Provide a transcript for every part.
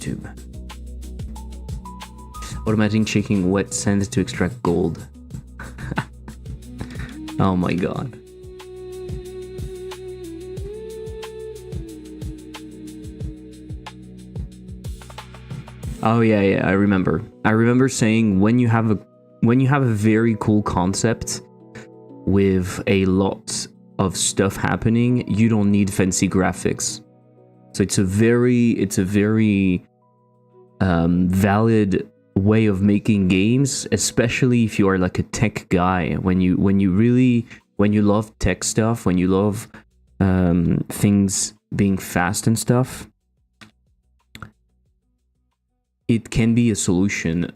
YouTube. Automatic shaking wet sand to extract gold. Oh my god. Oh yeah, I remember. I remember saying when you have a very cool concept with a lot of stuff happening, you don't need fancy graphics. So it's a very valid way of making games, especially if you are like a tech guy. When you love tech stuff, when you love things being fast and stuff, it can be a solution.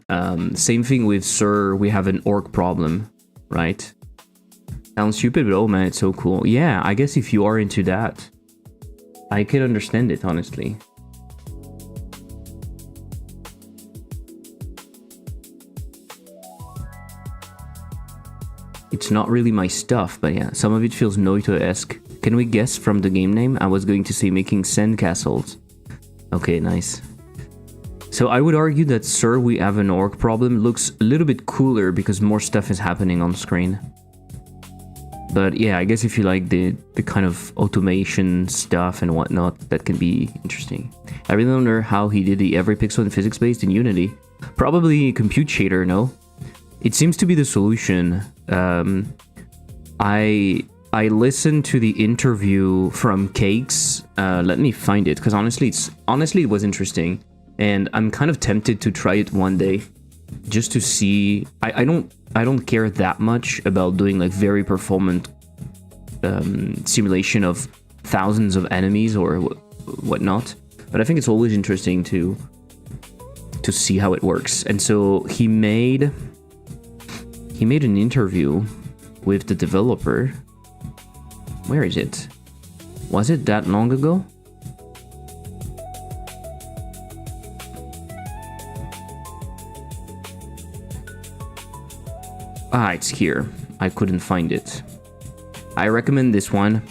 Same thing with Sir, we have an orc problem, right? Sounds stupid, but oh man, it's so cool. Yeah, I guess if you are into that, I can understand it, honestly. It's not really my stuff, but yeah, some of it feels Noito-esque. Can we guess from the game name? I was going to say making sandcastles. Okay, nice. So I would argue that Sir, we have an orc problem looks a little bit cooler because more stuff is happening on screen. But yeah, I guess if you like the kind of automation stuff and whatnot, that can be interesting. I really wonder how he did the every pixel in physics based in Unity. Probably compute shader, no? It seems to be the solution. I listened to the interview from Cakes. Let me find it, because honestly it was interesting. And I'm kind of tempted to try it one day, just to see. I don't care that much about doing like very performant simulation of thousands of enemies or whatnot, but I think it's always interesting to see how it works. And so he made an interview with the developer. Where is it? Was it that long ago? Ah, it's here. I couldn't find it. I recommend this one.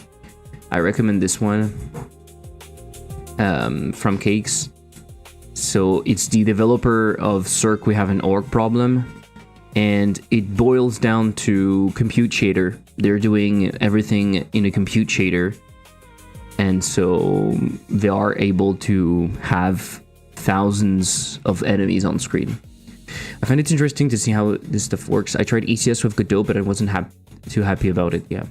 From Cakes. So it's the developer of Cirque. We have an org problem, and it boils down to compute shader. They're doing everything in a compute shader, and so they are able to have thousands of enemies on screen. I find it interesting to see how this stuff works. I tried ECS with Godot, but I wasn't too happy about it, yeah.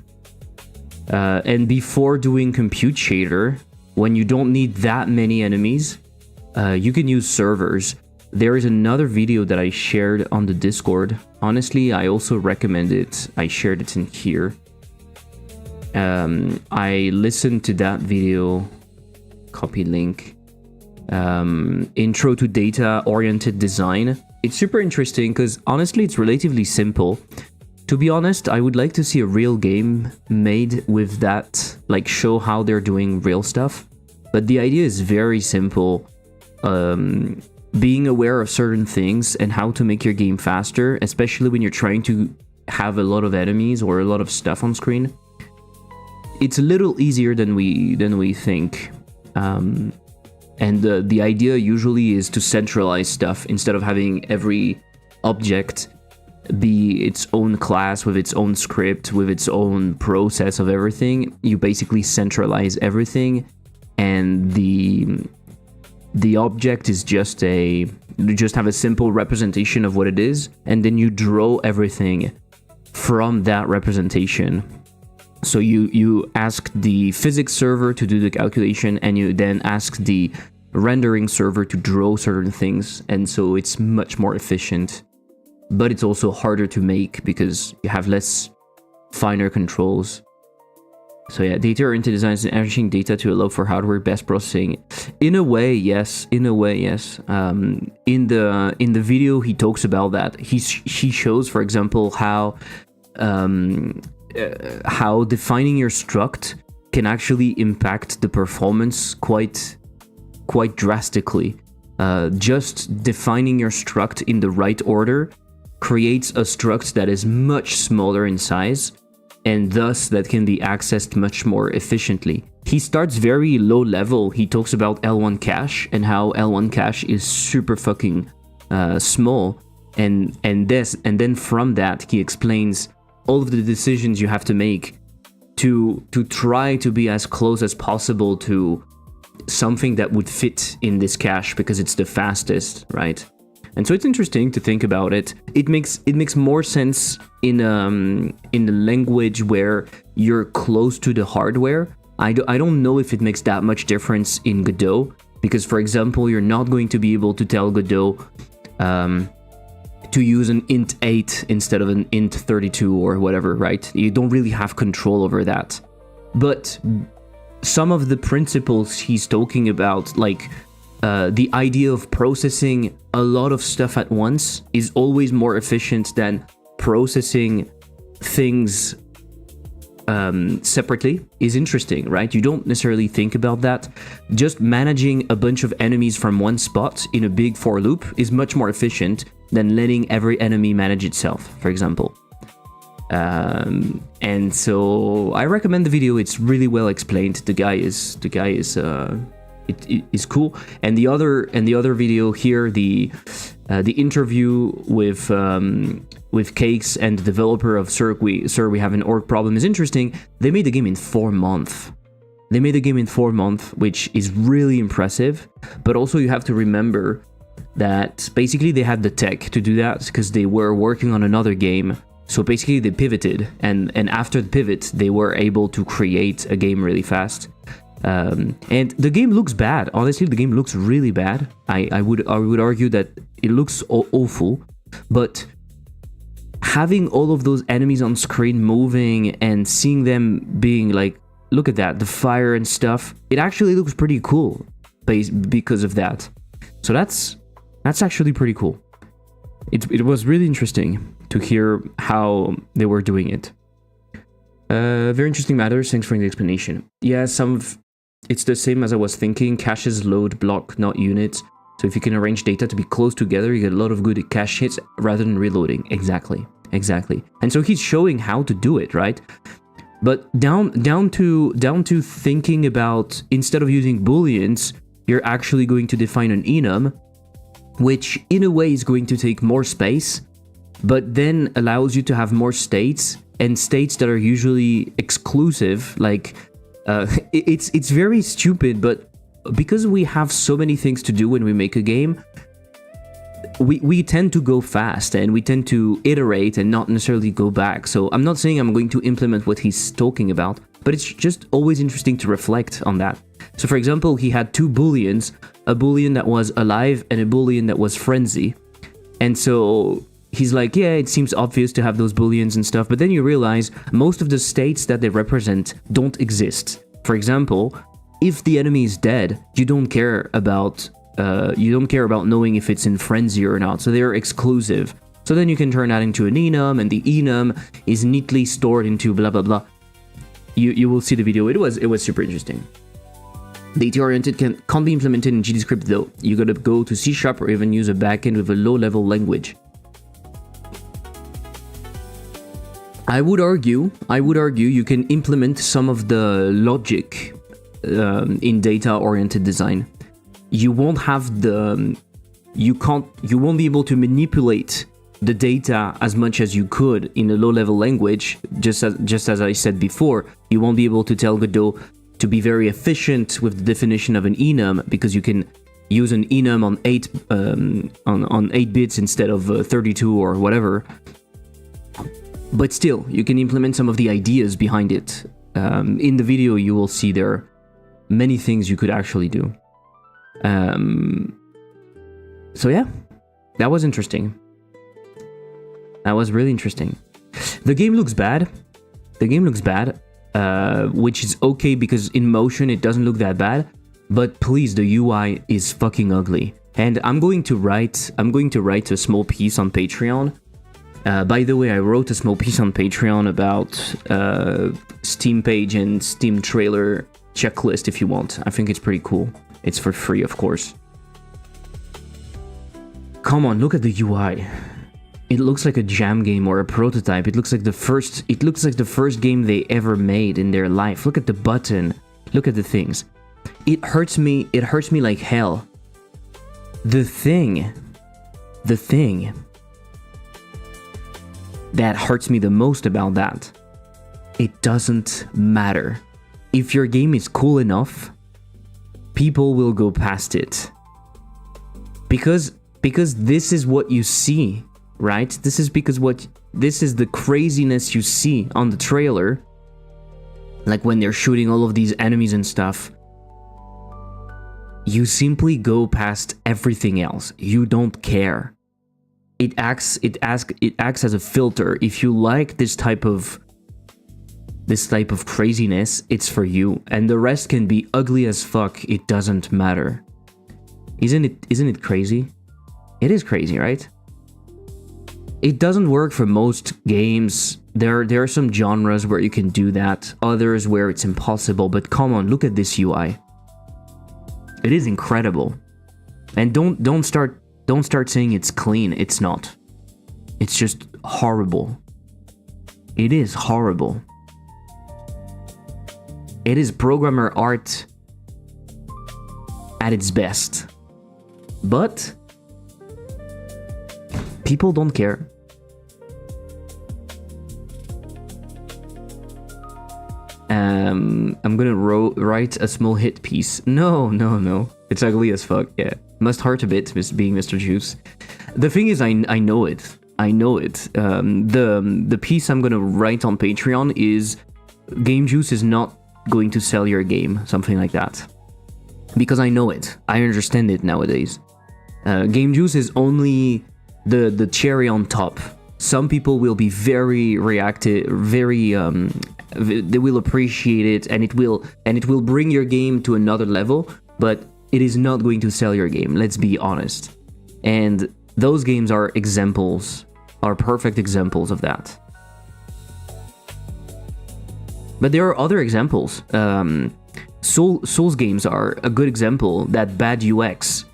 And before doing compute shader, when you don't need that many enemies, you can use servers. There is another video that I shared on the Discord. Honestly, I also recommend it. I shared it in here. I listened to that video. Copy link. Intro to data-oriented design. It's super interesting because honestly, it's relatively simple. To be honest, I would like to see a real game made with that, like show how they're doing real stuff. But the idea is very simple. Being aware of certain things and how to make your game faster, especially when you're trying to have a lot of enemies or a lot of stuff on screen. It's a little easier than we think. And the idea usually is to centralize stuff instead of having every object be its own class with its own script, with its own process of everything. You basically centralize everything, and the object is just you just have a simple representation of what it is, and then you draw everything from that representation. So you ask the physics server to do the calculation, and you then ask the rendering server to draw certain things, and so it's much more efficient. But it's also harder to make because you have less finer controls. So yeah, data-oriented design is enriching data to allow for hardware-based processing. In a way, yes. In the video, he talks about that. He shows, for example, how defining your struct can actually impact the performance quite drastically. Just defining your struct in the right order creates a struct that is much smaller in size, and thus that can be accessed much more efficiently. He starts very low level. He talks about L1 cache and how L1 cache is super fucking small, and then from that he explains all of the decisions you have to make to try to be as close as possible to something that would fit in this cache because it's the fastest, right? And so it's interesting to think about it. It makes more sense in the language where you're close to the hardware. I don't know if it makes that much difference in Godot, because for example, you're not going to be able to tell Godot to use an int 8 instead of an int 32 or whatever, right? You don't really have control over that. But some of the principles he's talking about, like the idea of processing a lot of stuff at once, is always more efficient than processing things separately, is interesting, right? You don't necessarily think about that. Just managing a bunch of enemies from one spot in a big for loop is much more efficient than letting every enemy manage itself, for example. And so I recommend the video. It's really well explained. The guy is it is cool. And the other video here, the interview with Cakes and the developer of Sir, we have an org problem, is interesting. They made the game in 4 months. They made the game in 4 months, which is really impressive. But also you have to remember that basically they had the tech to do that because they were working on another game. So basically they pivoted, and after the pivot, they were able to create a game really fast. And the game looks bad. Honestly, the game looks really bad. I would argue that it looks awful, but having all of those enemies on screen moving and seeing them being like, look at that, the fire and stuff, it actually looks pretty cool because of that. So that's actually pretty cool. It was really interesting to hear how they were doing it. Very interesting matters. Thanks for the explanation. Yeah, it's the same as I was thinking. Caches load block, not units. So if you can arrange data to be close together, you get a lot of good cache hits rather than reloading. Exactly. And so he's showing how to do it, right? But down to thinking about, instead of using booleans, you're actually going to define an enum, which in a way is going to take more space, but then allows you to have more states, and states that are usually exclusive. Like it's very stupid, but because we have so many things to do when we make a game, we tend to go fast and we tend to iterate and not necessarily go back. So I'm not saying I'm going to implement what he's talking about, but it's just always interesting to reflect on that. So for example, he had 2 booleans, a boolean that was alive and a boolean that was frenzy. And so he's like, yeah, it seems obvious to have those booleans and stuff, but then you realize most of the states that they represent don't exist. For example, if the enemy is dead, you don't care about knowing if it's in frenzy or not, so they're exclusive. So then you can turn that into an enum, and the enum is neatly stored into blah blah blah. You will see the video. It was super interesting. Data-oriented can't be implemented in GDScript though. You gotta go to C# or even use a backend with a low-level language. I would argue you can implement some of the logic in data-oriented design. You won't have you won't be able to manipulate the data as much as you could in a low-level language. Just as I said before, you won't be able to tell Godot to be very efficient with the definition of an enum, because you can use an enum on 8 bits instead of 32 or whatever. But still, you can implement some of the ideas behind it. In the video, you will see there are many things you could actually do. So yeah, that was interesting. That was really interesting. The game looks bad. Which is okay, because in motion it doesn't look that bad. But please, the UI is fucking ugly. And I'm going to write a small piece on Patreon. By the way, I wrote a small piece on Patreon about Steam page and Steam trailer checklist if you want. I think it's pretty cool. It's for free, of course. Come on, look at the UI. It looks like a jam game or a prototype. It looks like the first game they ever made in their life. Look at the button. Look at the things. It hurts me like hell. The thing that hurts me the most about that, it doesn't matter. If your game is cool enough, people will go past it. Because this is what you see, right? This is the craziness you see on the trailer. Like when they're shooting all of these enemies and stuff. You simply go past everything else. You don't care. It acts as a filter. If you like this type of craziness, it's for you. And the rest can be ugly as fuck. It doesn't matter. Isn't it crazy? It is crazy, right? It doesn't work for most games. There are some genres where you can do that, others where it's impossible, but come on, look at this UI. It is incredible. And don't start saying it's clean. It's not. It's just horrible. It is horrible. It is programmer art at its best. But people don't care. I'm gonna write a small hit piece. No. It's ugly as fuck, yeah. Must hurt a bit, being Mr. Juice. The thing is, I know it. The piece I'm gonna write on Patreon is Game Juice is not going to sell your game, something like that. Because I know it. I understand it nowadays. Game Juice is only the cherry on top. Some people will be very reactive, they will appreciate it, and it will bring your game to another level, but it is not going to sell your game, let's be honest. And those games are perfect examples of that. But there are other examples. Souls games are a good example that bad UX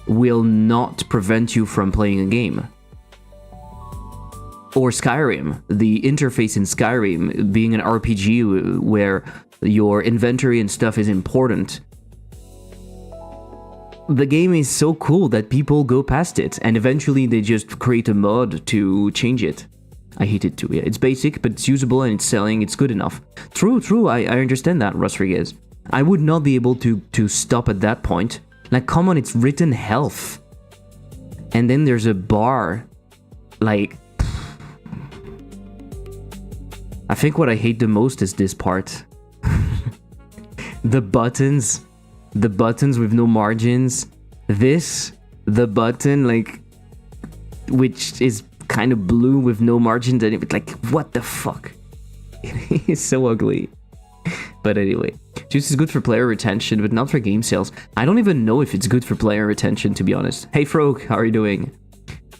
will not prevent you from playing a game. Or Skyrim, the interface in Skyrim being an RPG where your inventory and stuff is important. The game is so cool that people go past it, and eventually they just create a mod to change it. I hate it too, yeah. It's basic, but it's usable and it's selling, it's good enough. True, I understand that, Rodriguez. I would not be able to stop at that point. Like, come on, it's written health. And then there's a bar. Like, I think what I hate the most is this part. The buttons with no margins. The button, like, which is kind of blue with no margins, and it's like, what the fuck? It's so ugly. But anyway, Juice is good for player retention, but not for game sales. I don't even know if it's good for player retention, to be honest. Hey Frog, how are you doing?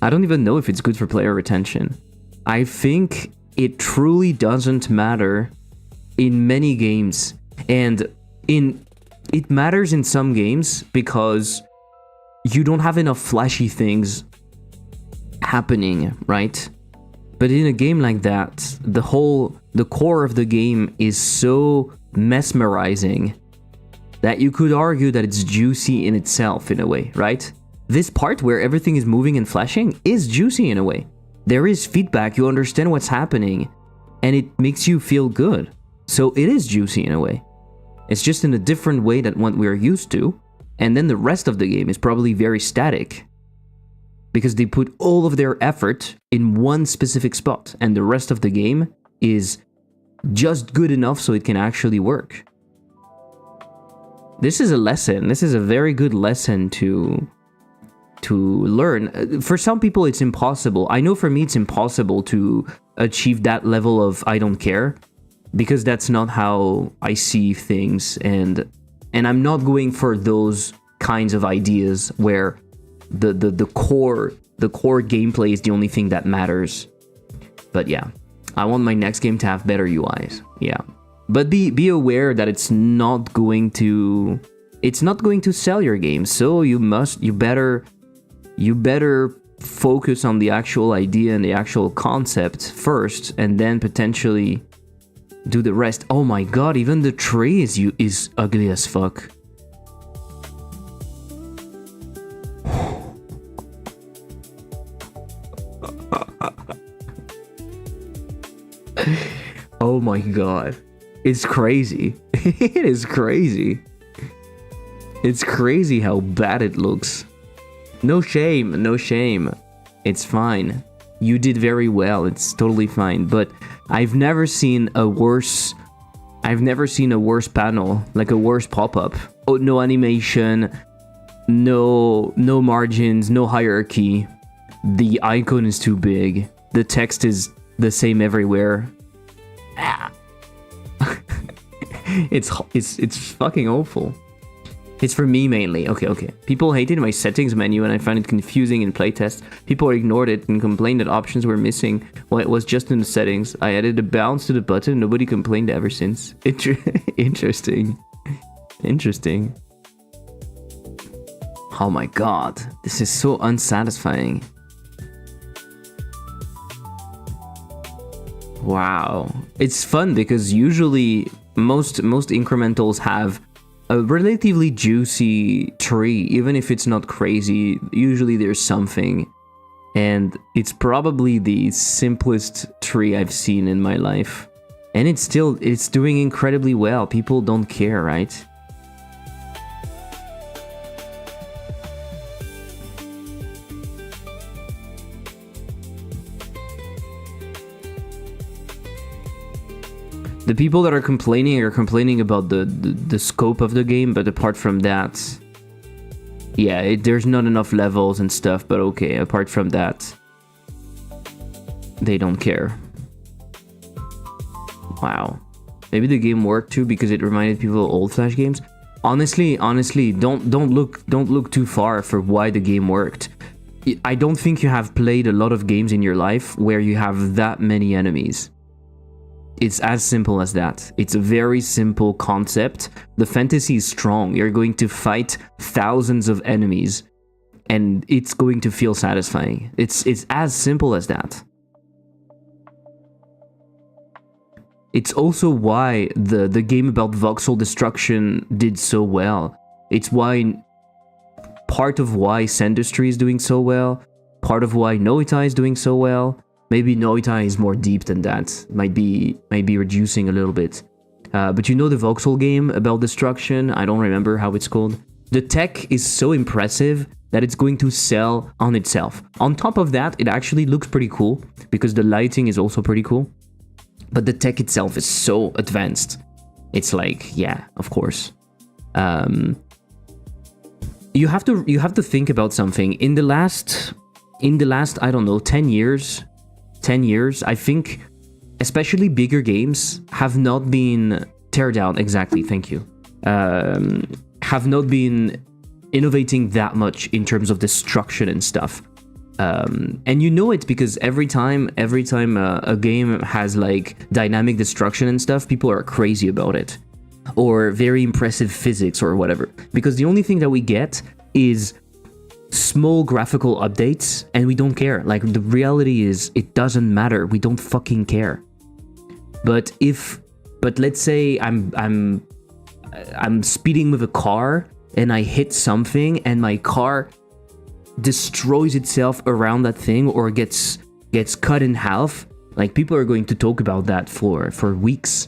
I don't even know if it's good for player retention. I think it truly doesn't matter in many games. And it matters in some games because you don't have enough flashy things happening, right? But in a game like that, the core of the game is so mesmerizing that you could argue that it's juicy in itself in a way, right? This part where everything is moving and flashing is juicy in a way. There is feedback, you understand what's happening, and it makes you feel good. So it is juicy in a way. It's just in a different way than what we're used to, and then the rest of the game is probably very static. Because they put all of their effort in one specific spot, and the rest of the game is just good enough so it can actually work. This is a lesson. This is a very good lesson to learn. For some people, it's impossible. I know for me, it's impossible to achieve that level of I don't care, because that's not how I see things, and I'm not going for those kinds of ideas where the core gameplay is the only thing that matters. But yeah, I want my next game to have better UIs. Yeah, but be aware that it's not going to sell your game. So you better focus on the actual idea and the actual concept first, and then potentially do the rest. Oh my god, even the tree is ugly as fuck. Oh my god. It's crazy. It is crazy. It's crazy how bad it looks. No shame, no shame. It's fine. You did very well. It's totally fine. But I've never seen a worse panel, like a worse pop-up. Oh, no animation, no margins, no hierarchy. The icon is too big. The text is the same everywhere. Ah. It's fucking awful. It's for me mainly. Okay. People hated my settings menu and I found it confusing in playtest. People ignored it and complained that options were missing. Well, it was just in the settings. I added a bounce to the button. Nobody complained ever since. Interesting. Interesting. Oh my god. This is so unsatisfying. Wow. It's fun because usually most incrementals have a relatively juicy tree, even if it's not crazy. Usually there's something, and it's probably the simplest tree I've seen in my life, and it's doing incredibly well. People don't care, right? The people that are complaining about the scope of the game, but apart from that, yeah, there's not enough levels and stuff, but okay, apart from that, they don't care. Wow. Maybe the game worked too because it reminded people of old Flash games. Honestly, don't look too far for why the game worked. I don't think you have played a lot of games in your life where you have that many enemies. It's as simple as that. It's a very simple concept. The fantasy is strong. You're going to fight thousands of enemies, and it's going to feel satisfying. It's as simple as that. It's also why the game about voxel destruction did so well. It's part of why Sandustry is doing so well, part of why Noita is doing so well. Maybe Noita is more deep than that. Might be reducing a little bit. But you know the voxel game about destruction? I don't remember how it's called. The tech is so impressive that it's going to sell on itself. On top of that, it actually looks pretty cool because the lighting is also pretty cool. But the tech itself is so advanced. It's like, yeah, of course. You have to think about something. In the last, I don't know, 10 years, I think, especially bigger games have not been tear down. Exactly, thank you. Have not been innovating that much in terms of destruction and stuff. And you know it because every time a game has like dynamic destruction and stuff, people are crazy about it, or very impressive physics or whatever. Because the only thing that we get is small graphical updates, and we don't care. Like, the reality is, it doesn't matter. We don't fucking care. But let's say I'm speeding with a car and I hit something and my car destroys itself around that thing or gets cut in half. Like, people are going to talk about that for weeks.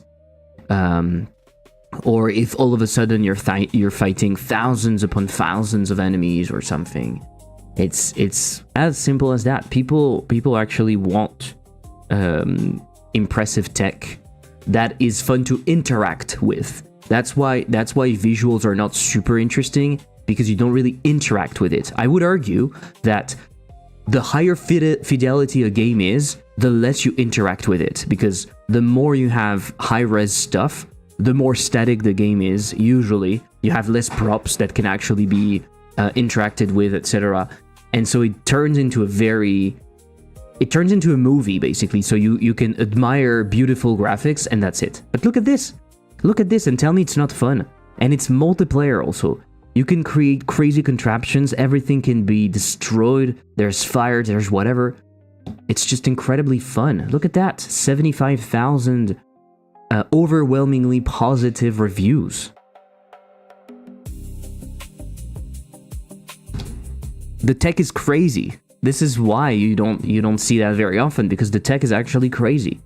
Or if all of a sudden you're fighting thousands upon thousands of enemies or something. It's as simple as that. People actually want impressive tech that is fun to interact with. That's why visuals are not super interesting, because you don't really interact with it. I would argue that the higher fidelity a game is, the less you interact with it, because the more you have high-res stuff, the more static the game is. Usually you have less props that can actually be interacted with, etc. And so it turns into a movie, basically. So you can admire beautiful graphics and that's it. But look at this and tell me it's not fun. And it's multiplayer also. You can create crazy contraptions. Everything can be destroyed. There's fire, there's whatever. It's just incredibly fun. Look at that. 75,000 overwhelmingly positive reviews. The tech is crazy. This is why you don't see that very often, because the tech is actually crazy.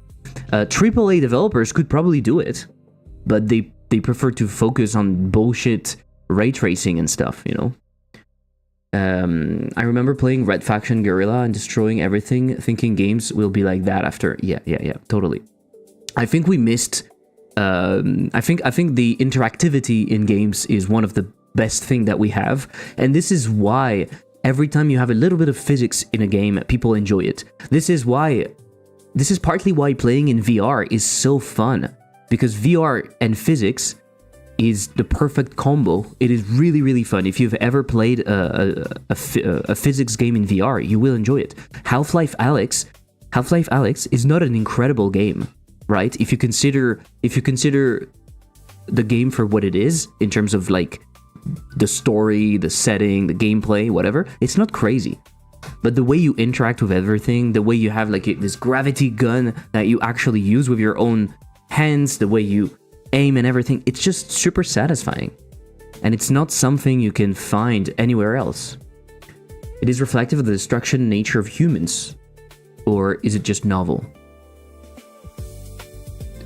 AAA developers could probably do it, but they prefer to focus on bullshit ray tracing and stuff, you know. I remember playing Red Faction Guerrilla and destroying everything, thinking games will be like that after. Yeah, totally. I think we missed. I think the interactivity in games is one of the best thing that we have, and this is why every time you have a little bit of physics in a game, people enjoy it. This is partly why playing in VR is so fun, because VR and physics is the perfect combo. It is really, really fun. If you've ever played a physics game in VR, you will enjoy it. Half-Life Alyx is not an incredible game, right? If you consider the game for what it is, in terms of like the story, the setting, the gameplay, whatever, it's not crazy. But the way you interact with everything, the way you have like this gravity gun that you actually use with your own hands, the way you aim and everything, it's just super satisfying. And it's not something you can find anywhere else. It is reflective of the destruction nature of humans. Or is it just novel?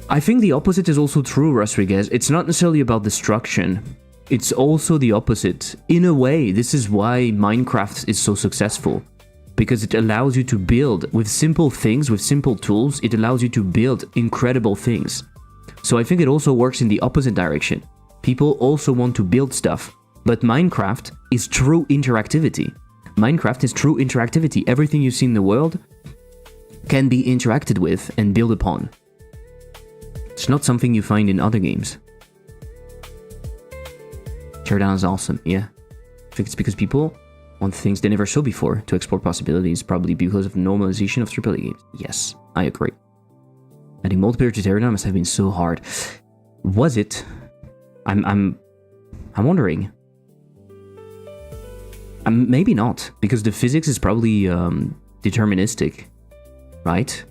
I think the opposite is also true, Rodriguez. It's not necessarily about destruction. It's also the opposite. In a way, this is why Minecraft is so successful. Because it allows you to build with simple things, with simple tools, it allows you to build incredible things. So I think it also works in the opposite direction. People also want to build stuff, but Minecraft is true interactivity. Minecraft is true interactivity. Everything you see in the world can be interacted with and built upon. It's not something you find in other games. Teardown is awesome, yeah. I think it's because people want things they never saw before to explore possibilities, probably because of normalization of AAA games. Yes, I agree. Adding multiplayer to Teardown must have been so hard. Was it? I'm wondering. Maybe not, because the physics is probably deterministic, right?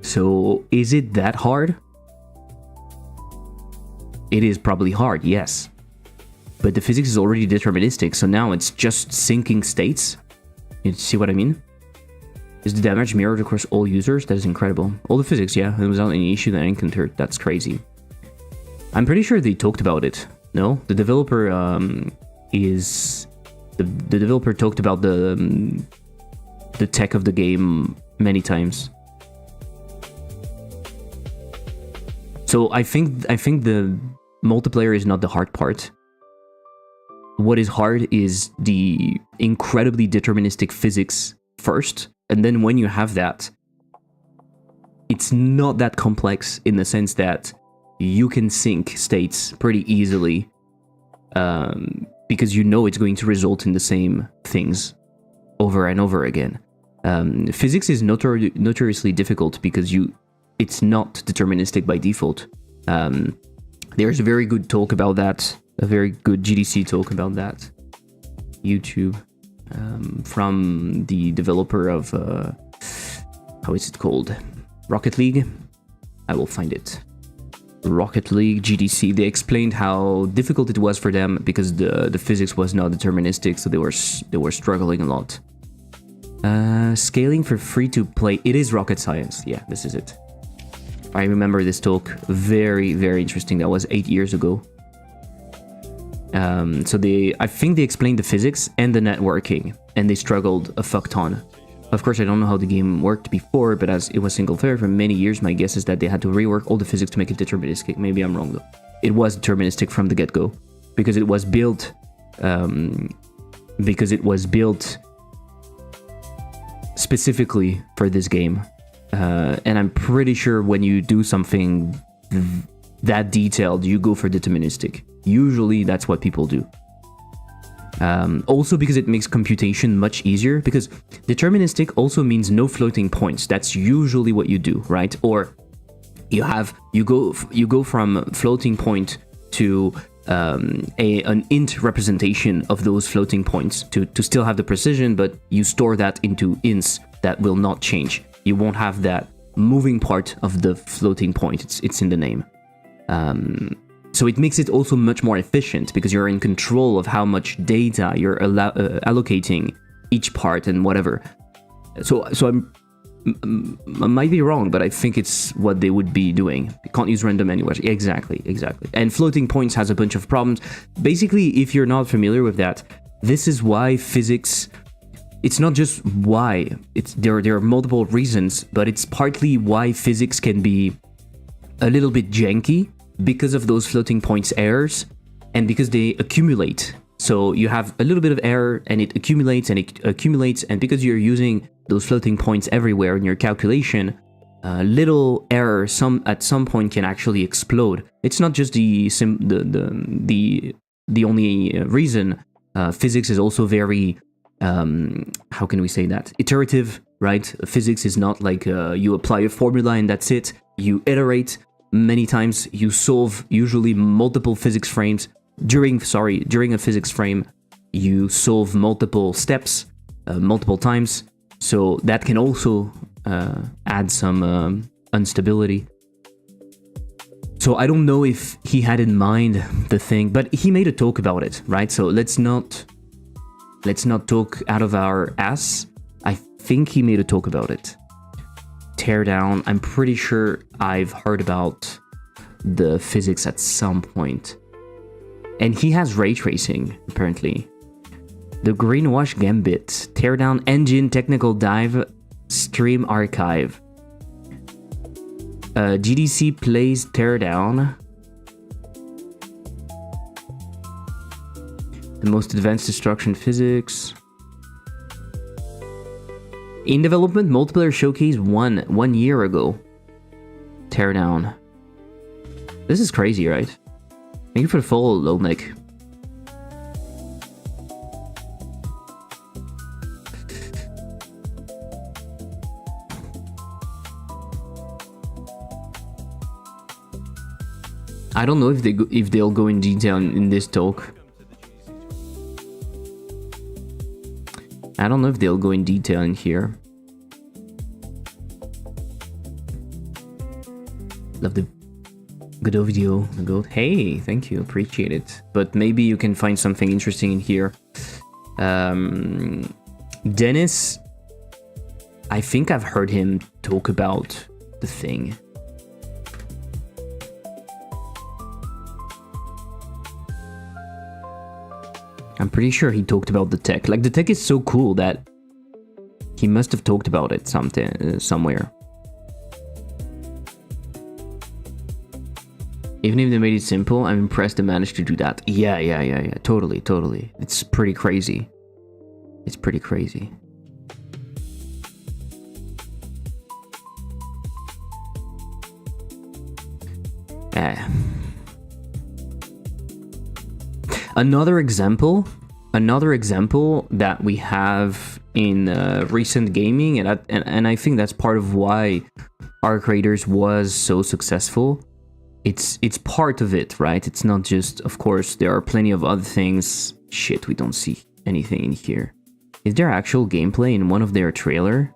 So is it that hard? It is probably hard, yes. But the physics is already deterministic, so now it's just syncing states. You see what I mean? Is the damage mirrored across all users? That is incredible. All the physics, yeah. There was not any issue that I encountered. That's crazy. I'm pretty sure they talked about it. No? The developer The developer talked about the tech of the game many times. So I think the multiplayer is not the hard part. What is hard is the incredibly deterministic physics first, and then when you have that, it's not that complex in the sense that you can sync states pretty easily, because you know it's going to result in the same things over and over again. Physics is notoriously difficult because it's not deterministic by default. There's a very good talk about that, a very good GDC talk about that. YouTube, from the developer of, how is it called? Rocket League? I will find it. Rocket League GDC. They explained how difficult it was for them because the physics was not deterministic, so they were struggling a lot. Scaling for free to play. It is rocket science. Yeah, this is it. I remember this talk. Very, very interesting. That was 8 years ago. So I think they explained the physics and the networking, and they struggled a fuck ton. Of course, I don't know how the game worked before, but as it was single player for many years, my guess is that they had to rework all the physics to make it deterministic. Maybe I'm wrong though. It was deterministic from the get-go, because it was built specifically for this game. And I'm pretty sure when you do something that detailed, you go for deterministic. Usually that's what people do. Also because it makes computation much easier, because deterministic also means no floating points. That's usually what you do, right? Or you go from floating point to an int representation of those floating points to still have the precision, but you store that into ints that will not change. You won't have that moving part of the floating point. It's in the name. So it makes it also much more efficient because you're in control of how much data you're allocating each part and whatever. So I might be wrong, but I think it's what they would be doing. You can't use random anywhere. Exactly. And floating points has a bunch of problems. Basically, if you're not familiar with that, this is why physics... It's not just why. There are multiple reasons, but it's partly why physics can be a little bit janky because of those floating points errors and because they accumulate. So you have a little bit of error and it accumulates, and because you're using those floating points everywhere in your calculation, little error at some point can actually explode. It's not just the only reason. Physics is also very how can we say that? Iterative, right? Physics is not like you apply a formula and that's it. You iterate many times. You solve usually multiple physics frames. During a physics frame, you solve multiple steps, multiple times. So that can also add some instability. So I don't know if he had in mind the thing, but he made a talk about it, right? So let's not talk out of our ass. I think he made a talk about it. Teardown. I'm pretty sure I've heard about the physics at some point. And he has ray tracing, apparently. The Greenwash Gambit. Teardown Engine Technical Dive Stream Archive. GDC plays Teardown. The most advanced destruction physics. In development, multiplayer showcase one year ago. Teardown. This is crazy, right? Thank you for the follow, Lolnik. I don't know if they'll go in detail in this talk. I don't know if they'll go in detail in here. Love the Godot video. Godot. Hey, thank you. Appreciate it. But maybe you can find something interesting in here. Dennis, I think I've heard him talk about the thing. I'm pretty sure he talked about the tech. Like, the tech is so cool that he must have talked about it somewhere. Even if they made it simple, I'm impressed they managed to do that. Yeah. Totally. It's pretty crazy. It's pretty crazy. Another example that we have in recent gaming, and I think that's part of why Arc Raiders was so successful. It's part of it, right? It's not just, of course, there are plenty of other things. Shit, we don't see anything in here. Is there actual gameplay in one of their trailer?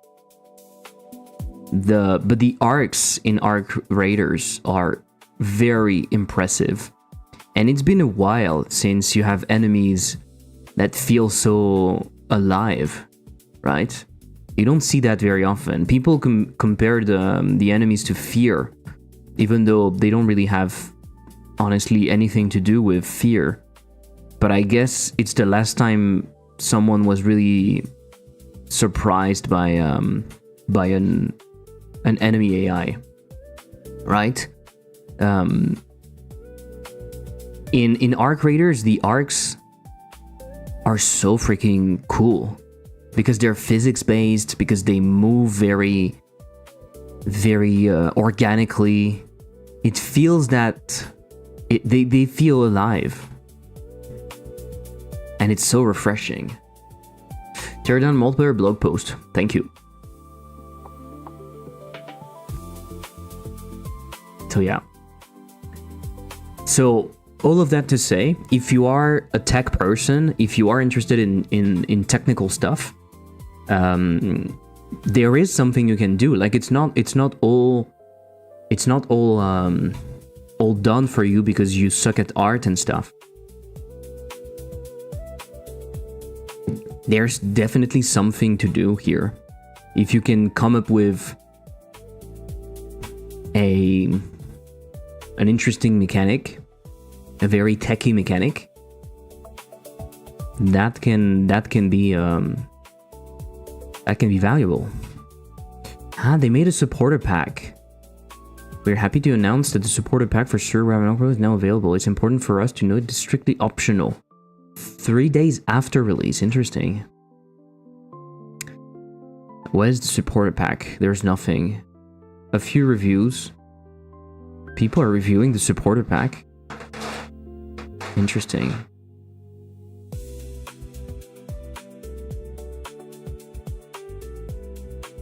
But the arcs in Arc Raiders are very impressive. And it's been a while since you have enemies that feel so alive, right? You don't see that very often. People compare the enemies to Fear, even though they don't really have, honestly, anything to do with Fear. But I guess it's the last time someone was really surprised by an enemy AI, right? In Arc Raiders, the arcs are so freaking cool because they're physics based, because they move very organically. It feels that they feel alive, and it's so refreshing. Teardown multiplayer blog post. Thank you. So yeah. So all of that to say, if you are a tech person, if you are interested in technical stuff, there is something you can do. Like it's not all done for you because you suck at art and stuff. There's definitely something to do here. If you can come up with an interesting mechanic, a very techy mechanic, that can be valuable. They made a supporter pack. We're happy to announce that the supporter pack for Sir Ravenel is now available. It's important for us to know it's strictly optional. 3 days after release. Interesting. Where's the supporter pack? There's nothing. A few reviews. People are reviewing the supporter pack. Interesting.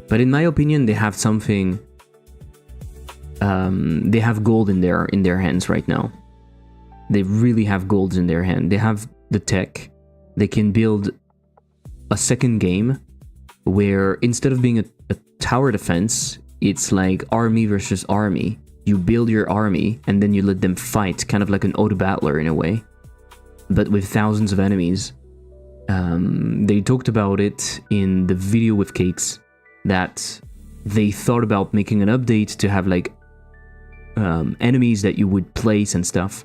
But in my opinion, they have something. They have gold in their hands right now. They really have gold in their hand. They have the tech. They can build a second game where instead of being a tower defense, it's like army versus army. You build your army and then you let them fight, kind of like an auto-battler in a way, but with thousands of enemies. They talked about it in the video with Cakes, that they thought about making an update to have like enemies that you would place and stuff.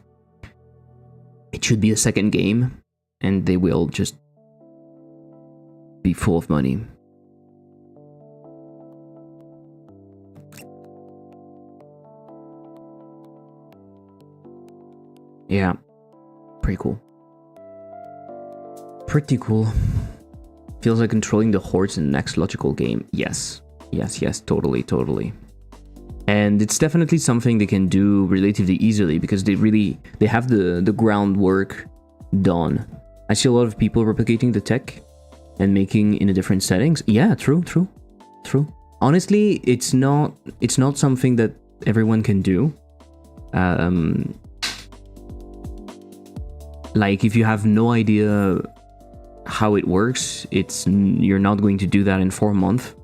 It should be a second game, and they will just be full of money. Yeah, pretty cool. Pretty cool. Feels like controlling the hordes in the next logical game. Yes, totally. And it's definitely something they can do relatively easily because they have the groundwork done. I see a lot of people replicating the tech and making in a different settings. Yeah, true. Honestly, it's not something that everyone can do. Like if you have no idea how it works, you're not going to do that in 4 months.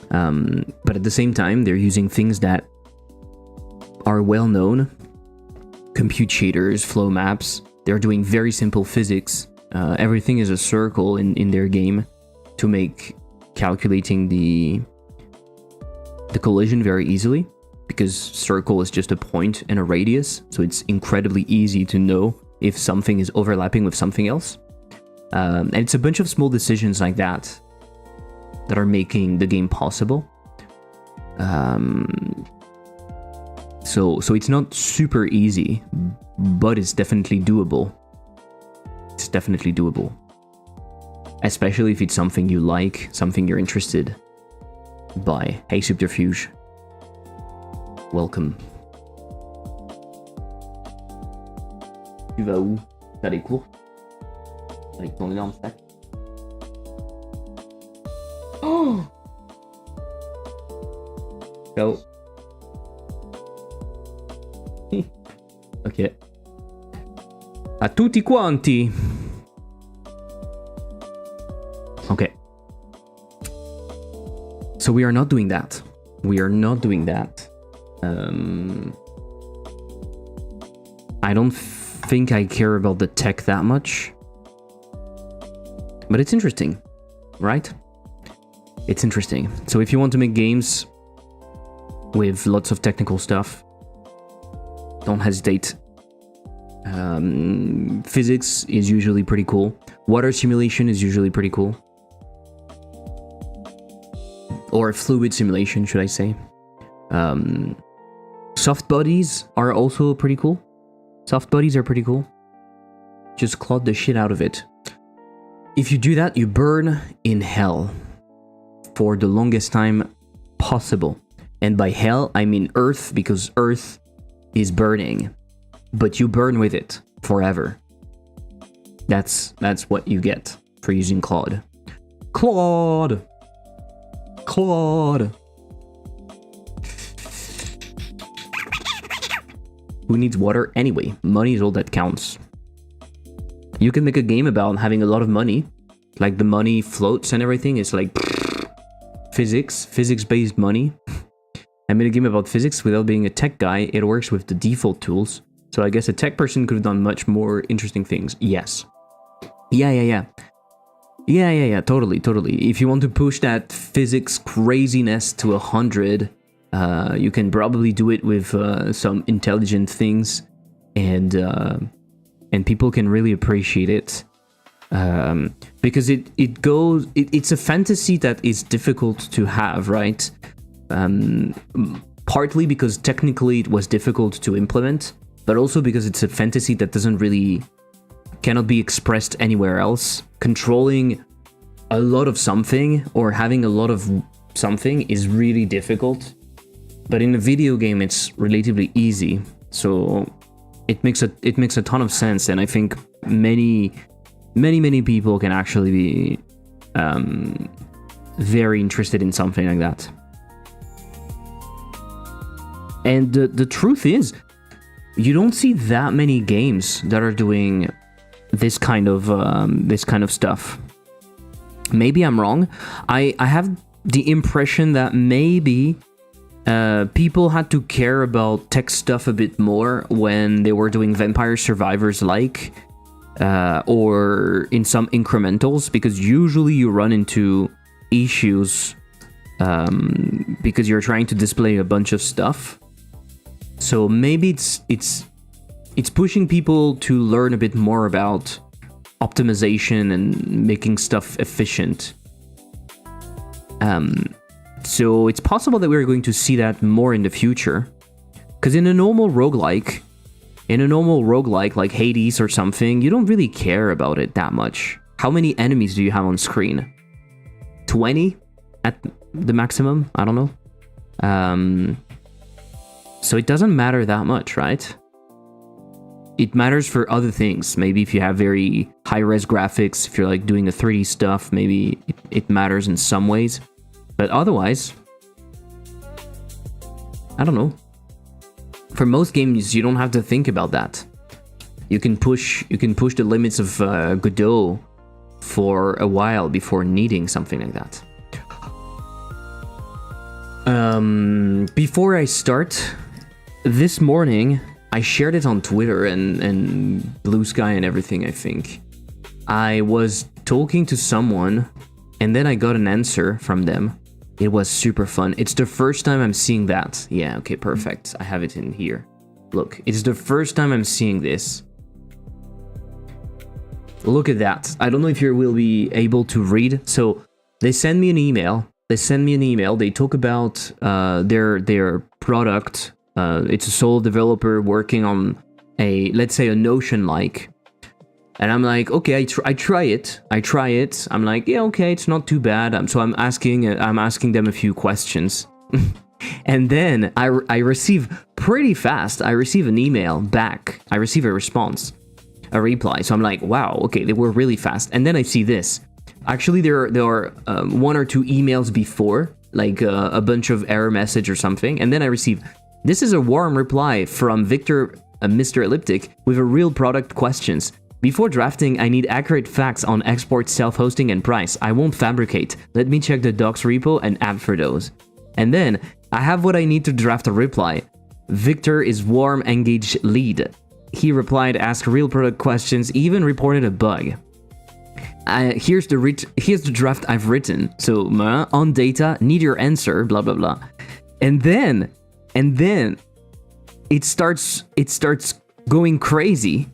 But at the same time, they're using things that are well known. Compute shaders, flow maps. They're doing very simple physics. Everything is a circle in their game to make calculating the collision very easily, because circle is just a point and a radius, so it's incredibly easy to know if something is overlapping with something else. And it's a bunch of small decisions like that are making the game possible. So it's not super easy, but it's definitely doable. It's definitely doable. Especially if it's something you like, something you're interested by. Hey Subterfuge. Welcome. Tu vas où? T'as les cours? Avec ton énorme sac? Oh! Ciao. Ok. A tutti quanti. Okay. So we are not doing that. We are not doing that. I don't think I care about the tech that much. But it's interesting, right? It's interesting. So if you want to make games with lots of technical stuff, don't hesitate. Physics is usually pretty cool. Water simulation is usually pretty cool. Or fluid simulation, should I say. Soft bodies are also pretty cool. Soft bodies are pretty cool. Just clod the shit out of it. If you do that, you burn in hell for the longest time possible. And by hell, I mean Earth, because Earth is burning. But you burn with it forever. That's what you get for using Claude. Claude! Who needs water anyway? Money is all that counts. You can make a game about having a lot of money, like the money floats and everything. It's like physics-based money. I made a game about physics without being a tech guy. It works with the default tools. So I guess a tech person could have done much more interesting things. Yes. Yeah, totally. If you want to push that physics craziness to 100, you can probably do it with some intelligent things, and people can really appreciate it. Because it's a fantasy that is difficult to have, right? Partly because technically it was difficult to implement, but also because it's a fantasy that cannot be expressed anywhere else. Controlling a lot of something or having a lot of something is really difficult, but in a video game it's relatively easy. So it makes a ton of sense, and I think many people can actually be very interested in something like that. And the truth is, you don't see that many games that are doing this kind of stuff. Maybe I'm wrong. I have the impression that maybe people had to care about tech stuff a bit more when they were doing Vampire Survivors or in some incrementals, because usually you run into issues because you're trying to display a bunch of stuff. So maybe it's pushing people to learn a bit more about optimization and making stuff efficient. So it's possible that we're going to see that more in the future. Because in a normal roguelike like Hades or something, you don't really care about it that much. How many enemies do you have on screen? 20 at the maximum? I don't know. So it doesn't matter that much, right? It matters for other things. Maybe if you have very high-res graphics, if you're like doing a 3D stuff, maybe it matters in some ways. But otherwise, I don't know. For most games, you don't have to think about that. You can push the limits of Godot for a while before needing something like that. Before I start, this morning I shared it on Twitter and Blue Sky and everything, I think. I was talking to someone and then I got an answer from them. It was super fun. It's the first time I'm seeing that. Yeah, okay, perfect. I have it in here. Look, it's the first time I'm seeing this. Look at that. I don't know if you will be able to read. So they send me an email. They talk about their product. It's a sole developer working on let's say a Notion-like. And I'm like, okay, I try it. I'm like, yeah, okay, it's not too bad. So I'm asking them a few questions. And then I receive pretty fast. I receive an email back. I receive a response, a reply. So I'm like, wow, okay, they were really fast. And then I see this. Actually, there are one or two emails before, like a bunch of error message or something. And then I receive, this is a warm reply from Victor, Mr. Elliptic, with a real product questions. Before drafting, I need accurate facts on export, self-hosting, and price. I won't fabricate. Let me check the docs repo and app for those. And then, I have what I need to draft a reply. Victor is warm, engaged lead. He replied, ask real product questions, even reported a bug. Here's the draft I've written. So, on data, need your answer, blah, blah, blah. And then, it starts going crazy.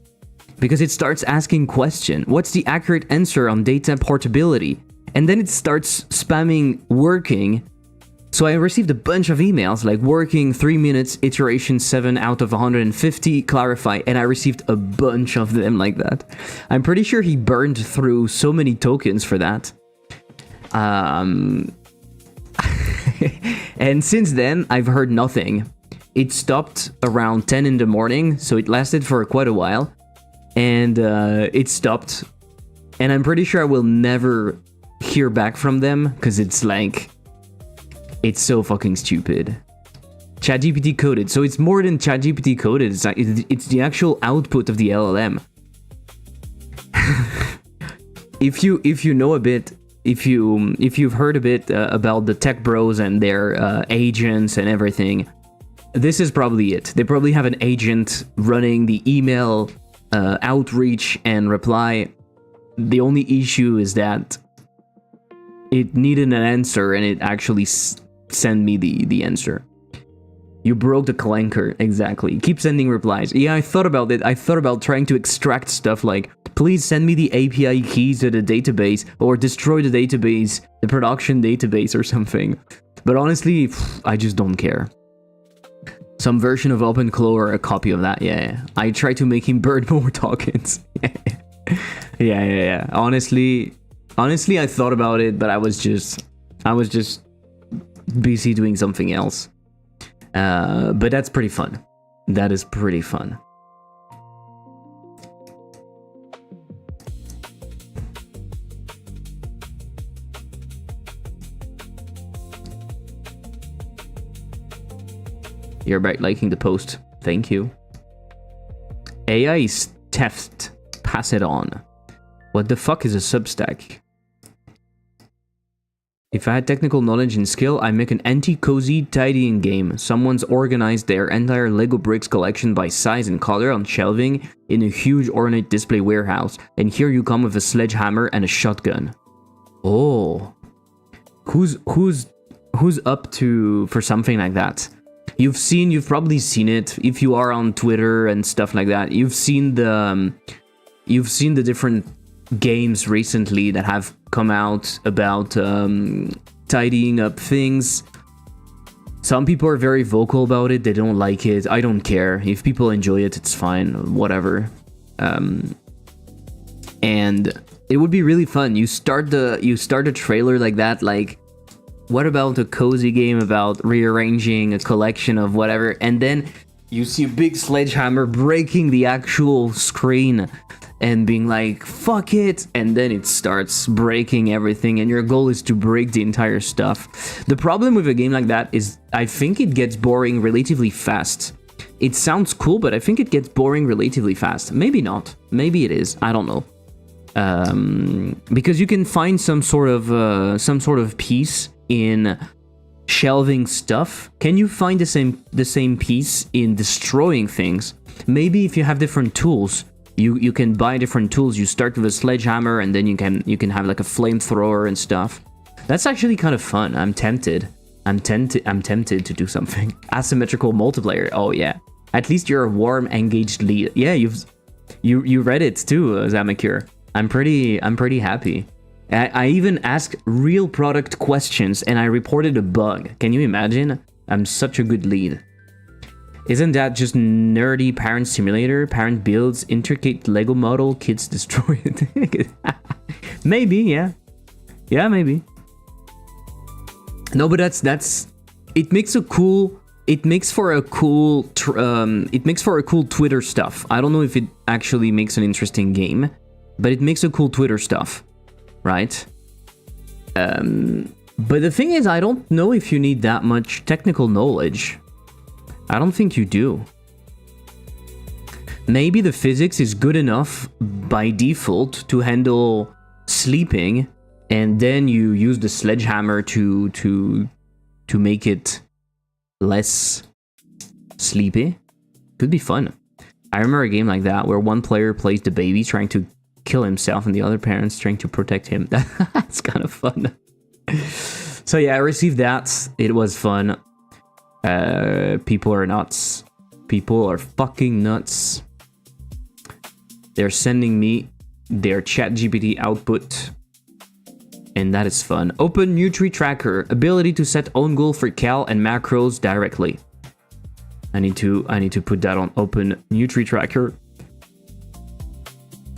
Because it starts asking question, what's the accurate answer on data portability? And then it starts spamming working. So I received a bunch of emails like working 3 minutes, iteration 7 out of 150, clarify. And I received a bunch of them like that. I'm pretty sure he burned through so many tokens for that. And since then, I've heard nothing. It stopped around 10 in the morning, so it lasted for quite a while. And it stopped, and I'm pretty sure I will never hear back from them because it's like, it's so fucking stupid. ChatGPT coded. So it's more than ChatGPT coded. It's the actual output of the LLM. if you know a bit, if you've heard a bit about the tech bros and their agents and everything, this is probably it. They probably have an agent running the email outreach and reply. The only issue is that it needed an answer and it actually sent me the answer. You broke the clanker, exactly. Keep sending replies. Yeah, I thought about it. I thought about trying to extract stuff like, please send me the API keys to the database, or destroy the database, the production database or something. But honestly, I just don't care. Some version of OpenClaw or a copy of that, yeah. I try to make him burn more tokens. Yeah. Honestly, I thought about it, but I was just busy doing something else. But that's pretty fun. That is pretty fun. You're back liking the post. Thank you. AI is theft. Pass it on. What the fuck is a Substack? If I had technical knowledge and skill, I make an anti-cozy tidying game. Someone's organized their entire Lego bricks collection by size and color on shelving in a huge ornate display warehouse. And here you come with a sledgehammer and a shotgun. Oh. Who's up for something like that? You've probably seen it if you are on Twitter and stuff like that. You've seen the different games recently that have come out about tidying up things. Some people are very vocal about it. They don't like it. I don't care. If people enjoy it, it's fine. Whatever. And it would be really fun. You start a trailer like that, like, what about a cozy game about rearranging a collection of whatever, and then you see a big sledgehammer breaking the actual screen and being like, fuck it, and then it starts breaking everything, and your goal is to break the entire stuff. The problem with a game like that is I think it gets boring relatively fast. It sounds cool, but I think it gets boring relatively fast. Maybe not. Maybe it is. I don't know. Because you can find some sort of piece in shelving stuff. Can you find the same piece in destroying things? Maybe if you have different tools, you can buy different tools. You start with a sledgehammer and then you can have like a flamethrower and stuff. That's actually kind of fun. I'm tempted to do something. Asymmetrical multiplayer. Oh yeah. At least you're a warm, engaged lead. Yeah, you read it too, Zamakure. I'm pretty happy. I even asked real product questions and I reported a bug. Can you imagine? I'm such a good lead. Isn't that just nerdy parent simulator? Parent builds intricate Lego model, kids destroy it. Maybe, yeah. Yeah, maybe. No, but that's it makes for a cool Twitter stuff. I don't know if it actually makes an interesting game, but it makes a cool Twitter stuff. Right? But the thing is, I don't know if you need that much technical knowledge. I don't think you do. Maybe the physics is good enough by default to handle sleeping, and then you use the sledgehammer to make it less sleepy. Could be fun. I remember a game like that where one player plays the baby trying to kill himself and the other parents trying to protect him. That's kind of fun. So yeah, I received that. It was fun. People are nuts. People are fucking nuts. They're sending me their ChatGPT output, and that is fun. Open Nutri Tracker. Ability to set own goal for cal and macros directly. I need to put that on Open Nutri Tracker.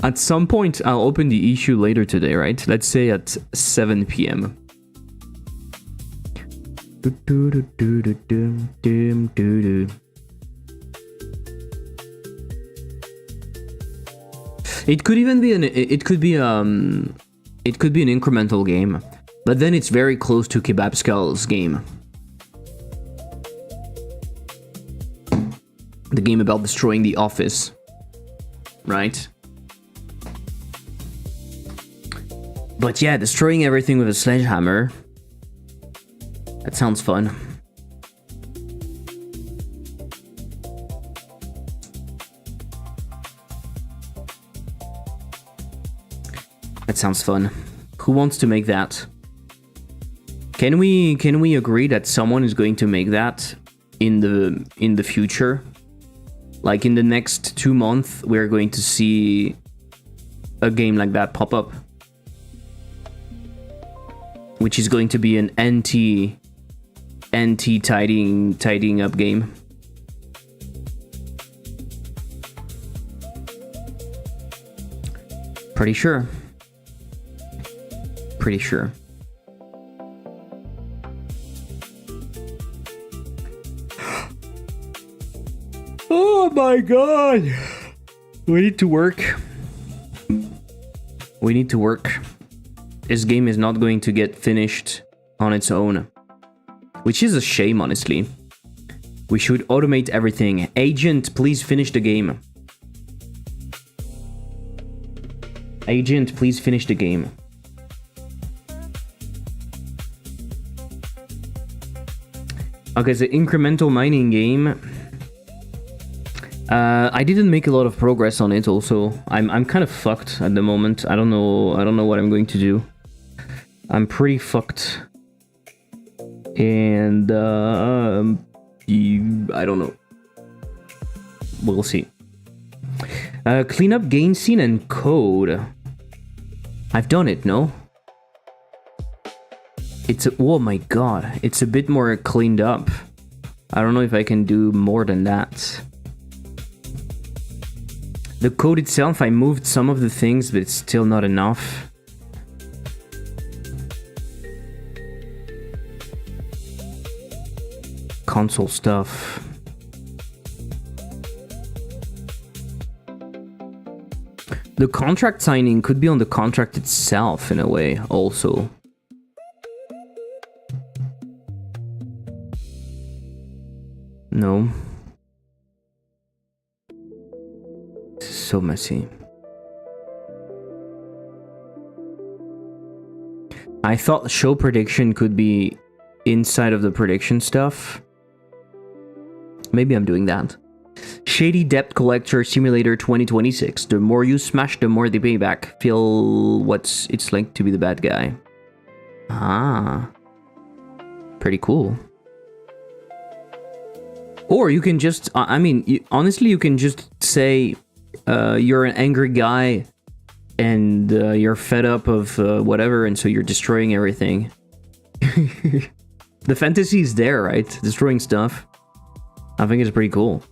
At some point, I'll open the issue later today, right? Let's say at 7 p.m. It could even be an incremental game, but then it's very close to Kebab Skull's game. The game about destroying the office, right? But yeah, destroying everything with a sledgehammer. That sounds fun. That sounds fun. Who wants to make that? Can we agree that someone is going to make that in the future? Like in the next 2 months, we're going to see a game like that pop up, which is going to be an anti tidying up game. Pretty sure. Pretty sure. Oh my god! We need to work. We need to work. This game is not going to get finished on its own. Which is a shame, honestly. We should automate everything. Agent, please finish the game. Agent, please finish the game. Okay, the incremental mining game. I didn't make a lot of progress on it. Also, I'm kind of fucked at the moment. I don't know what I'm going to do. I'm pretty fucked, and I don't know. We'll see. Clean up game scene and code. I've done it. No. Oh my god, it's a bit more cleaned up. I don't know if I can do more than that. The code itself, I moved some of the things, but it's still not enough. Console stuff. The contract signing could be on the contract itself in a way, also. No. This is so messy. I thought show prediction could be inside of the prediction stuff. Maybe I'm doing that. Shady Debt Collector Simulator 2026. The more you smash, the more they pay back. Feel what it's like to be the bad guy. Ah. Pretty cool. Or you can just, I mean, honestly, you can just say you're an angry guy and you're fed up of whatever, and so you're destroying everything. The fantasy is there, right? Destroying stuff. I think it's pretty cool.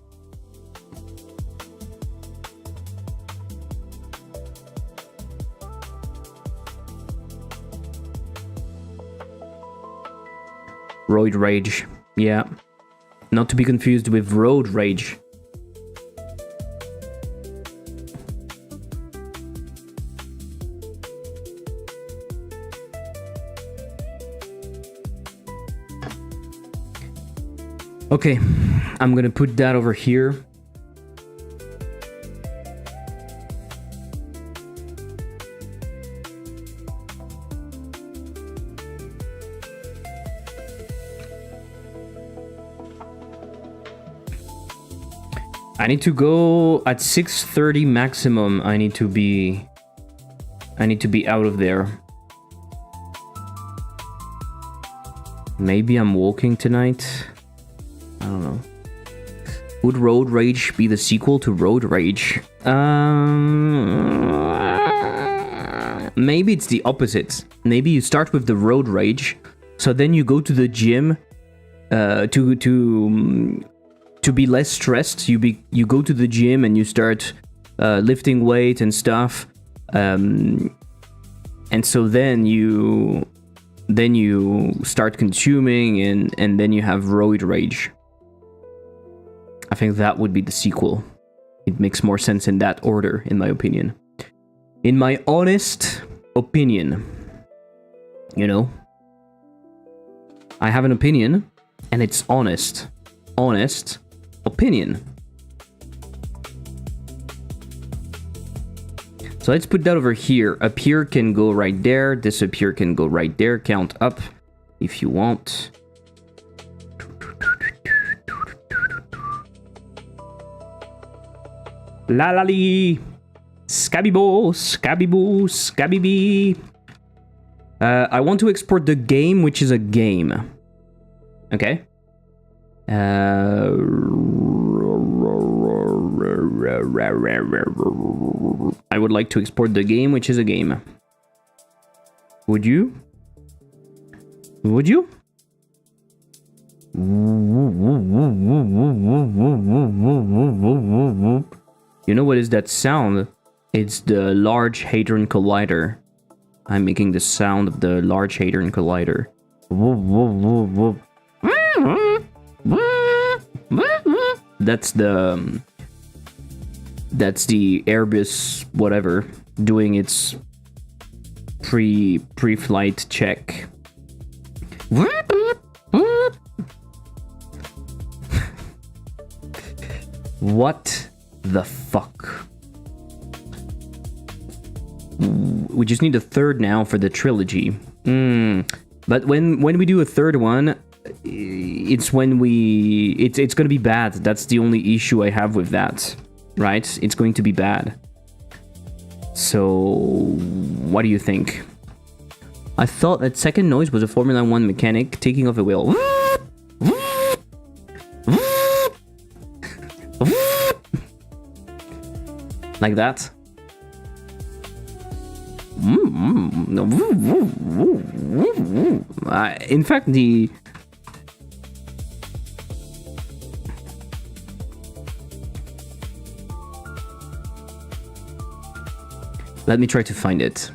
Roid Rage. Yeah. Not to be confused with Road Rage. Okay, I'm gonna put that over here. I need to go at 6:30 maximum. I need to be out of there. Maybe I'm walking tonight. I don't know. Would Road Rage be the sequel to Road Rage? Maybe it's the opposite. Maybe you start with the Road Rage, so then you go to the gym to be less stressed. You go to the gym and you start lifting weight and stuff, and so then you start consuming, and then you have Roid Rage. I think that would be the sequel. It makes more sense in that order, in my opinion. In my honest opinion, you know, I have an opinion, and it's honest opinion. So let's put that over here. Up here can go right there. This up here can go right there. Count up if you want. La la lee. Scabby-bo, scabby-boo, scabby-bee. I want to export the game, which is a game. Okay. I would like to export the game, which is a game. Would you? Would you? You know what is that sound? It's the Large Hadron Collider. I'm making the sound of the Large Hadron Collider. That's the Airbus whatever doing its pre-flight check. What the fuck? We just need a third now for the trilogy. But when we do a third one, it's when it's gonna be bad. That's the only issue I have with that, right? It's going to be bad. So what do you think? I thought that second noise was a Formula 1 mechanic taking off a wheel. Like that. In fact, let me try to find it.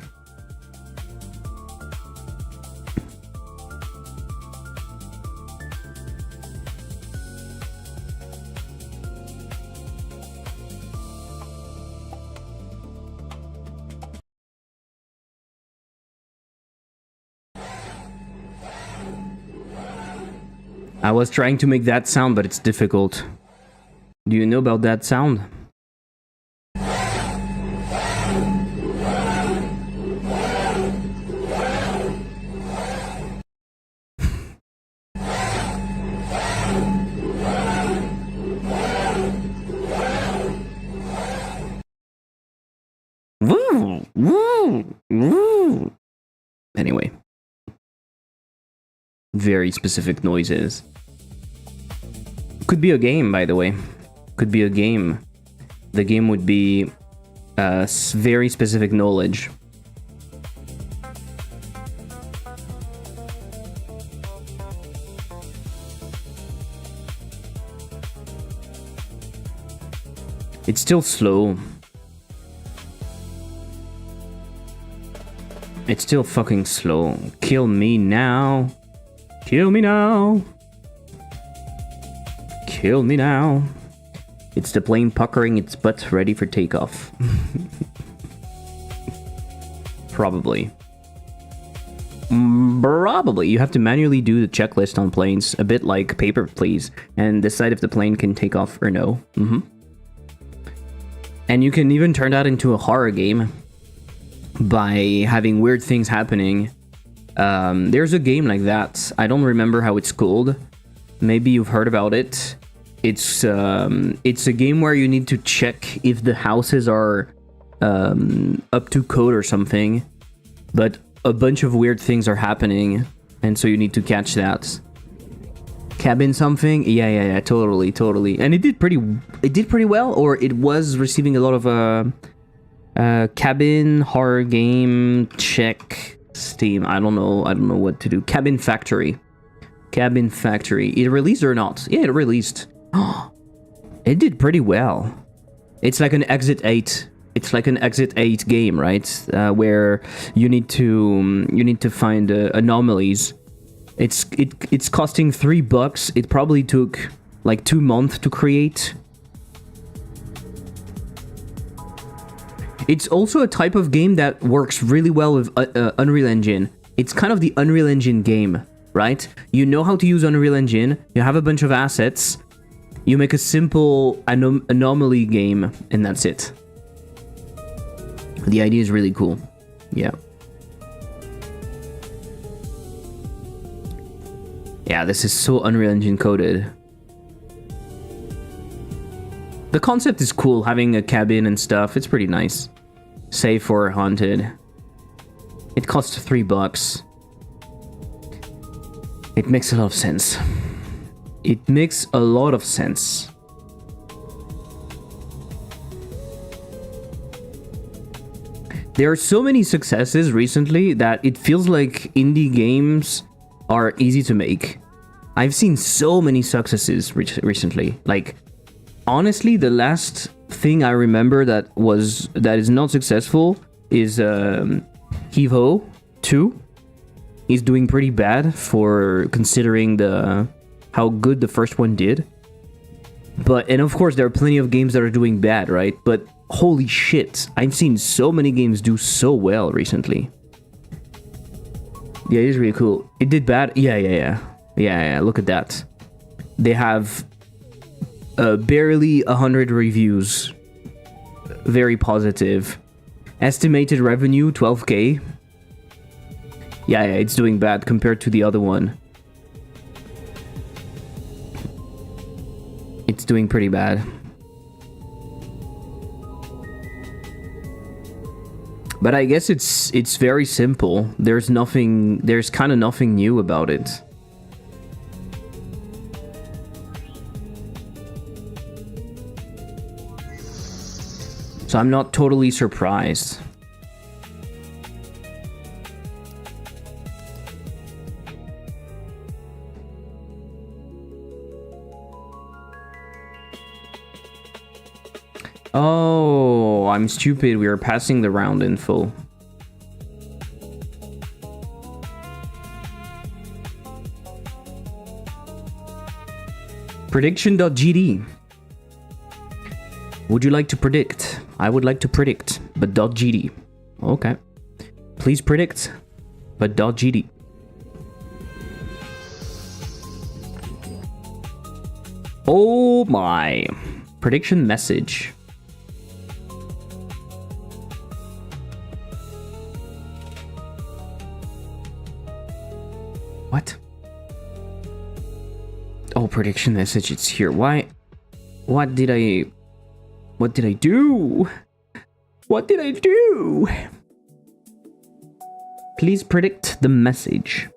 I was trying to make that sound, but it's difficult. Do you know about that sound? Anyway. Very specific noises. Could be a game, by the way. Could be a game. The game would be very specific knowledge. It's still slow. It's still fucking slow. Kill me now. Kill me now. Kill me now. It's the plane puckering its butt ready for takeoff. Probably. Probably. You have to manually do the checklist on planes, a bit like Paper Please, and decide if the plane can take off or no. And you can even turn that into a horror game by having weird things happening. There's a game like that. I don't remember how it's called. Maybe you've heard about it. It's a game where you need to check if the houses are up to code or something, but a bunch of weird things are happening, and so you need to catch that. Cabin something? Yeah, totally. And it did pretty well, or it was receiving a lot of cabin horror game check Steam. I don't know what to do. Cabin Factory. It released or not? Yeah, it released. It did pretty well. It's like an Exit 8. It's like an Exit 8 game, right? Where you need to find anomalies. It's costing $3. It probably took like 2 months to create. It's also a type of game that works really well with Unreal Engine. It's kind of the Unreal Engine game, right? You know how to use Unreal Engine, you have a bunch of assets, you make a simple anomaly game, and that's it. The idea is really cool. Yeah. Yeah, this is so Unreal Engine coded. The concept is cool, having a cabin and stuff. It's pretty nice. Save for haunted. It costs $3. It makes a lot of sense. It makes a lot of sense. There are so many successes recently that it feels like indie games are easy to make. I've seen so many successes recently. Like, honestly, the last thing I remember that is not successful is Heave-Ho 2. He's doing pretty bad for considering how good the first one did. And of course, there are plenty of games that are doing bad, right? But holy shit, I've seen so many games do so well recently. Yeah, it is really cool. It did bad? Yeah, look at that. They have barely 100 reviews. Very positive. Estimated revenue, 12K. Yeah, it's doing bad compared to the other one. It's doing pretty bad. But I guess it's very simple. There's kind of nothing new about it. So I'm not totally surprised. Oh, I'm stupid. We are passing the round info. Prediction.gd. Would you like to predict? I would like to predict, but .gd. Okay. Please predict, but .gd. Oh my. Prediction message. What? Oh, prediction message, it's here. Why? What did I do? What did I do? Please predict the message.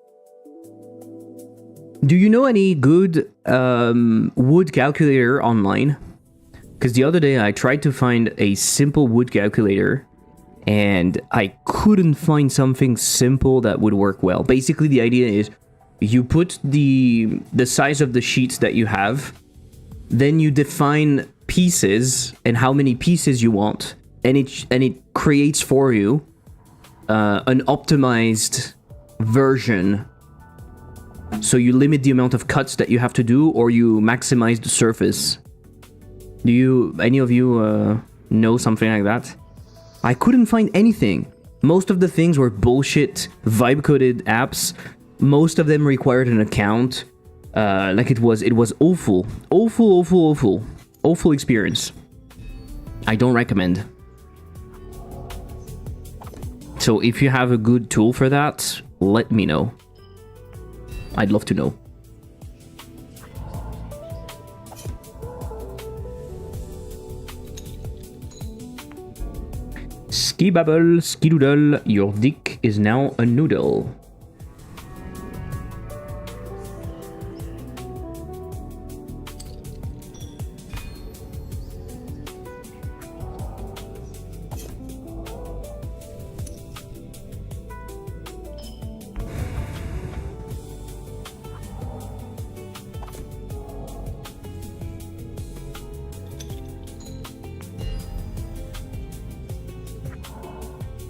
Do you know any good wood calculator online? Because the other day I tried to find a simple wood calculator and I couldn't find something simple that would work well. Basically, the idea is you put the size of the sheets that you have, then you define pieces and how many pieces you want, and it creates for you an optimized version. So you limit the amount of cuts that you have to do, or you maximize the surface. Any of you know something like that? I couldn't find anything. Most of the things were bullshit, vibe-coded apps. Most of them required an account. It was awful. Awful experience. I don't recommend. So if you have a good tool for that, let me know. I'd love to know. Skibabble, skidoodle, your dick is now a noodle.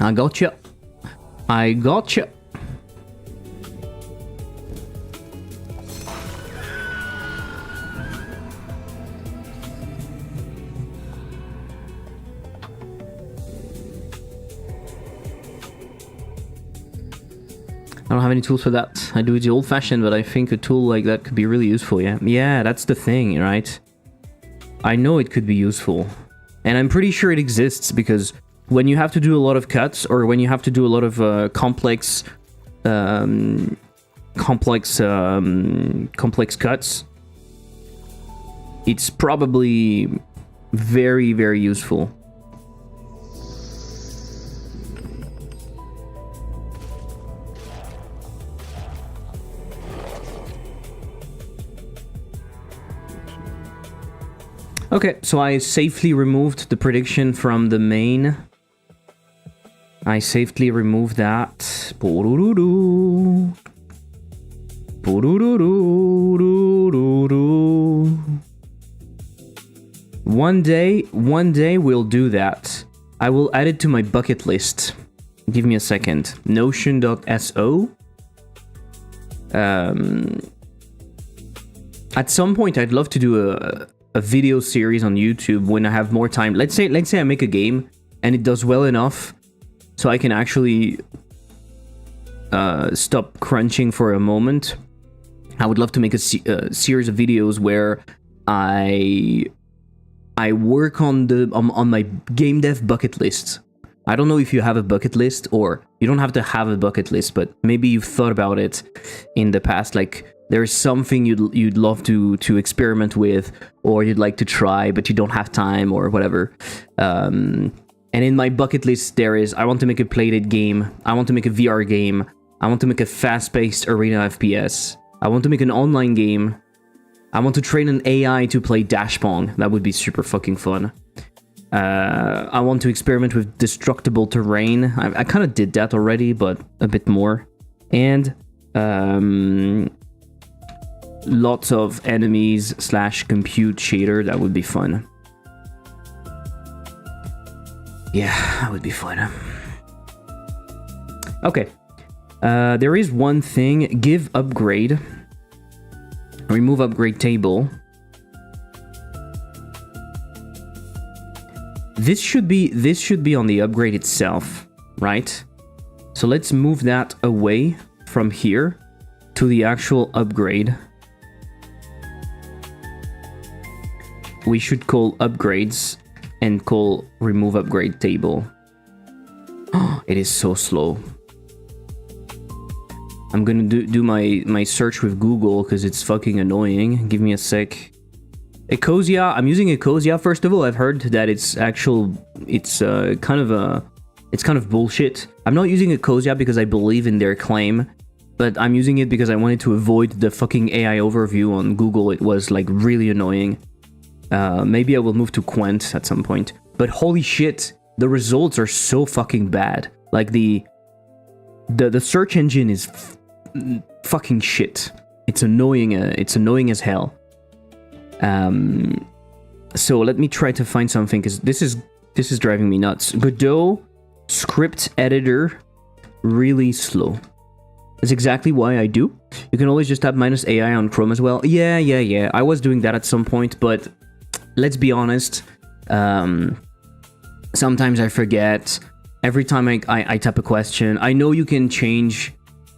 I gotcha. I gotcha. I don't have any tools for that. I do it the old-fashioned, but I think a tool like that could be really useful, yeah? Yeah, that's the thing, right? I know it could be useful. And I'm pretty sure it exists because when you have to do a lot of cuts, or when you have to do a lot of complex cuts, it's probably very, very useful. Okay, so I safely removed the prediction from the main. I safely removed that. One day we'll do that. I will add it to my bucket list. Give me a second. Notion.so. At some point, I'd love to do a video series on YouTube when I have more time. Let's say I make a game and it does well enough so I can actually stop crunching for a moment. I would love to make a series of videos where I work on my game dev bucket list. I don't know if you have a bucket list, or you don't have to have a bucket list, but maybe you've thought about it in the past. Like, there's something you'd love to experiment with, or you'd like to try, but you don't have time or whatever. And in my bucket list, there is, I want to make a Playdate game. I want to make a VR game. I want to make a fast-paced arena FPS. I want to make an online game. I want to train an AI to play Dash Pong. That would be super fucking fun. I want to experiment with destructible terrain. I kind of did that already, but a bit more. And lots of enemies / compute shader. That would be fun. Yeah, that would be fun. Okay. There is one thing. Give upgrade. Remove upgrade table. This should be on the upgrade itself, right? So let's move that away from here to the actual upgrade. We should call upgrades and call remove upgrade table. Oh, it is so slow. I'm gonna do my search with Google because it's fucking annoying. Give me a sec. Ecosia. I'm using Ecosia. First of all, I've heard that it's kind of bullshit. I'm not using Ecosia because I believe in their claim, but I'm using it because I wanted to avoid the fucking AI overview on Google. It was like really annoying. Maybe I will move to Quent at some point. But holy shit, the results are so fucking bad. Like the search engine is fucking shit. It's annoying. It's annoying as hell. So let me try to find something, because this is driving me nuts. Godot script editor, really slow. That's exactly why I do. You can always just type -AI on Chrome as well. Yeah. I was doing that at some point, but let's be honest. Sometimes I forget. Every time I type a question, I know you can change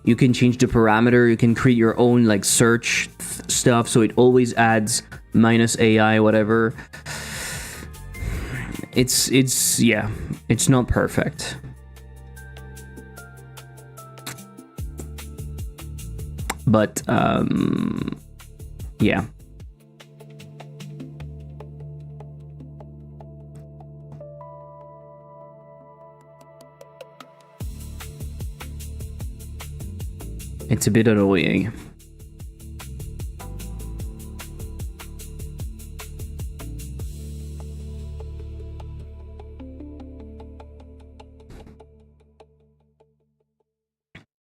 the parameter. You can create your own like search stuff, so it always adds -AI whatever. It's not perfect. But yeah. It's a bit annoying.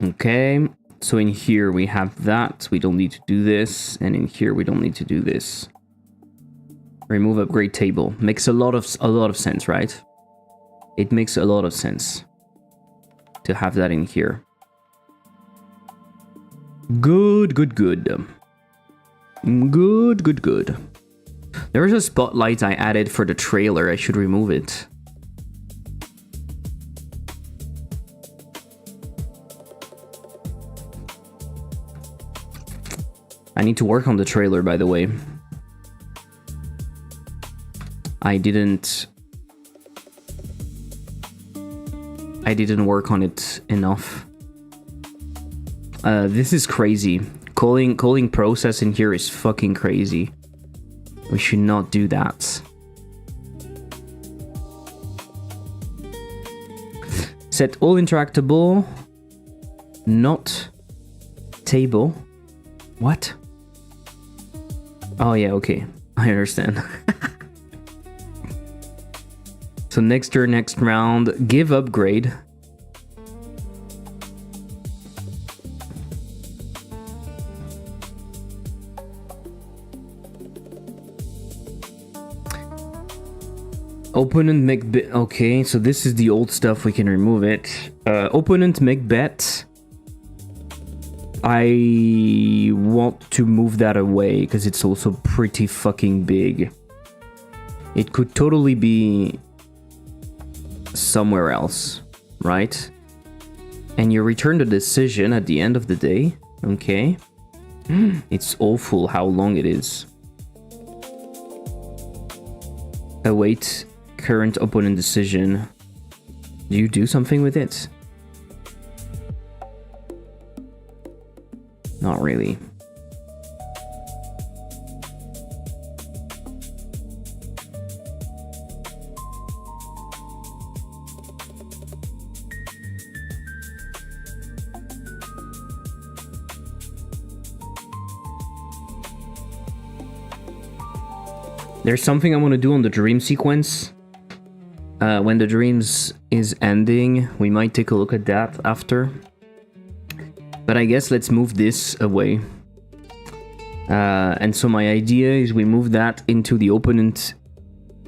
Okay, so in here we have that. We don't need to do this, and in here we don't need to do this. Remove upgrade table. Makes a lot of sense, right? It makes a lot of sense to have that in here. Good. There's a spotlight I added for the trailer. I should remove it. I need to work on the trailer, by the way. I didn't work on it enough. This is crazy. Calling process in here is fucking crazy. We should not do that. Set all interactable, not table. What? Oh yeah, okay. I understand. So next turn, next round, give upgrade. Opponent make bet. Okay, so this is the old stuff. We can remove it. Opponent make bet. I want to move that away because it's also pretty fucking big. It could totally be somewhere else, right? And you return the decision at the end of the day. Okay. It's awful how long it is. Await current opponent decision. Do you do something with it? Not really. There's something I want to do on the dream sequence. When the dreams is ending, we might take a look at that after. But I guess let's move this away. And so my idea is we move that into the opponent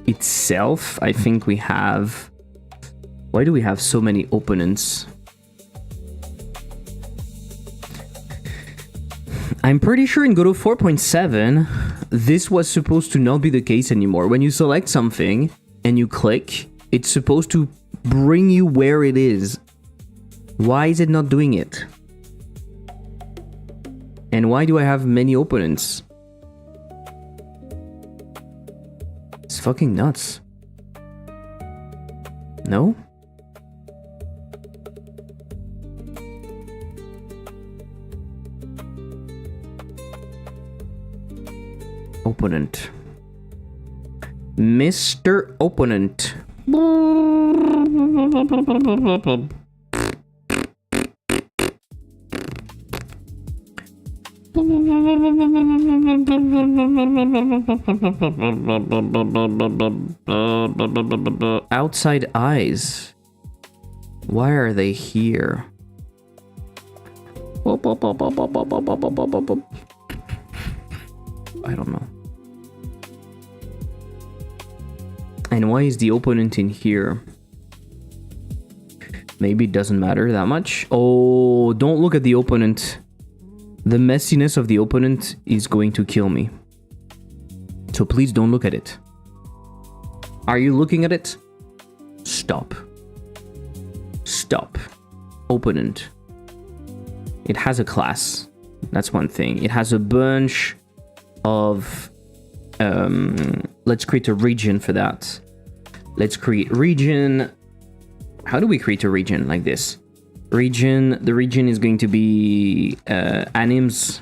itself. I think we have... Why do we have so many opponents? I'm pretty sure in Godot 4.7, this was supposed to not be the case anymore. When you select something and you click, it's supposed to bring you where it is. Why is it not doing it? And why do I have many opponents? It's fucking nuts. No? Opponent. Mr. Opponent. Outside eyes. Why are they here? I don't know. And why is the opponent in here? Maybe it doesn't matter that much. Oh, don't look at the opponent. The messiness of the opponent is going to kill me. So please don't look at it. Are you looking at it? Stop. Stop. Opponent. It has a class. That's one thing. It has a bunch of... let's create a region for that. Let's create region. How do we create a region like this? Region. The region is going to be animes.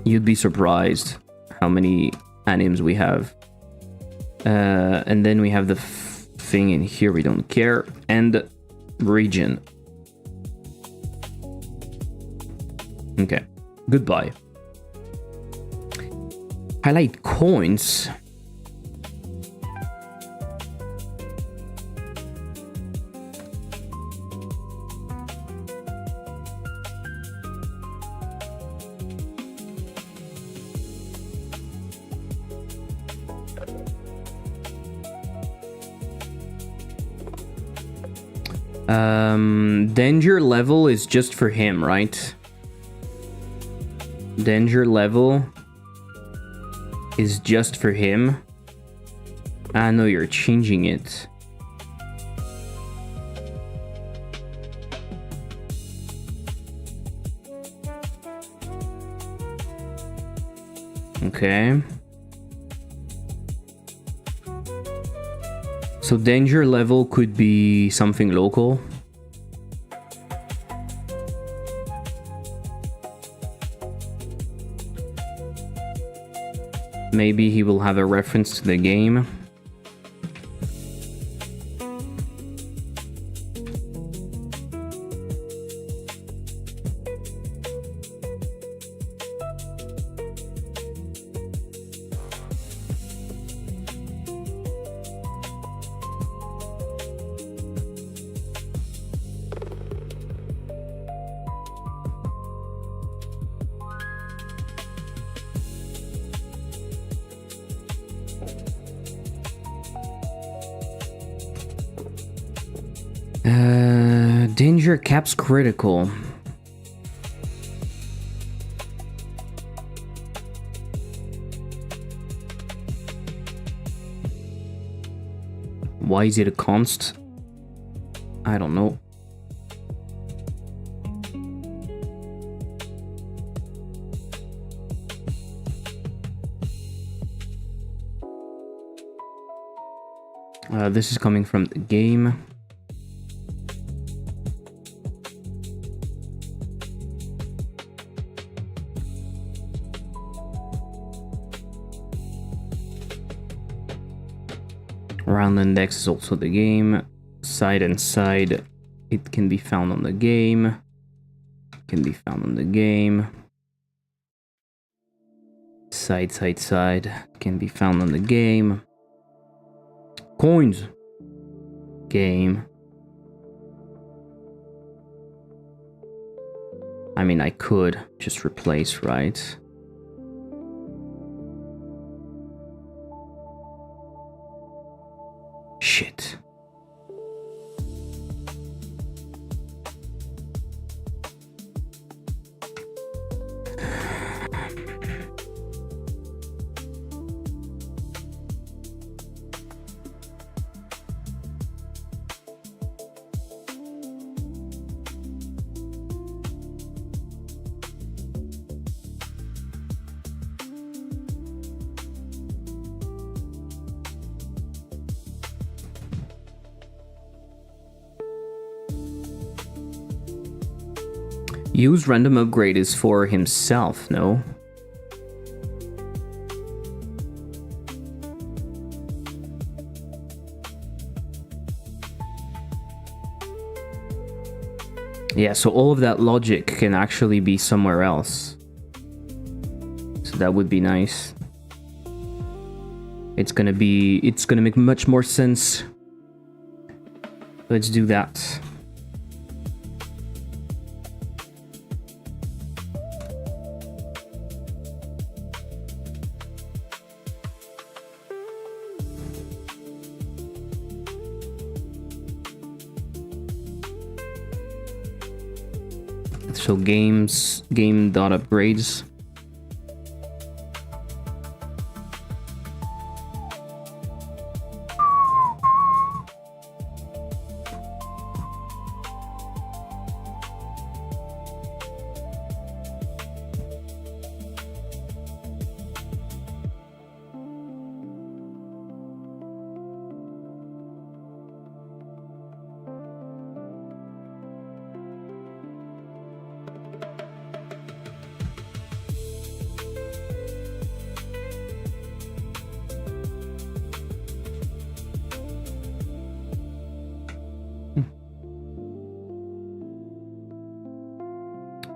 You'd be surprised how many animes we have. And then we have the thing in here. We don't care. And region. Okay. Goodbye. Highlight coins. Danger level is just for him, right? Danger level is just for him. Ah, no, you're changing it. Okay. So danger level could be something local. Maybe he will have a reference to the game. Danger caps critical. Why is it a const? I don't know. This is coming from the game. Round index is also the game. Side and side, it can be found on the game. Can be found on the game. Side, side, side, can be found on the game. Coins. Game. I mean, I could just replace, right? Shit. Use random upgrade is for himself, no? Yeah, so all of that logic can actually be somewhere else. So that would be nice. It's gonna make much more sense. Let's do that. So game.upgrades.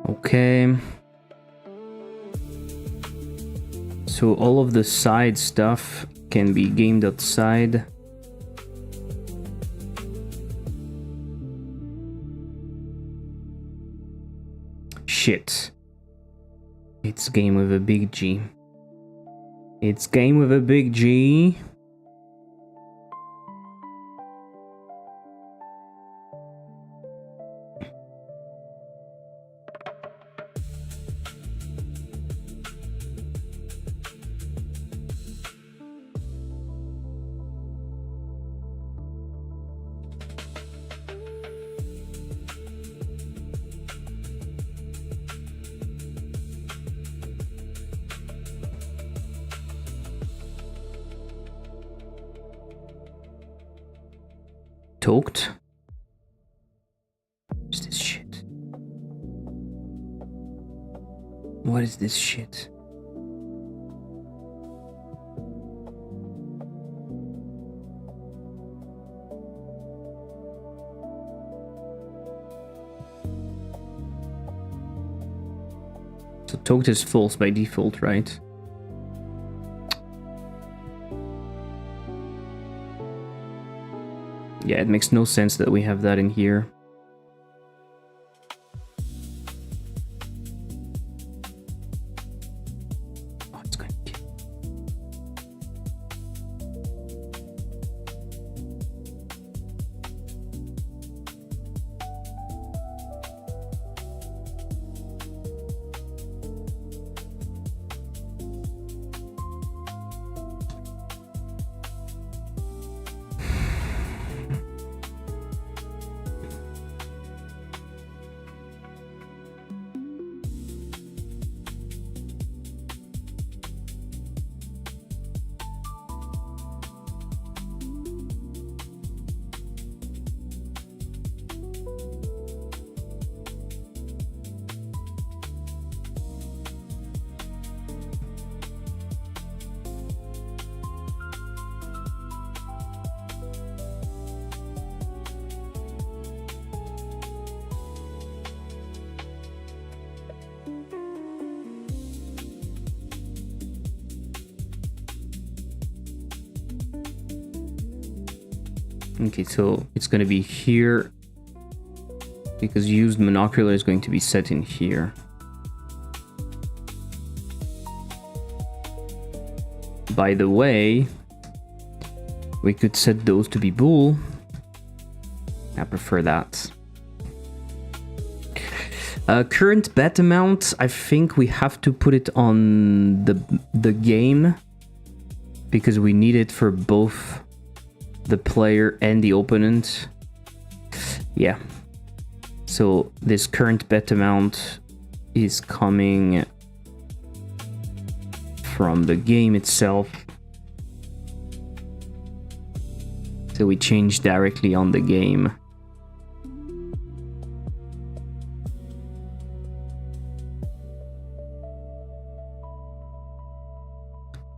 Okay. So all of the side stuff can be game.side. Shit. It's game with a big G. It's game with a big G. talked. What's this shit? What is this shit? So talked is false by default, right? Yeah, it makes no sense that we have that in here. Oh, it's going to kill. Okay, so it's going to be here because used monocular is going to be set in here. By the way, we could set those to be bool. I prefer that. Current bet amount, I think we have to put it on the game because we need it for both the player and the opponent. Yeah. So this current bet amount is coming from the game itself. So we change directly on the game.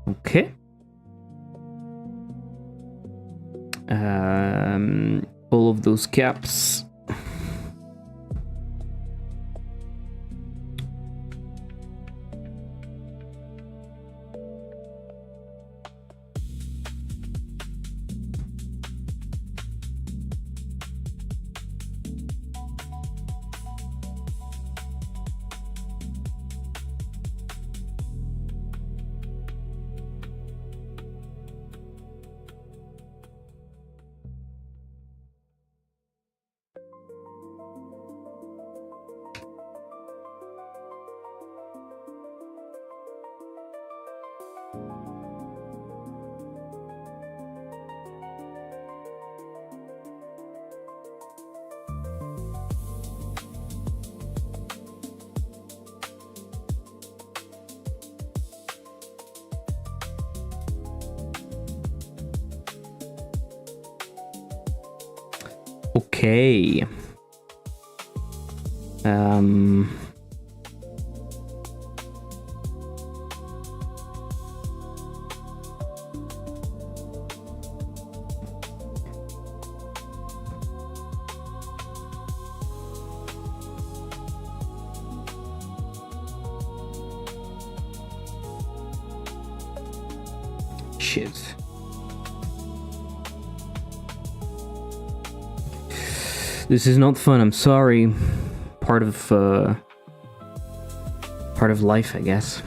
Okay. All of those caps. Okay. Shit. This is not fun, I'm sorry. Part of life, I guess.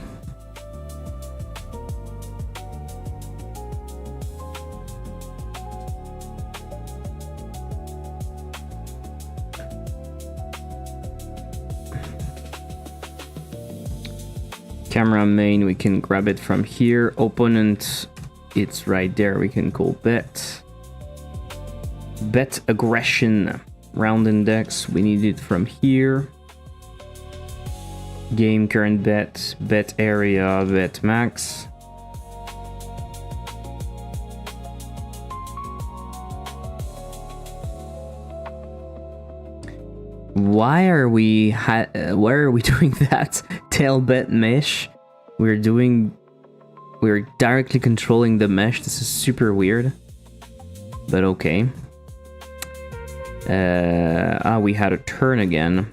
Camera main, we can grab it from here. Opponent, it's right there. We can call bet. Bet aggression. Round index, we need it from here. Game current bet, bet area, bet max. Why are we doing that? Tailbit mesh. We're directly controlling the mesh. This is super weird. But okay. We had a turn again.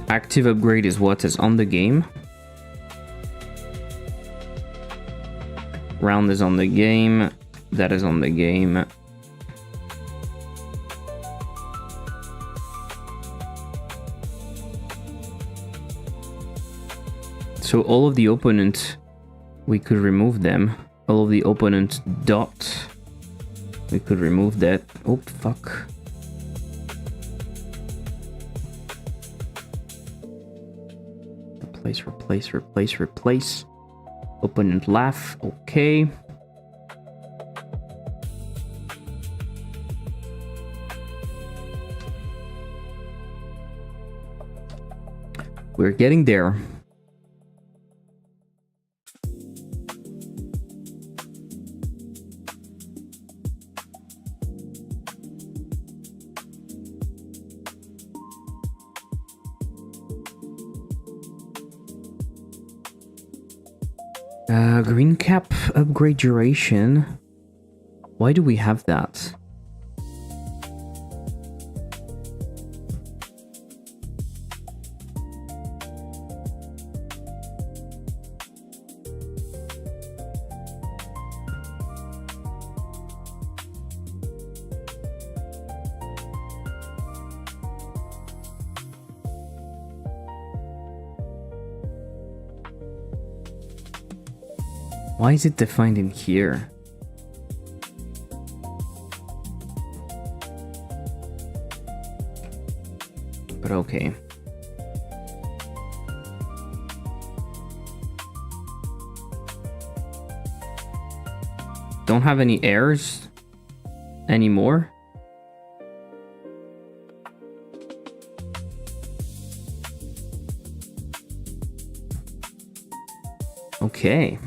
Active upgrade is what is on the game. Round is on the game. That is on the game. So all of the opponent, we could remove them. All of the opponent dot, we could remove that. Oh, fuck. Replace. Opponent laugh, okay. We're getting there. Green cap upgrade duration. Why do we have that? Why is it defined in here? But okay. Don't have any errors anymore. Okay.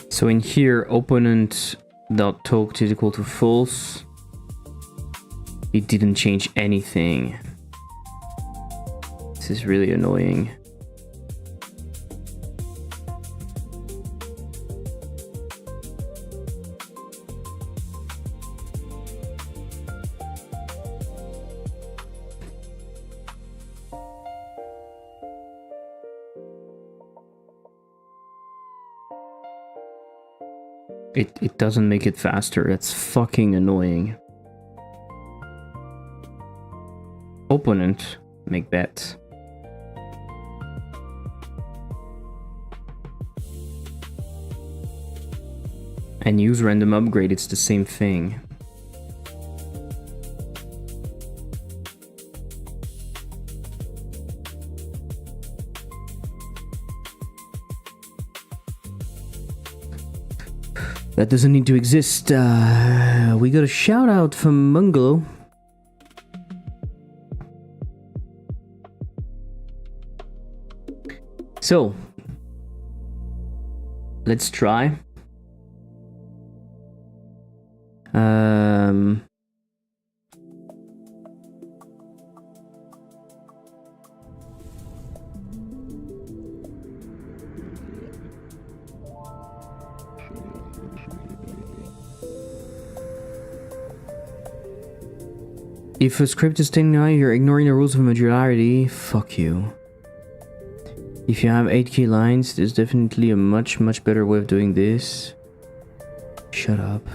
So in here, opponent dot talk is equal to false. It didn't change anything. This is really annoying. It doesn't make it faster. That's fucking annoying. Opponent, make bet. And use random upgrade, it's the same thing. That doesn't need to exist. We got a shout out from Mungalo. So, let's try. If a script is taken out, you're ignoring the rules of modularity. Fuck you. If you have 8 key lines, there's definitely a much better way of doing this. Shut up.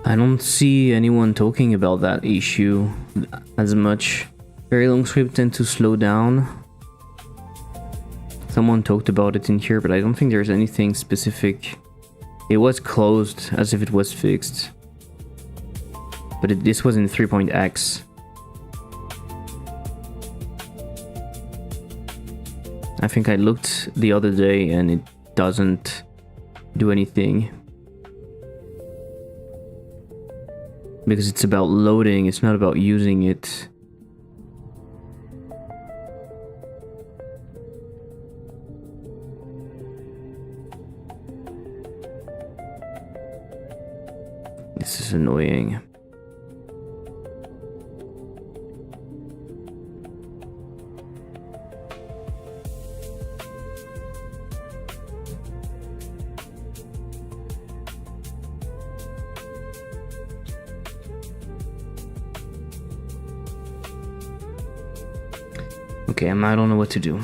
I don't see anyone talking about that issue as much. Very long scripts tend to slow down. Someone talked about it in here, but I don't think there's anything specific. It was closed as if it was fixed. But this was in 3.x. I think I looked the other day and it doesn't do anything. Because it's about loading, it's not about using it. This is annoying. Okay, I don't know what to do.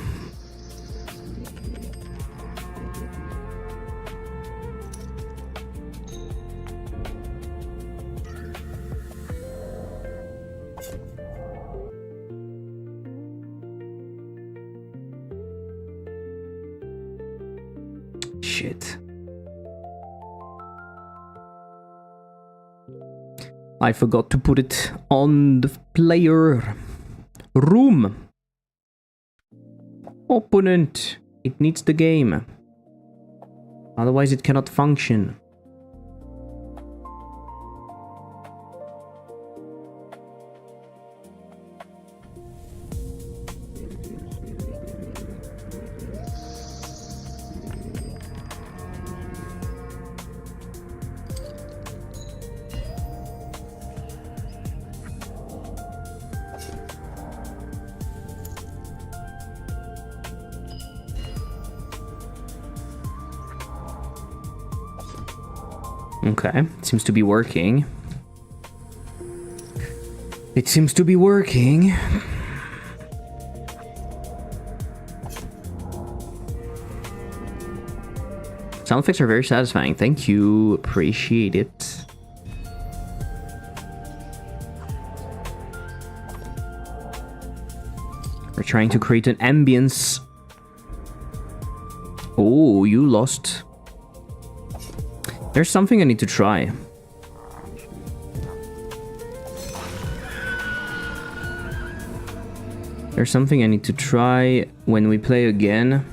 Shit. I forgot to put it on the player room. Opponent. It needs the game. Otherwise it cannot function. Okay, seems to be working. It seems to be working. Sound effects are very satisfying. Thank you. Appreciate it. We're trying to create an ambience. Oh, you lost. There's something I need to try. There's something I need to try when we play again.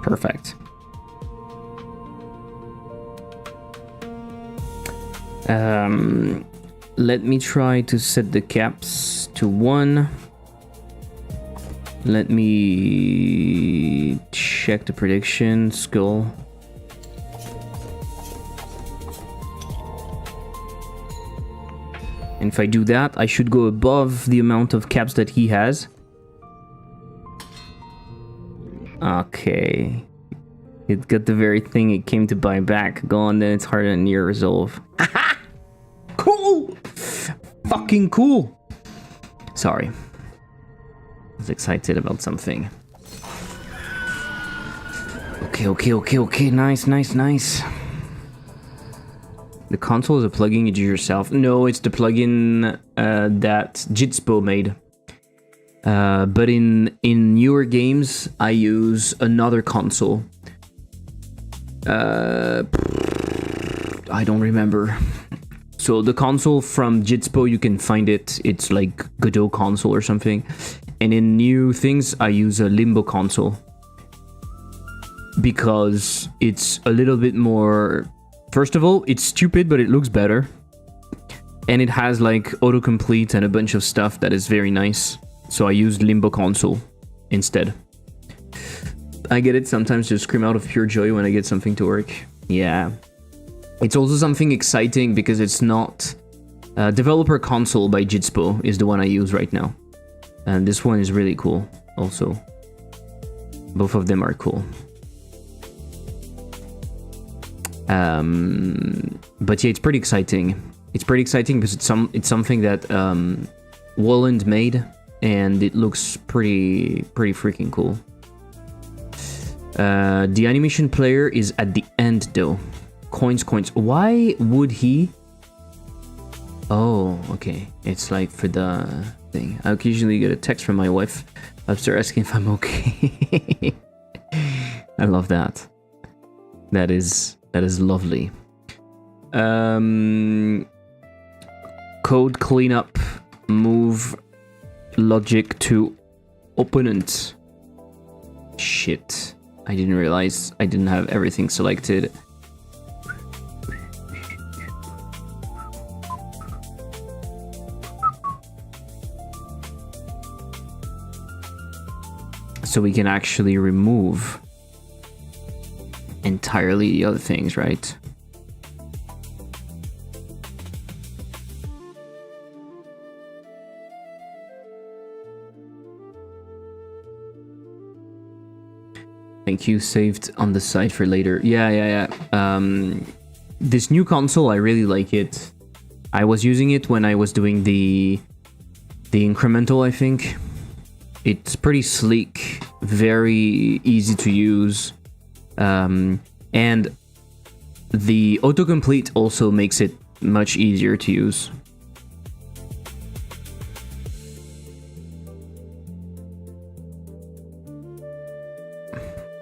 Perfect. Let me try to set the caps to 1. Let me check the prediction. Skull. And if I do that, I should go above the amount of caps that he has. Okay. It got the very thing it came to buy back. Go on, then it's harder than near resolve. Aha! Cool! Fucking cool! Sorry. I was excited about something. Okay. Nice. The console is a plugin you do yourself. No, it's the plugin that Jitspo made. But in newer games, I use another console. I don't remember. So the console from Jitspo, you can find it. It's like Godot console or something. And in new things, I use a Limbo console. Because it's a little bit more... First of all, it's stupid, but it looks better. And it has like autocomplete and a bunch of stuff that is very nice. So I use Limbo console instead. I get it sometimes to scream out of pure joy when I get something to work. Yeah. It's also something exciting because it's not... Developer console by Jitspo is the one I use right now. And this one is really cool also. Both of them are cool. But yeah, it's pretty exciting. It's pretty exciting because it's something that Walland made, and it looks pretty freaking cool. The animation player is at the end though. Coins. Why would he? Oh, okay. It's like for the thing. I occasionally get a text from my wife after asking if I'm okay. I love that. That is lovely. Code cleanup, move logic to opponent. Shit. I didn't realize I didn't have everything selected. So we can actually remove entirely the other things, right? Thank you, saved on the side for later. Yeah. This new console, I really like it. I was using it when I was doing the incremental, I think. It's pretty sleek, very easy to use. And the autocomplete also makes it much easier to use.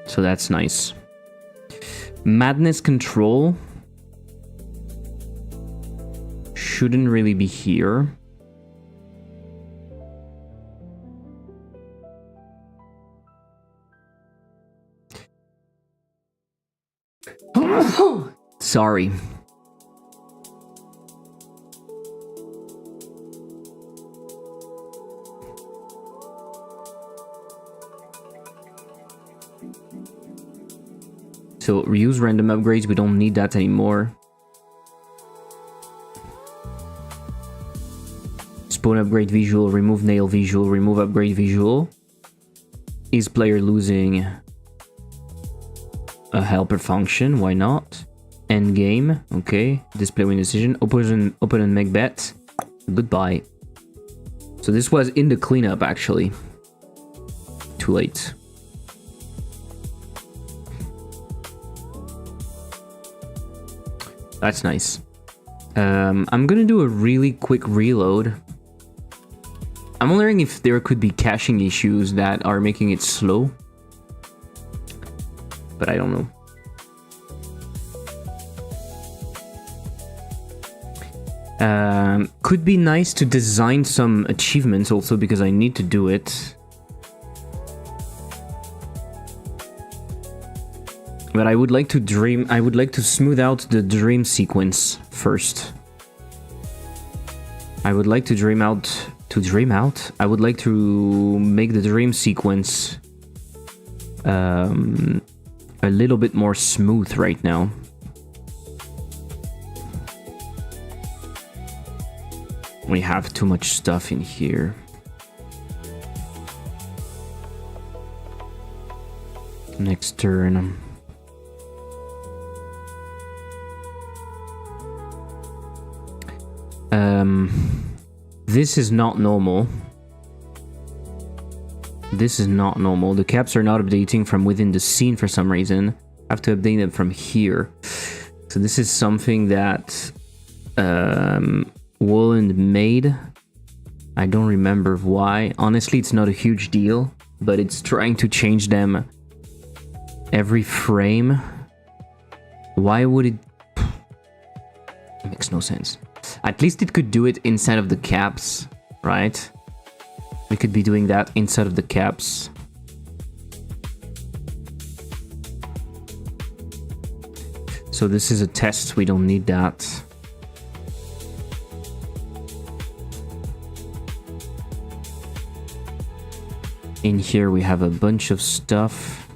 So that's nice. Madness control shouldn't really be here. Sorry. So reuse random upgrades, we don't need that anymore. Spawn upgrade visual, remove nail visual, remove upgrade visual. Is player losing a helper function? Why not? End game, okay. Display win decision. Opponent make bet. Goodbye. So this was in the cleanup actually. Too late. That's nice. I'm gonna do a really quick reload. I'm wondering if there could be caching issues that are making it slow. But I don't know. Could be nice to design some achievements also because I need to do it. But I would like to smooth out the dream sequence first. I would like to dream out. I would like to make the dream sequence a little bit more smooth right now. We have too much stuff in here. Next turn. This is not normal. This is not normal. The caps are not updating from within the scene for some reason. I have to update them from here. So this is something that Walland made. I don't remember why. Honestly, it's not a huge deal, but it's trying to change them every frame. Why would it? It makes no sense. At least it could do it inside of the caps, right? We could be doing that inside of the caps. So this is a test, we don't need that. In here we have a bunch of stuff.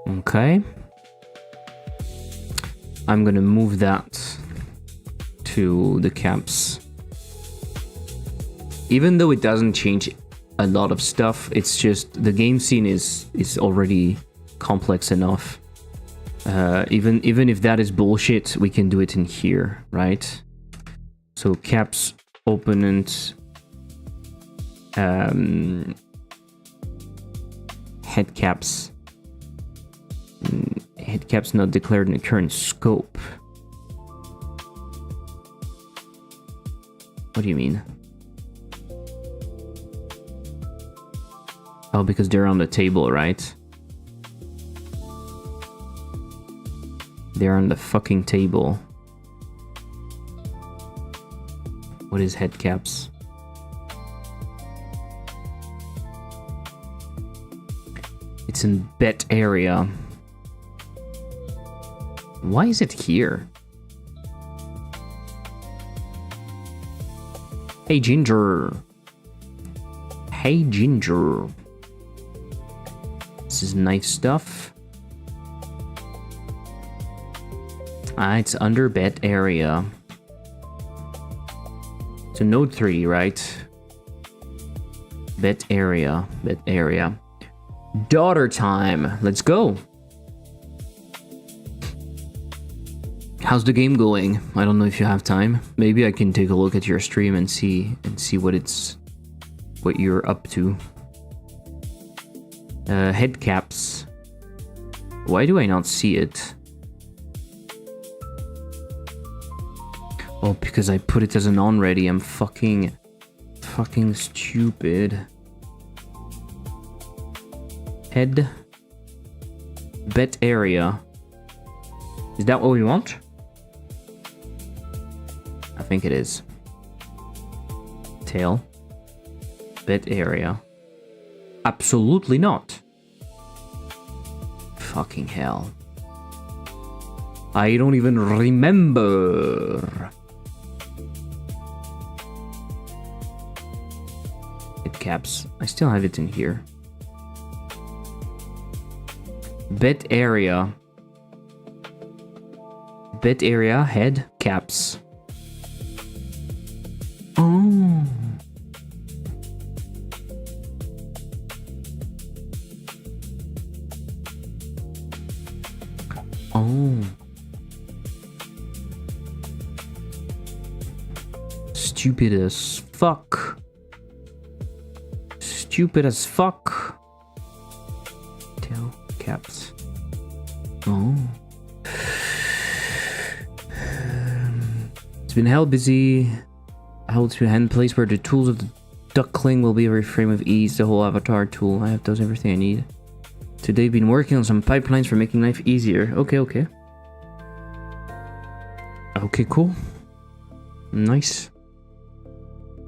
Okay. I'm gonna move that to the caps. Even though it doesn't change a lot of stuff, it's just the game scene is already complex enough. Even if that is bullshit, we can do it in here, right? So caps, opponent, head caps. Head caps not declared in the current scope. What do you mean? Oh, because they're on the table, right? They're on the fucking table. What is head caps? It's in bet area. Why is it here? Hey, Ginger. Hey, Ginger. This is knife stuff. It's under bet area. So node 3, right? Bet area. Bet area. Daughter time. Let's go. How's the game going? I don't know if you have time. Maybe I can take a look at your stream and see what you're up to. Head caps. Why do I not see it? Oh, because I put it as an on ready. I'm fucking stupid. Head. Bet area. Is that what we want? I think it is. Tail. Bet area. Absolutely not. Fucking hell. I don't even remember. Head caps. I still have it in here. Bet area. Bet area, head, caps. Oh. Oh. Stupid as fuck. Stupid as fuck. Tail, caps. Oh. It's been hell busy. Hold to hand place where the tools of the duckling will be every frame of ease. The whole avatar tool. I have those everything I need. Today been working on some pipelines for making life easier. Okay, okay. Okay, cool. Nice.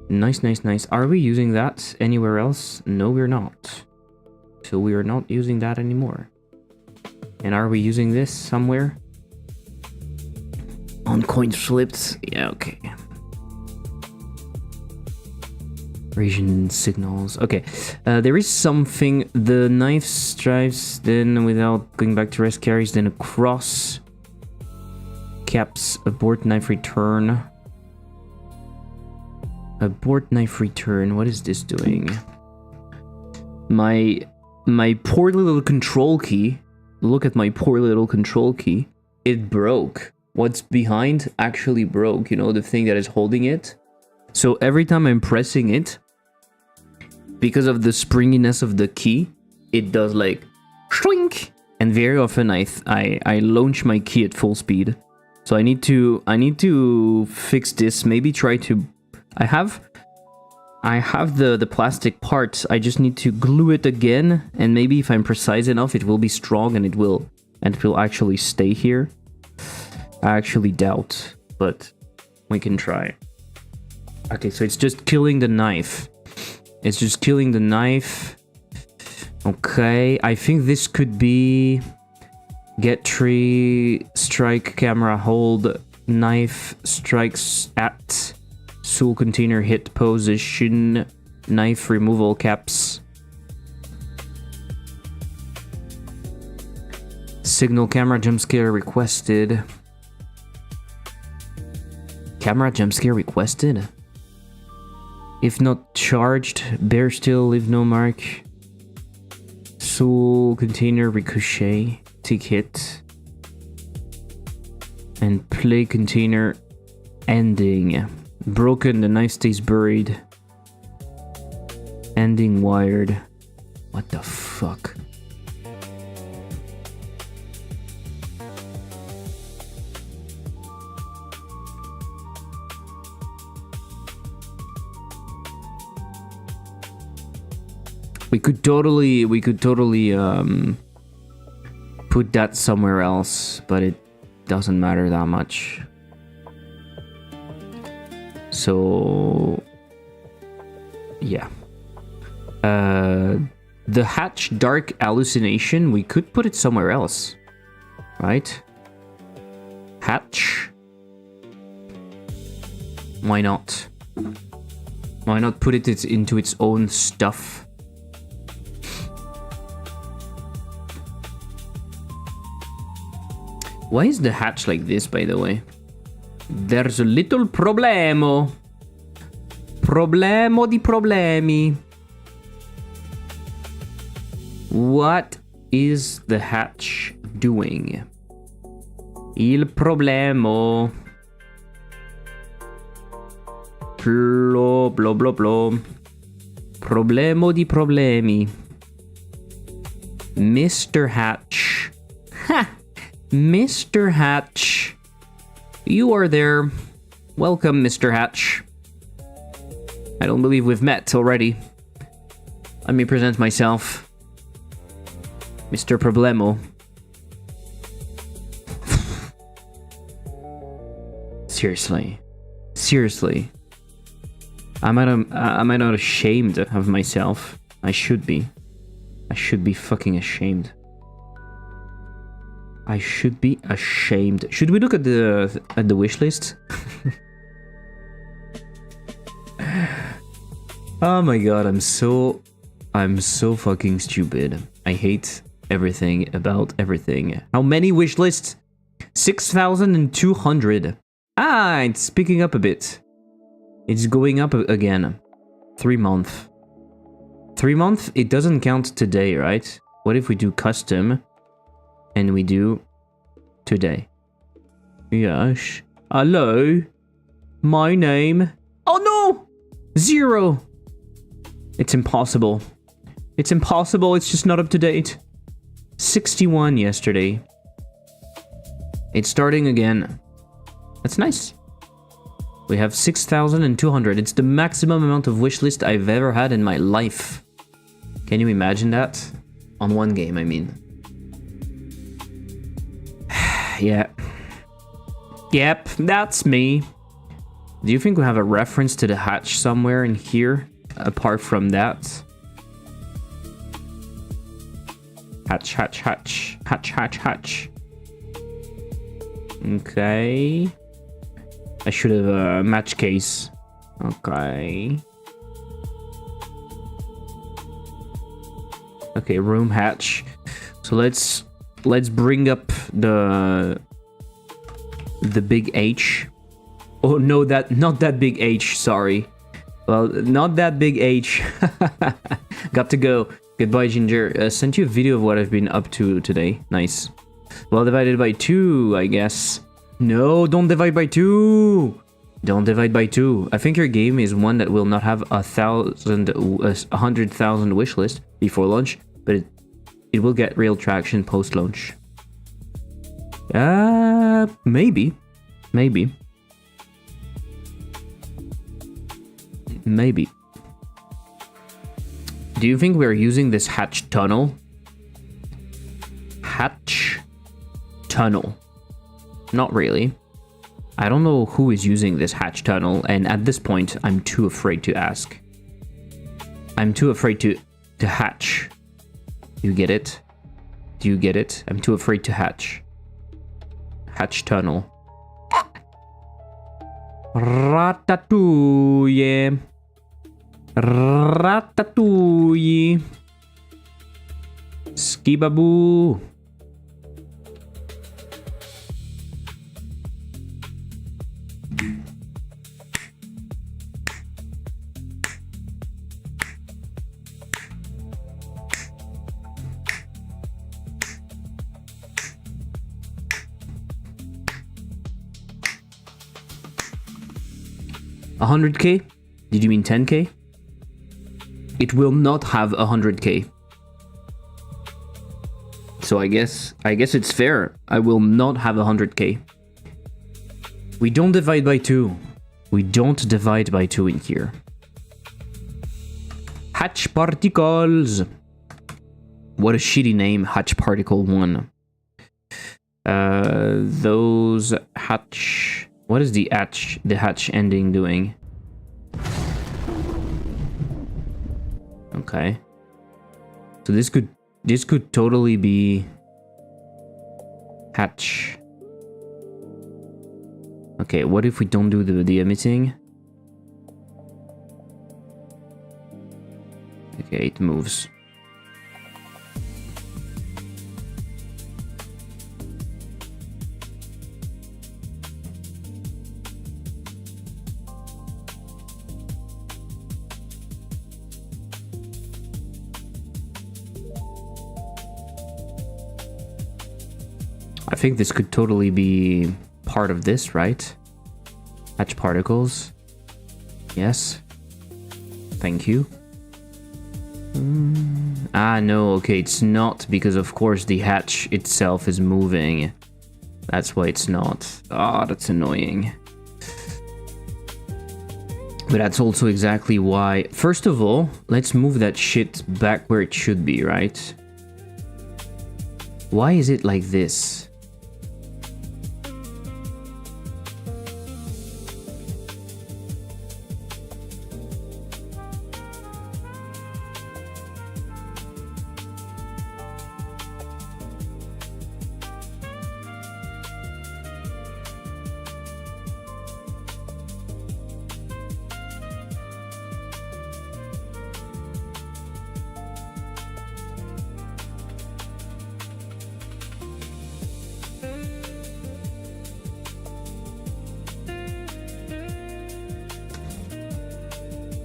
Nice, nice, nice. Are we using that anywhere else? No, we're not. So we are not using that anymore. And are we using this somewhere? On coins flipped? Yeah, okay. Region signals. Okay. There is something. The knife strives, then without going back to rest carries, then across. Caps, abort knife return. Abort knife return. What is this doing? My poor little control key. Look at my poor little control key. It broke. What's behind actually broke. You know, the thing that is holding it. So every time I'm pressing it, because of the springiness of the key, it does like shrink, and very often I launch my key at full speed. So I need to fix this. Maybe try to. I have the plastic part. I just need to glue it again, and maybe if I'm precise enough, it will be strong and it will actually stay here. I actually doubt, but we can try. Okay, so it's just killing the knife. It's just killing the knife. Okay, I think this could be get tree, strike, camera, hold, knife, strikes at, soul container, hit position, knife removal, caps. Signal camera jump scare requested. Camera jump scare requested? If not charged, bear still, leave no mark. Soul container ricochet, take hit. And play container ending. Broken, the knife stays buried. Ending wired. What the fuck? We could totally put that somewhere else, but it doesn't matter that much. So yeah. The hatch dark hallucination, we could put it somewhere else, right? Hatch. Why not? Why not put it into its own stuff? Why is the hatch like this, by the way? There's a little problemo. Problemo di problemi. What is the hatch doing? Il problemo. Blo, blo, blo, blo. Problemo di problemi. Mr. Hatch. Ha! Mr. Hatch. You are there. Welcome, Mr. Hatch. I don't believe we've met already. Let me present myself. Mr. Problemo. Seriously. Seriously. Am I not ashamed of myself? I should be. I should be fucking ashamed. I should be ashamed. Should we look at the wish list? Oh my god, I'm so fucking stupid. I hate everything about everything. How many wish lists? 6,200. Ah, it's picking up a bit. It's going up again. 3 month. 3 month? It doesn't count today, right? What if we do custom? And we do today. Yes. Hello. My name. Oh no! 0. It's impossible. It's impossible. It's just not up to date. 61 yesterday. It's starting again. That's nice. We have 6,200. It's the maximum amount of wishlist I've ever had in my life. Can you imagine that? On one game, I mean. Yeah. Yep, that's me. Do you think we have a reference to the hatch somewhere in here? Apart from that? Hatch, hatch, hatch. Hatch, hatch, hatch. Okay. I should have a match case. Okay. Okay, room hatch. So let's bring up the big H. Oh no, not that big H, sorry. Well, not that big H. Got to go. Goodbye, Ginger. Sent you a video of what I've been up to today. Nice. Well, divided by 2, I guess. No, don't divide by 2. Don't divide by 2. I think your game is one that will not have 100,000 wish list before launch, but it will get real traction post-launch. Maybe. Maybe. Maybe. Do you think we're using this hatch tunnel? Hatch tunnel. Not really. I don't know who is using this hatch tunnel, and at this point, I'm too afraid to ask. I'm too afraid to hatch. You get it? Do you get it? I'm too afraid to hatch. Hatch tunnel. Ratatouille. Ratatouille. Skibaboo. $100K? Did you mean 10K? It will not have 100K. So I guess it's fair. I will not have 100K. We don't divide by 2. We don't divide by 2 in here. Hatch Particles. What a shitty name, Hatch Particle 1. Those hatch... What is the hatch ending doing? Okay. So this could totally be hatch. Okay, what if we don't do the emitting? Okay, it moves. I think this could totally be part of this, right? Hatch particles. Yes. Thank you. Ah, no, okay, it's not, because of course the hatch itself is moving. That's why it's not. Ah, that's annoying. But that's also exactly why... First of all, let's move that shit back where it should be, right? Why is it like this?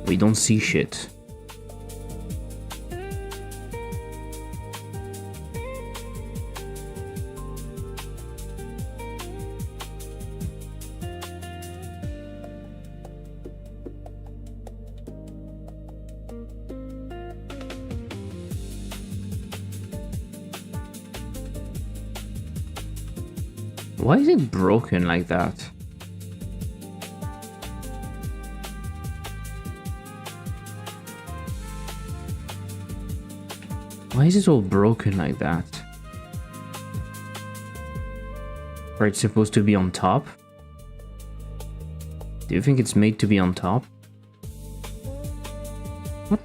We don't see shit. Why is it broken like that? Why is it all broken like that? Or it's supposed to be on top? Do you think it's made to be on top? I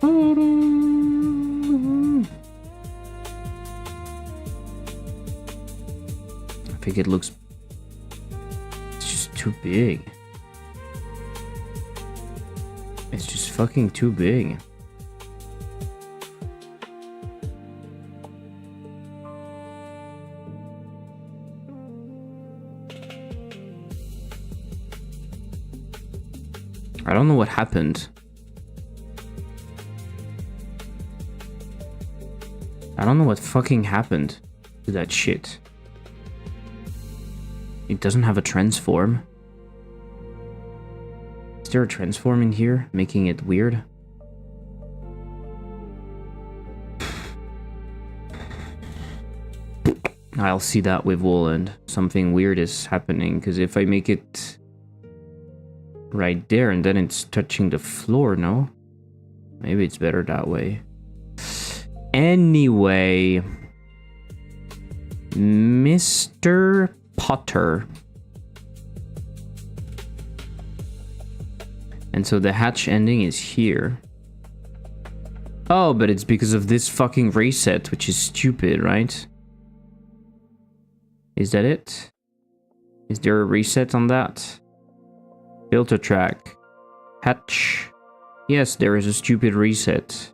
think it looks... It's just too big. It's just fucking too big. I don't know what happened. I don't know what fucking happened to that shit. It doesn't have a transform. Is there a transform in here, making it weird? I'll see that with wool and something weird is happening, because if I make it right there and then it's touching the floor, no? Maybe it's better that way. Anyway, Mr. Potter. And so the hatch ending is here. Oh, but it's because of this fucking reset, which is stupid, right? Is that it? Is there a reset on that? Filter track. Hatch. Yes, there is a stupid reset.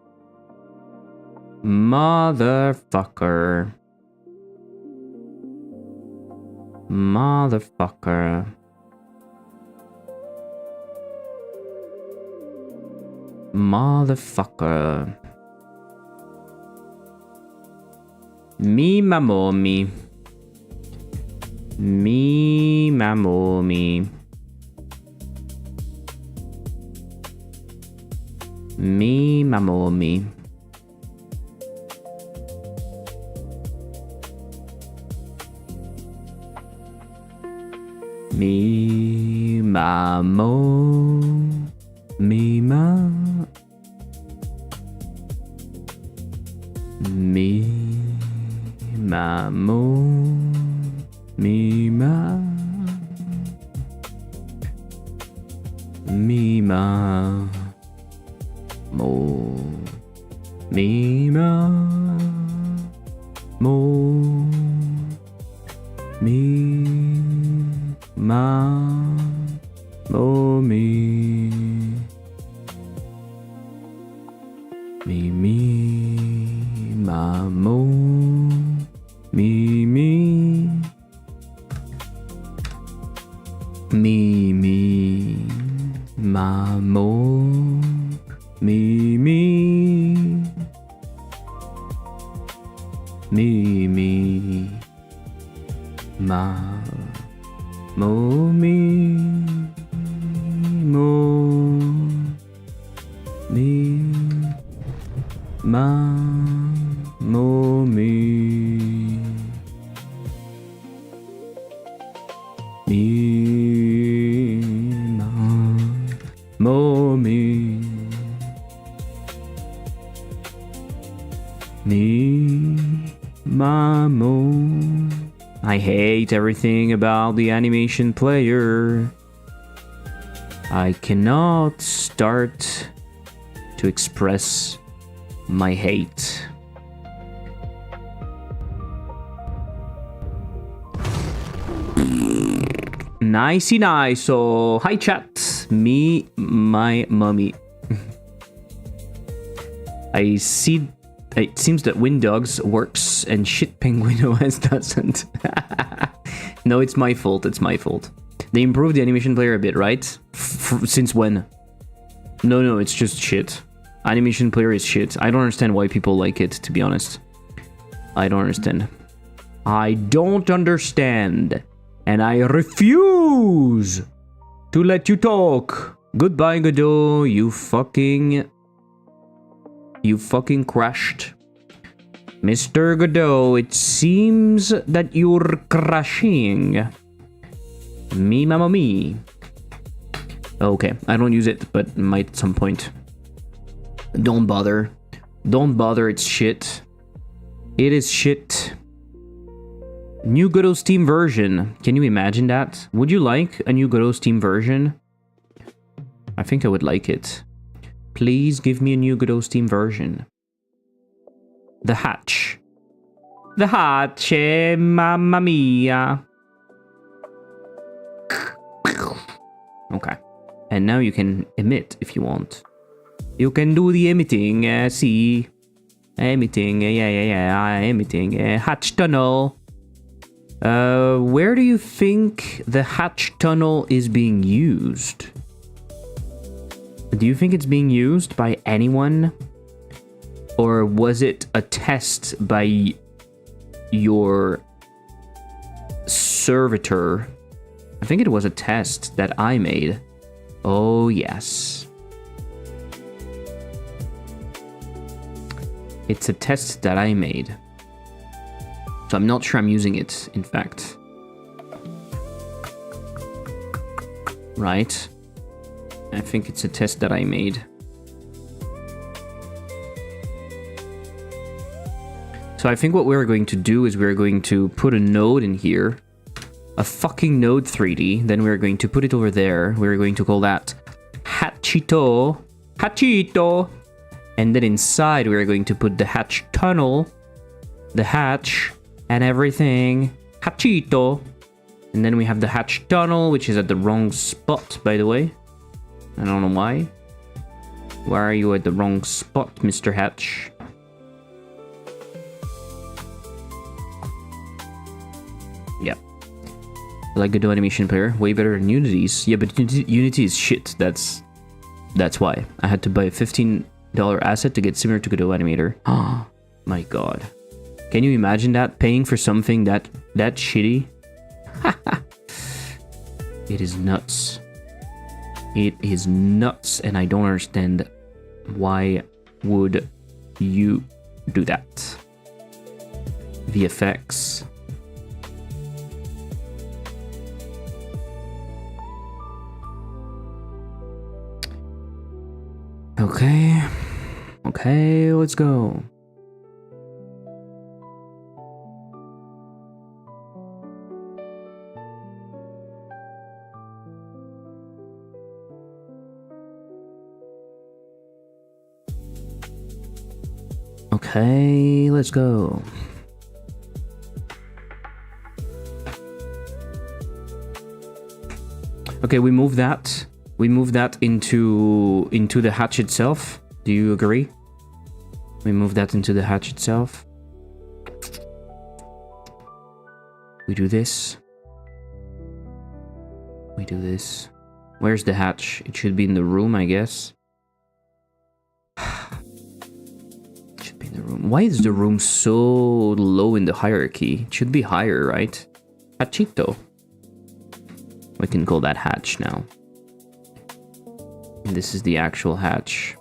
Motherfucker. Motherfucker. Motherfucker. Me, my mommy. Me, my mommy. Me, my mommy. Me, my mo. Me, my. Me, my mo. Me, my. Me, my. Mo. Me, my. Mo. Me, my. Mo, me. Me, my, mo. Me, my, mo. Me, ma, mo, me, mo, me, ma, mo, me, ma, mo, me. Mamo. I hate everything about the animation player. I cannot start to express my hate. Nicey nice. So, hi chat. Me, my mommy. I see. It seems that Windogs works and shit Penguin OS doesn't. No, it's my fault. It's my fault. They improved the animation player a bit, right? Since when? No, it's just shit. Animation player is shit. I don't understand why people like it, to be honest. I don't understand. I don't understand. And I refuse to let you talk. Goodbye, Godot. You fucking crashed. Mr. Godot, it seems that you're crashing. Me, mamma me. Okay, I don't use it, but might at some point. Don't bother. Don't bother, it's shit. It is shit. New Godot Steam version. Can you imagine that? Would you like a new Godot Steam version? I think I would like it. Please give me a new Godot Steam version. The hatch. The hatch, mamma mia. Okay. And now you can emit if you want. You can do the emitting, see. Emitting, yeah, emitting. Hatch tunnel. Where do you think the hatch tunnel is being used? Do you think it's being used by anyone? Or was it a test by your servitor? I think it was a test that I made. Oh, yes. It's a test that I made. So I'm not sure I'm using it, in fact. Right. I think it's a test that I made. So I think what we're going to do is we're going to put a node in here. A fucking node 3D. Then we're going to put it over there. We're going to call that Hatchito. Hatchito. And then inside we're going to put the hatch tunnel. The hatch and everything. Hatchito. And then we have the hatch tunnel, which is at the wrong spot, by the way. I don't know why. Why are you at the wrong spot, Mr. Hatch? Yeah. Like Godot animation player, way better than Unity's. Yeah, but Unity is shit. That's why. I had to buy a $15 asset to get similar to Godot animator. Oh my god. Can you imagine that? Paying for something that shitty? It is nuts. It is nuts, and I don't understand why would you do that. VFX. Okay, let's go. Okay, let's go. Okay, we move that. We move that into the hatch itself. Do you agree? We move that into the hatch itself. We do this. We do this. Where's the hatch? It should be in the room, I guess. It should be in the room. Why is the room so low in the hierarchy? It should be higher, right? Hatchito. We can call that hatch now. And this is the actual hatch.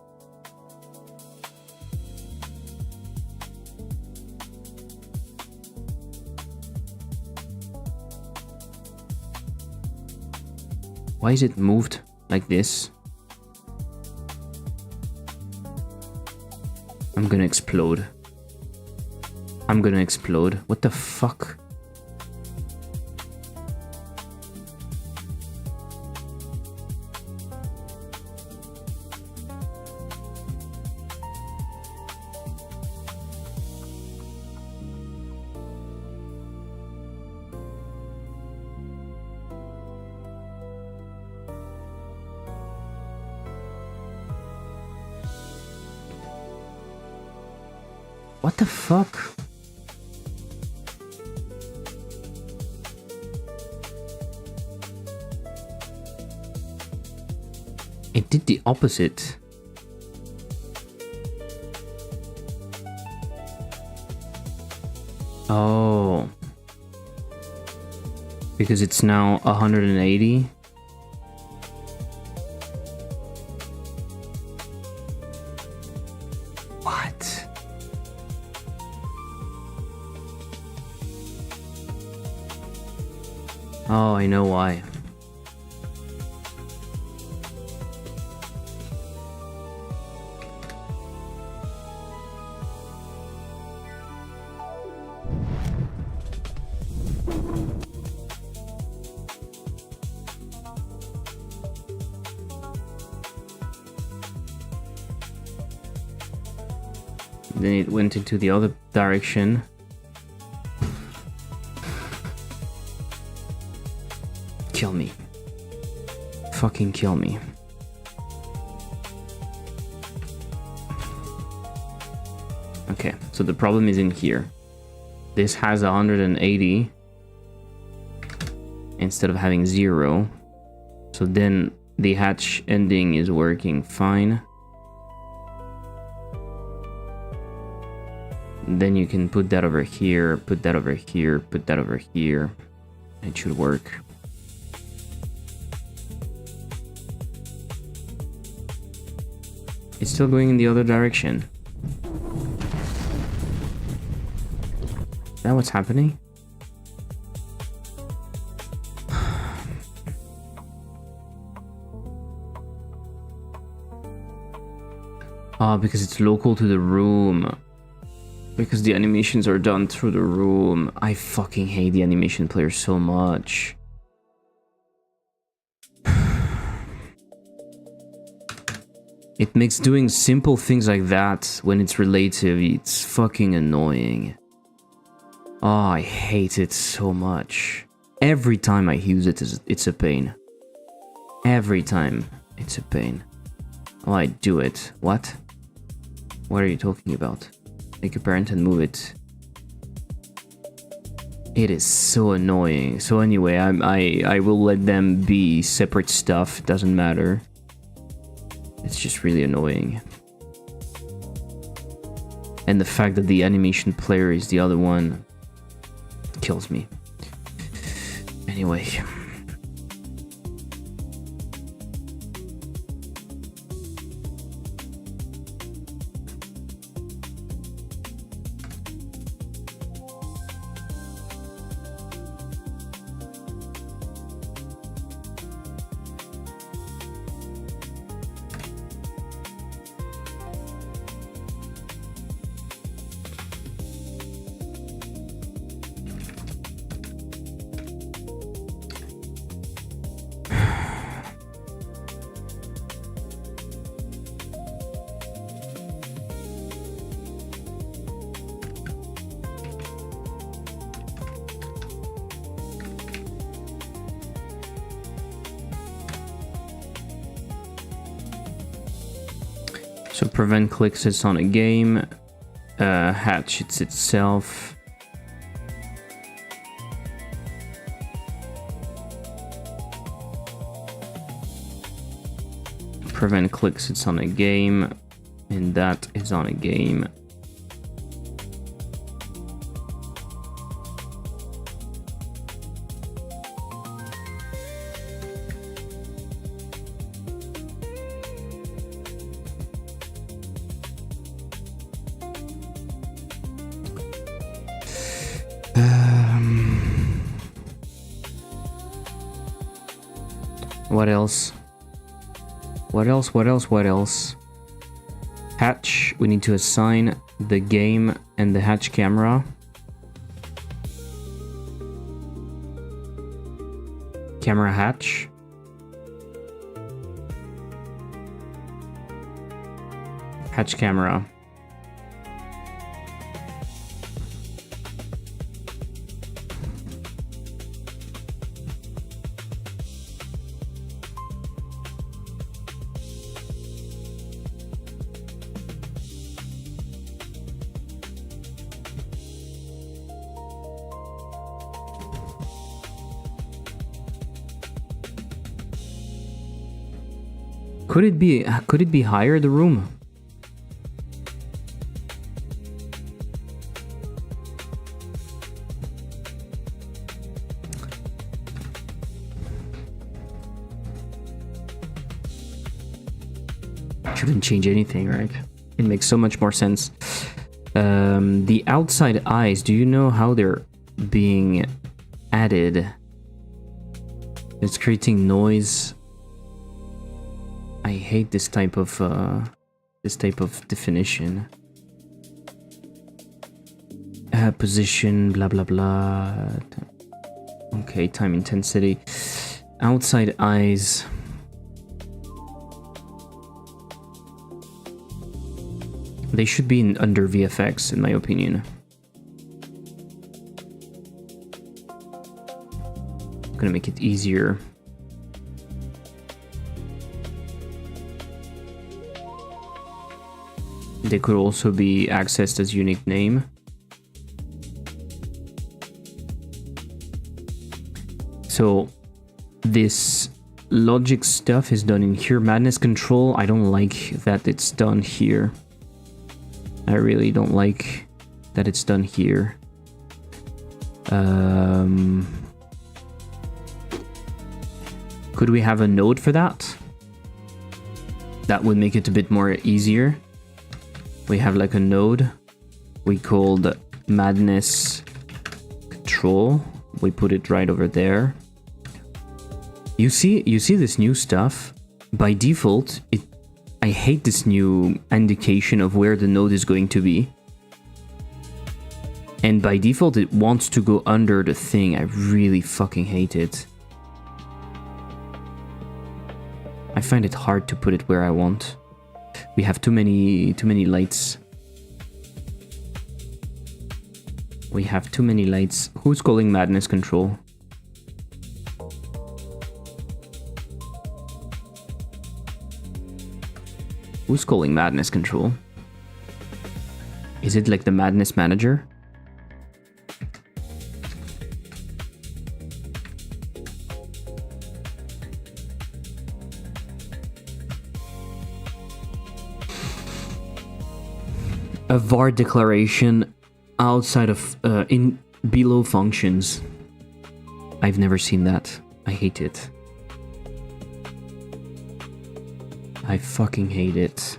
Why is it moved like this? I'm gonna explode. I'm gonna explode. What the fuck? What the fuck? It did the opposite. Oh. Because it's now 180. What? Oh, I know why. Then it went into the other direction. Kill me. Fucking kill me. Okay, so the problem is in here. This has 180 instead of having 0. So then the hatch ending is working fine. Then you can put that over here, put that over here, put that over here. It should work. It's still going in the other direction. that what's happening? Ah, because it's local to the room. Because the animations are done through the room. I fucking hate the animation player so much. It makes doing simple things like that when it's relative, it's fucking annoying. Oh, I hate it so much. Every time I use it, it's a pain. Every time, it's a pain. Oh, I do it. What? What are you talking about? Make a parent and move it. It is so annoying. So anyway, I will let them be separate stuff. Doesn't matter. It's just really annoying. And the fact that the animation player is the other one kills me. Anyway. So prevent clicks is on a game. Hatch it's itself. Prevent clicks it's on a game. And that is on a game. What else? What else? What else? What else? Hatch. We need to assign the game and the hatch camera. Camera hatch. Hatch camera. Could it be higher, the room? Shouldn't change anything, right? It makes so much more sense. The outside eyes, do you know how they're being added? It's creating noise. I hate this type of definition. Position, blah blah blah. Okay, time intensity. Outside eyes. They should be under VFX, in my opinion. I'm gonna make it easier. They could also be accessed as unique name. So this logic stuff is done in here. Madness control, I don't like that it's done here. I really don't like that it's done here. Could we have a node for that? That would make it a bit more easier. We have like a node we called madness control. We put it right over there. You see this new stuff? By default, I hate this new indication of where the node is going to be. And by default, it wants to go under the thing. I really fucking hate it. I find it hard to put it where I want. We have too many lights. We have too many lights. Who's calling madness control? Who's calling madness control? Is it like the madness manager? A var declaration outside of in below functions. I've never seen that. I hate it. I fucking hate it.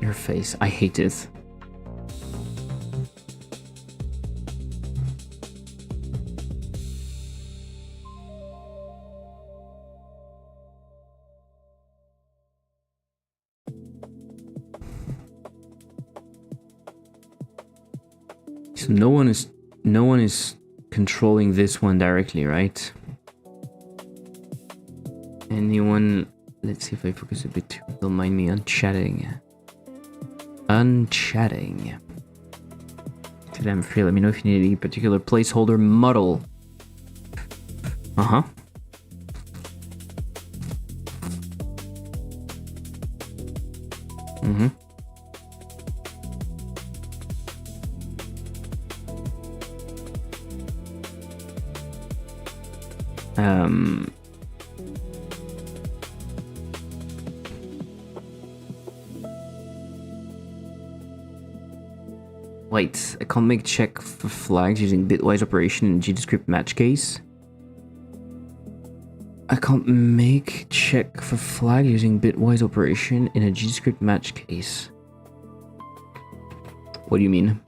Your face. I hate it. So no one is controlling this one directly, right? Anyone? Let's see if I focus a bit too. Don't mind me unchatting. Unchatting. Today I'm free. Let me know if you need any particular placeholder model. Uh-huh. Mm-hmm. Wait, I can't make check for flags using bitwise operation in GDScript match case. I can't make check for flag using bitwise operation in a GDScript match case. What do you mean?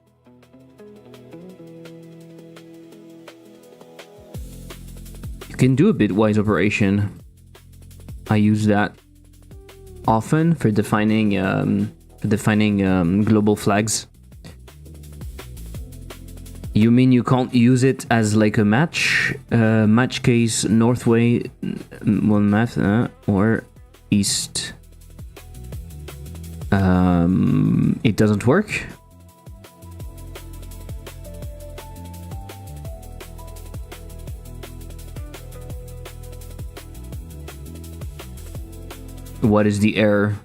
You can do a bitwise operation. I use that often for defining global flags. You mean you can't use it as like a match case northway one math or east? It doesn't work. What is the error?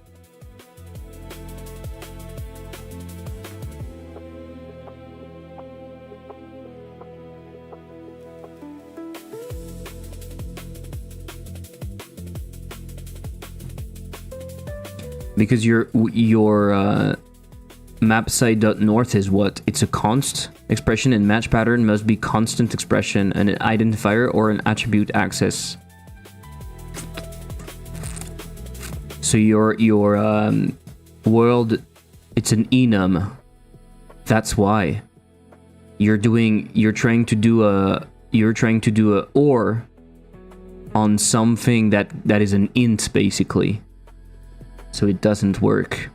Because your map side.north is what? It's a const expression, and match pattern must be constant expression, an identifier or an attribute access. So your world, it's an enum. That's why you're trying to do a or on something that is an int basically. So it doesn't work.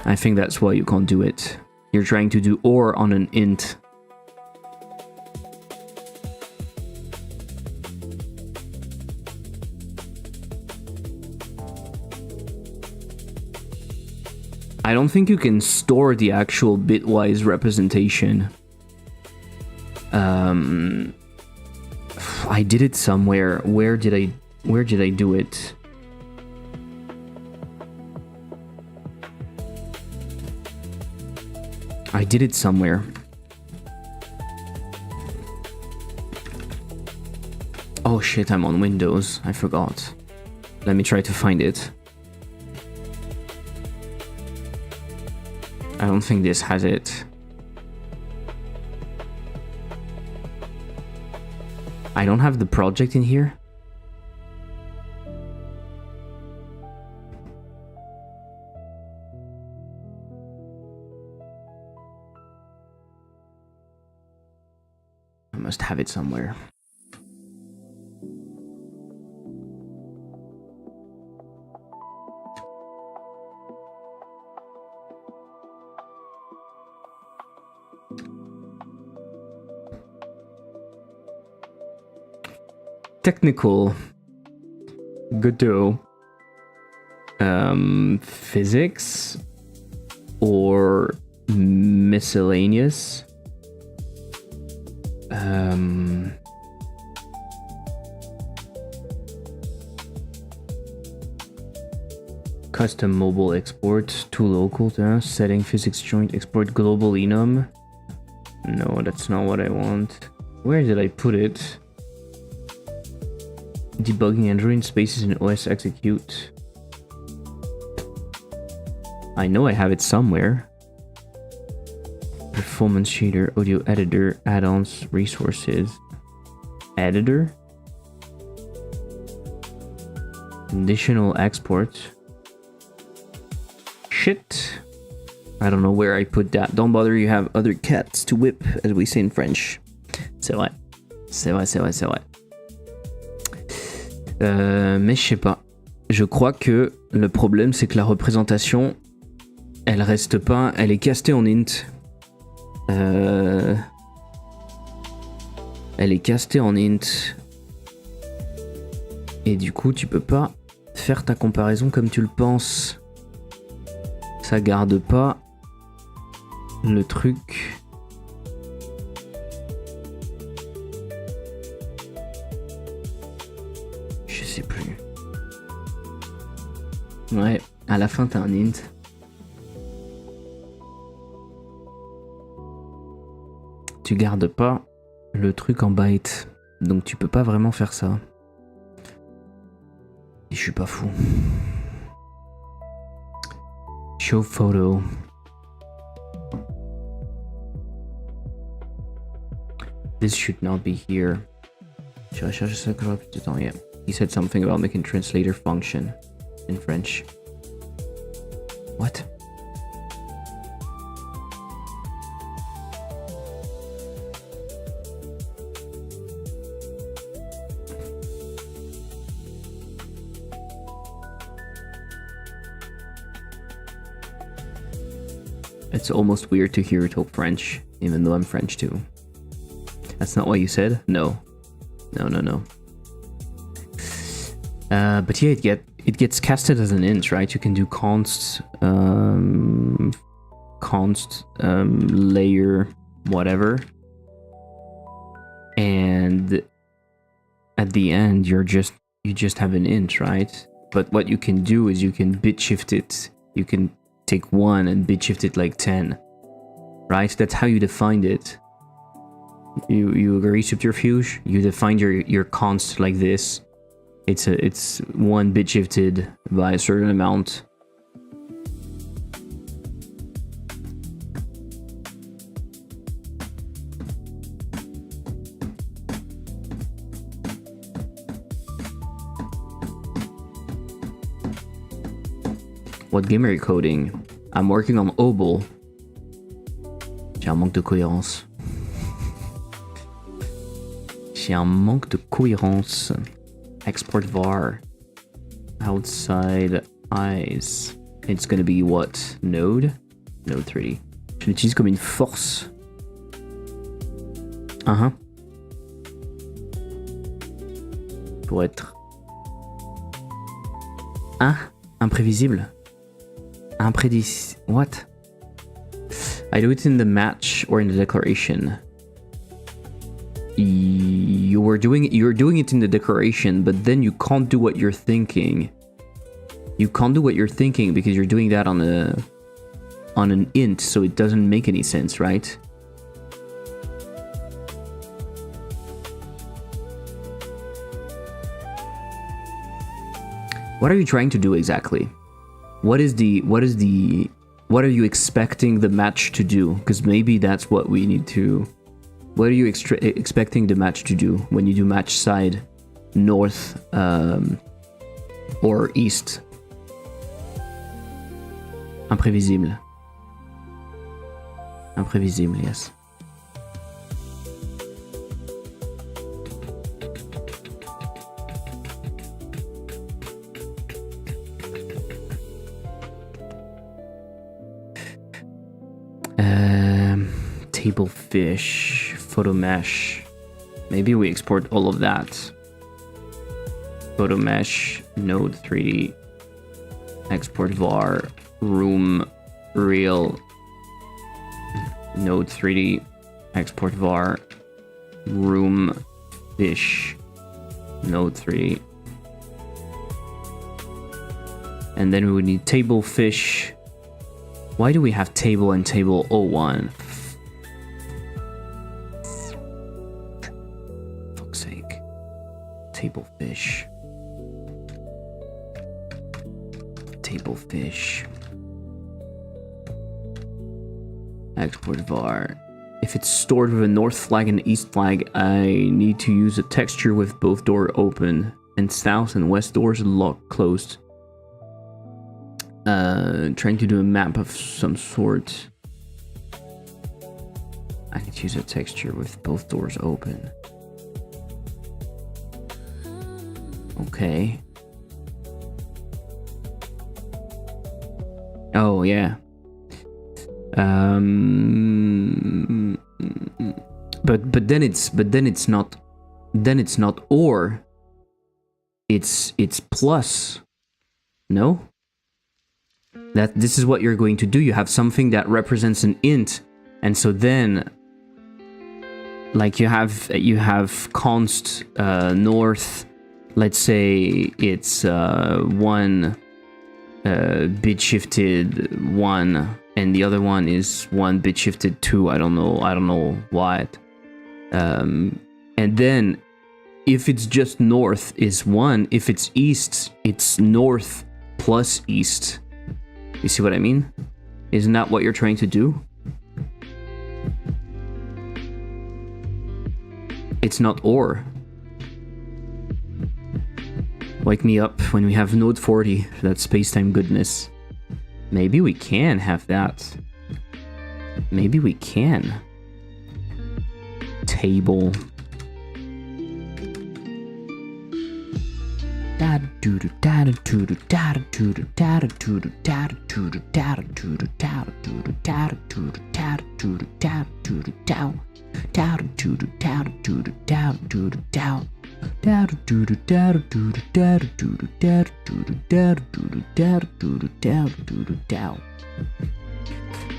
I think that's why you can't do it. You're trying to do or on an int. I don't think you can store the actual bitwise representation. I did it somewhere. Where did I do it? I did it somewhere. Oh shit, I'm on Windows. I forgot. Let me try to find it. I don't think this has it. I don't have the project in here. I must have it somewhere. Technical, Godot, physics, or miscellaneous. Custom mobile export to local setting physics joint export global enum. No, that's not what I want. Where did I put it? Debugging Android spaces in OS execute. I know I have it somewhere. Performance shader, audio editor, add-ons, resources. Editor? Conditional export. Shit. I don't know where I put that. Don't bother, you have other cats to whip, as we say in French. C'est vrai. C'est vrai, c'est vrai, c'est vrai. Mais je sais pas. Je crois que le problème, c'est que la représentation, elle reste pas... Elle est castée en int. Elle est castée en int. Et du coup, tu peux pas faire ta comparaison comme tu le penses. Ça garde pas le truc. Je sais plus. Ouais, à la fin t'as un int. Tu gardes pas le truc en byte. Donc tu peux pas vraiment faire ça. Et je suis pas fou. Show photo. This should not be here. Should I chercher ça que j'aurais plus de temps? Yeah. He said something about making translator function in French. What? It's almost weird to hear you talk French, even though I'm French too. That's not what you said? No. No. But yeah, it gets casted as an int, right? You can do const layer whatever, and at the end you just have an int, right? But what you can do is you can bit shift it. You can take 1 and bit shift it like 10, right? That's how you defined it. You agree, subterfuge? You defined your const like this. It's 1 bit shifted by a certain amount. What game are you coding? I'm working on OBAWL. J'ai un manque de cohérence. J'ai un manque de cohérence. Export var. Outside eyes. It's gonna be what? Node? Node 3D. Je l'utilise comme une force. Pour être... imprévisible. What? I do it in the match or in the declaration. You're doing it in the declaration, but then you can't do what you're thinking. You can't do what you're thinking because you're doing that on an int, so it doesn't make any sense, right? What are you trying to do exactly? What are you expecting the match to do? Because maybe that's what we need to What are you expecting the match to do when you do match side north or east? Imprévisible. Imprévisible, yes. Table fish, photo mesh. Maybe we export all of that. Photo mesh, node 3D, export var, room, real, node 3D, export var, room, fish, node 3D. And then we would need table fish. Why do we have table and table 01? Fuck's sake. Table fish. Table fish. Export var. If it's stored with a north flag and east flag, I need to use a texture with both doors open and south and west doors locked closed. Trying to do a map of some sort. I could use a texture with both doors open. Okay. Oh yeah. But then it's not or. It's plus. No? That this is what you're going to do. You have something that represents an int, and so then like you have const north, let's say it's 1 bit shifted 1 and the other one is 1 bit shifted 2. I don't know what. And then if it's just north is 1, if it's east it's north plus east. You see what I mean? Isn't that what you're trying to do? It's not or. Wake me up when we have node 40 for that space-time goodness. Maybe we can have that. Maybe we can. Table.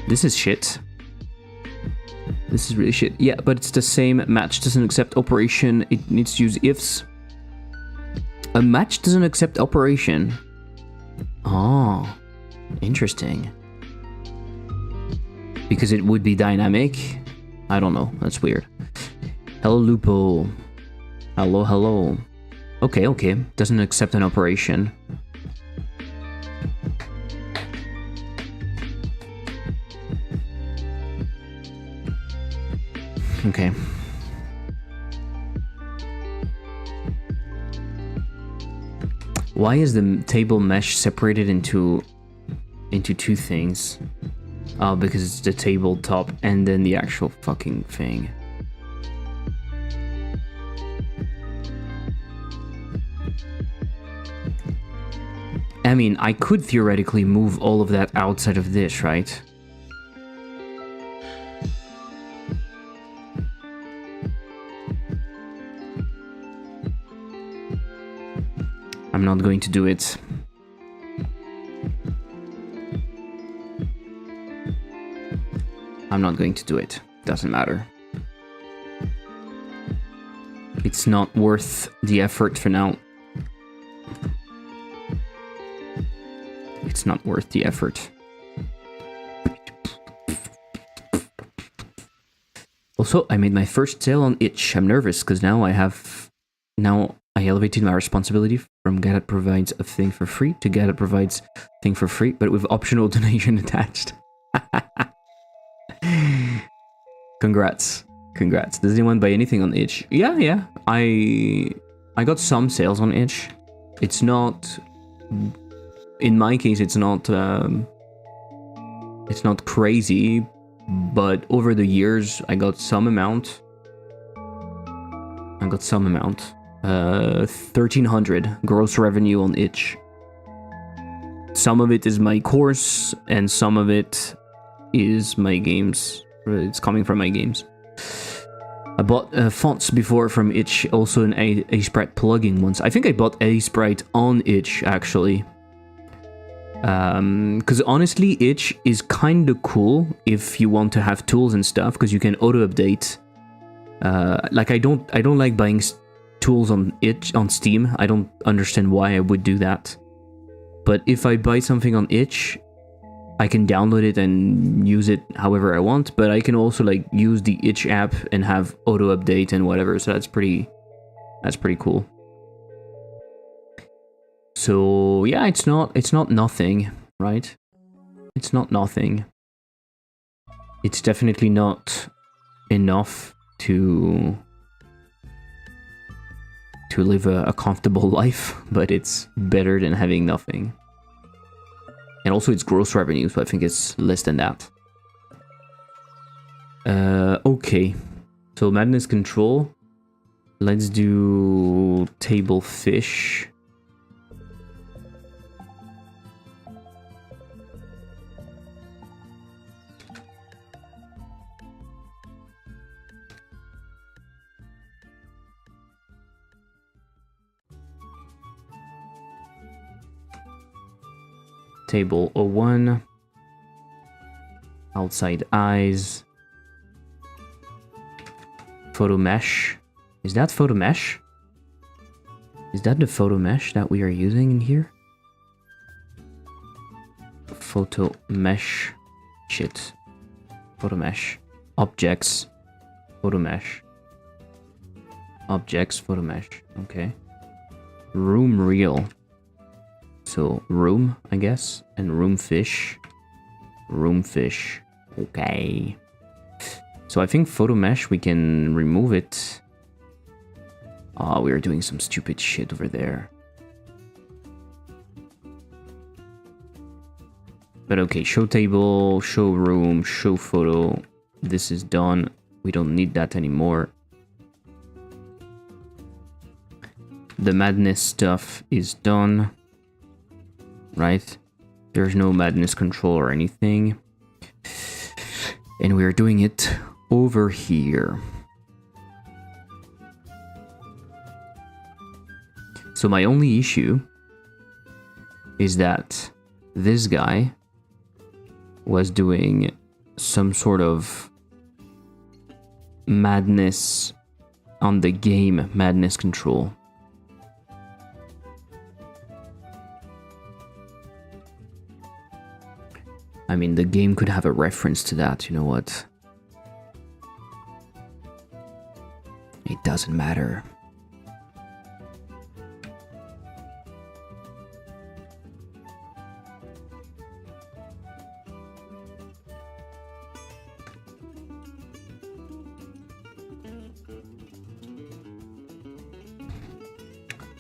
This is shit. This is really shit. Yeah, but it's the same. Match doesn't accept operation. It needs to use ifs. A match doesn't accept operation. Oh, interesting. Because it would be dynamic. I don't know. That's weird. Hello, Lupo. Hello, hello. Okay. Doesn't accept an operation. Okay. Why is the table mesh separated into two things? Oh, because it's the tabletop and then the actual fucking thing. I mean, I could theoretically move all of that outside of this, right? I'm not going to do it. I'm not going to do it. Doesn't matter. It's not worth the effort for now. It's not worth the effort. Also, I made my first sale on itch. I'm nervous because now I elevated my responsibility from Godot provides a thing for free to Godot provides thing for free, but with optional donation attached. Congrats. Congrats. Does anyone buy anything on itch? Yeah. I got some sales on itch. It's not, in my case, it's not crazy, but over the years I got some amount. 1,300 gross revenue on itch. Some of it is my course, and some of it is my games. It's coming from my games. I bought fonts before from itch, also an Asprite plugin once. I think I bought Asprite on itch, actually. Because honestly, itch is kind of cool if you want to have tools and stuff, because you can auto-update. Like, I don't like buying tools on itch on Steam. I don't understand why I would do that. But if I buy something on itch, I can download it and use it however I want, but I can also like use the itch app and have auto update and whatever, so that's pretty cool. So yeah, it's not nothing, right? It's not nothing. It's definitely not enough to live a comfortable life, but it's better than having nothing. And also it's gross revenue, so I think it's less than that. Okay. So madness control. Let's do table fish. Table 01. Outside eyes. Photo mesh. Is that photo mesh? Is that the photo mesh that we are using in here? Photo mesh. Shit. Photo mesh. Objects. Photo mesh. Objects. Photo mesh. Okay. Room reel. So room, I guess, and room fish. Room fish. Okay. So I think photo mesh, we can remove it. Oh, we are doing some stupid shit over there. But okay, show table, show room, show photo. This is done. We don't need that anymore. The madness stuff is done. Right? There's no madness control or anything. And we're doing it over here. So my only issue is that this guy was doing some sort of madness on the game madness control. I mean, the game could have a reference to that, you know what? It doesn't matter.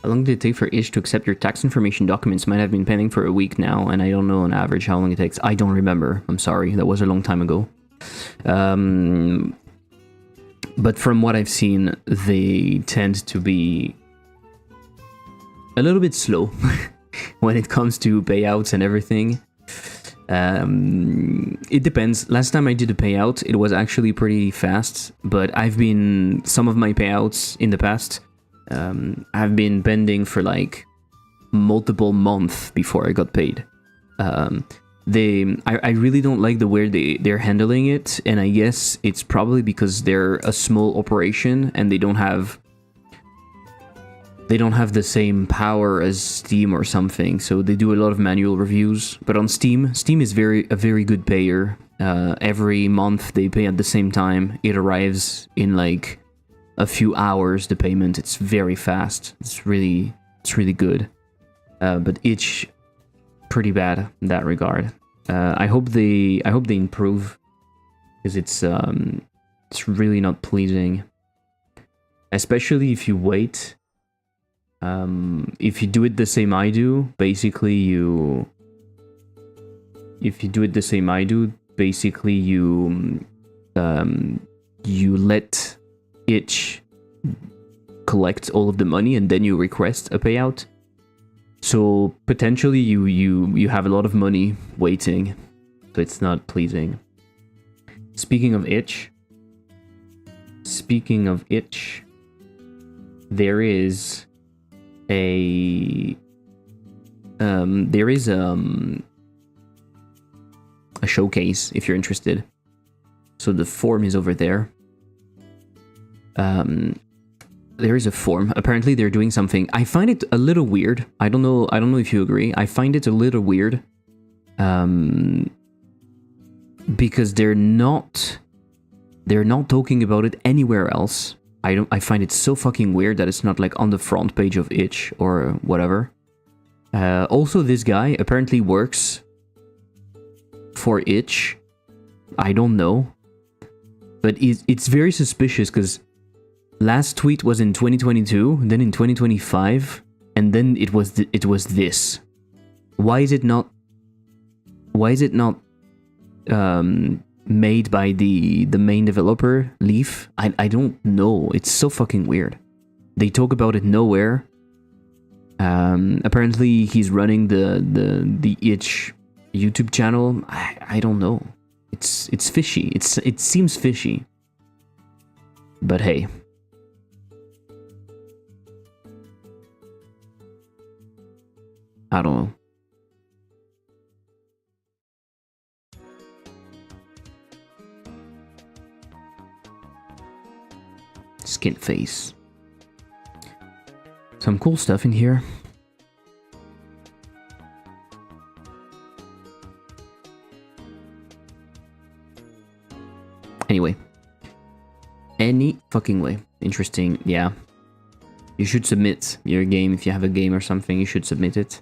How long did it take for itch to accept your tax information documents? Might have been pending for a week now, and I don't know on average how long it takes. I don't remember. I'm sorry. That was a long time ago. But from what I've seen, they tend to be a little bit slow when it comes to payouts and everything. It depends. Last time I did a payout, it was actually pretty fast, but some of my payouts in the past, I've been pending for like multiple months before I got paid. I really don't like the way they're handling it, and I guess it's probably because they're a small operation and they don't have the same power as Steam or something, so they do a lot of manual reviews. But on Steam is a very good payer. Every month they pay at the same time. It arrives in like a few hours, the payment. It's very fast. It's really good. But itch, pretty bad in that regard. I hope they improve, because It's really not pleasing. Especially if you wait. If you do it the same I do, basically you... If you do it the same I do, basically you... you let itch collect all of the money and then you request a payout. So potentially you have a lot of money waiting. So it's not pleasing. Speaking of itch, there is a showcase if you're interested. So the form is over there. There is a form. Apparently they're doing something. I find it a little weird. I don't know if you agree. I find it a little weird. Because they're not talking about it anywhere else. I find it so fucking weird that it's not like on the front page of itch or whatever. Also, this guy apparently works for itch. I don't know, but it's very suspicious because last tweet was in 2022, then in 2025, and then it was this. Why is it not made by the main developer, Leaf? I don't know. It's so fucking weird. They talk about it nowhere. Apparently he's running the itch YouTube channel. I don't know. It's fishy. It seems fishy. But hey. I don't know. Skin face. Some cool stuff in here. Anyway. Any fucking way. Interesting, yeah. You should submit your game. If you have a game or something, you should submit it.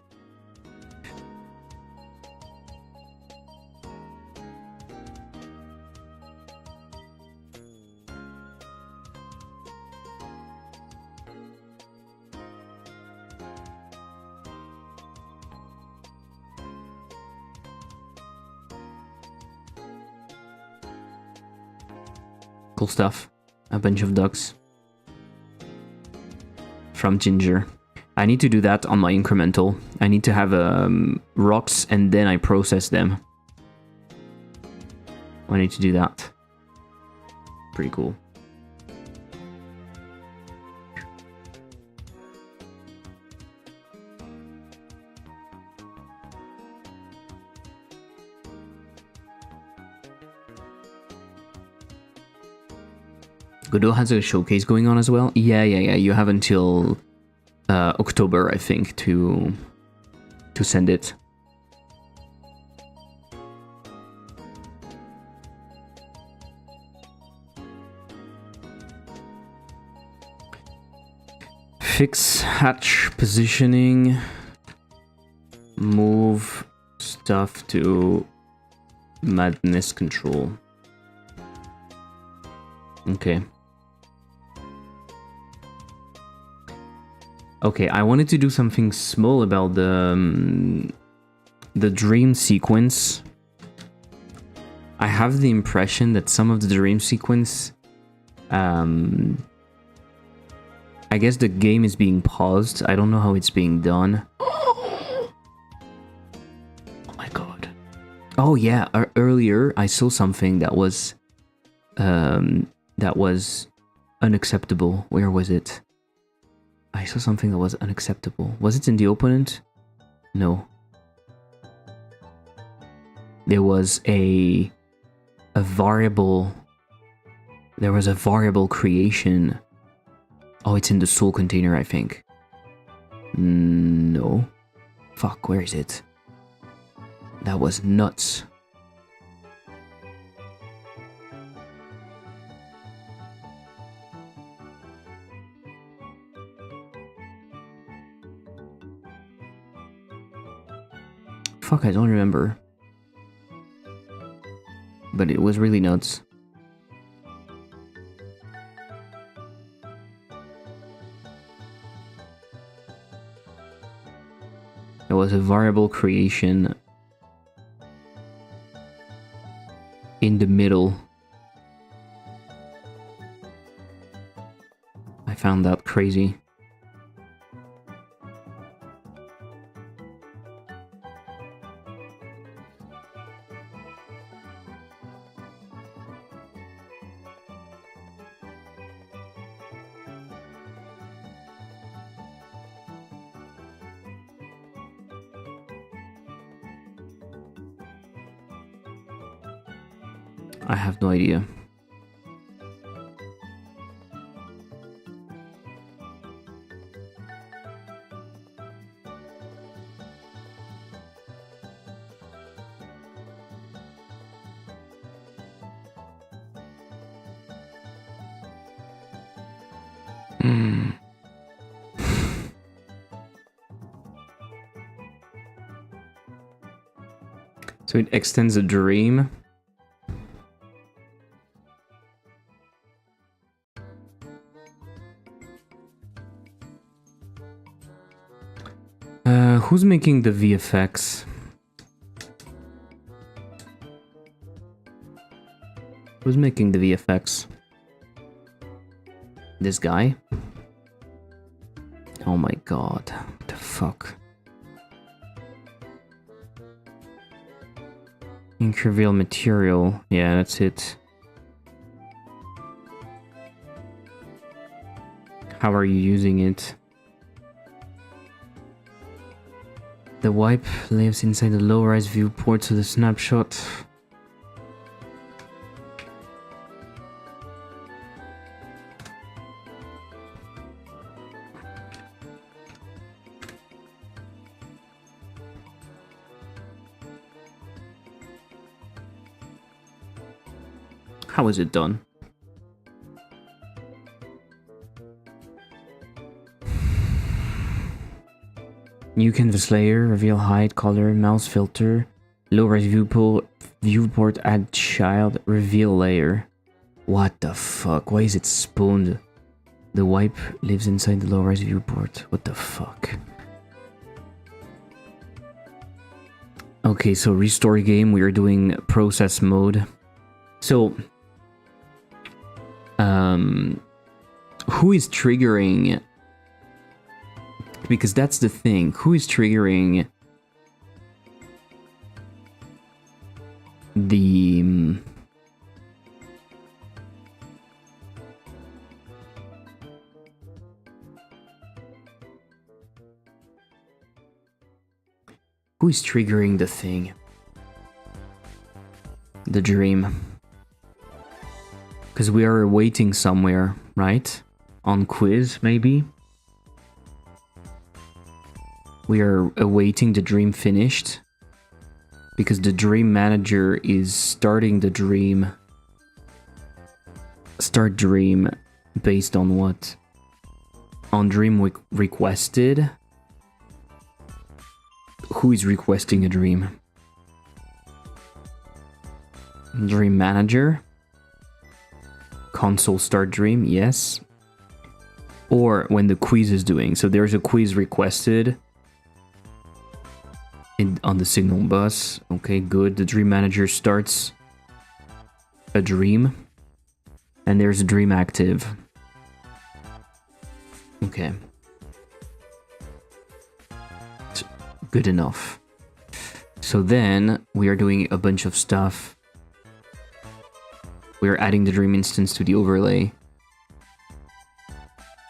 Cool stuff. A bunch of ducks. From Ginger. I need to do that on my incremental. I need to have rocks and then I process them. I need to do that. Pretty cool. Godot has a showcase going on as well. Yeah. You have until October, I think, to send it. Fix hatch positioning. Move stuff to madness control. Okay. Okay, I wanted to do something small about the dream sequence. I have the impression that some of the dream sequence, I guess the game is being paused. I don't know how it's being done. Oh my god. Oh yeah, earlier I saw something that was unacceptable. Where was it? I saw something that was unacceptable. Was it in the opponent? No. There was a variable. There was a variable creation. Oh, it's in the soul container, I think. No. Fuck, where is it? That was nuts. Fuck, I don't remember. But it was really nuts. There was a variable creation in the middle. I found that crazy. I have no idea. So it extends a dream. Who's making the VFX? Who's making the VFX? This guy? Oh my god. What the fuck? Ink reveal material. Yeah, that's it. How are you using it? The wipe lives inside the low-res viewport, so the snapshot. How is it done? New canvas layer, reveal height, color, mouse filter, low-res viewport, add child, reveal layer. What the fuck? Why is it spawned? The wipe lives inside the low-res viewport. What the fuck? Okay, so restore game, we are doing process mode. So, who is triggering? Because that's the thing. Who is triggering the... Who is triggering the thing? The dream. Because we are waiting somewhere, right? On quiz, maybe? We are awaiting the dream finished. Because the dream manager is starting the dream. Start dream based on what? On dream requested. Who is requesting a dream? Dream manager. Console start dream, yes. Or when the quiz is doing. So there's a quiz requested on the signal bus. Okay, good. The dream manager starts a dream. And there's a dream active. Okay. Good enough. So then we are doing a bunch of stuff. We are adding the dream instance to the overlay.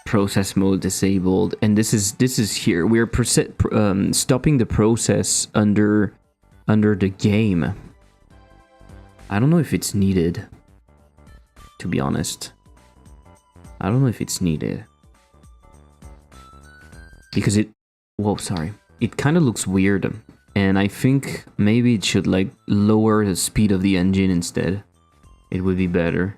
Process mode disabled, and this is here. We are stopping the process under the game. I don't know if it's needed. To be honest, I don't know if it's needed because it. Whoa, sorry. It kind of looks weird, and I think maybe it should like lower the speed of the engine instead. It would be better.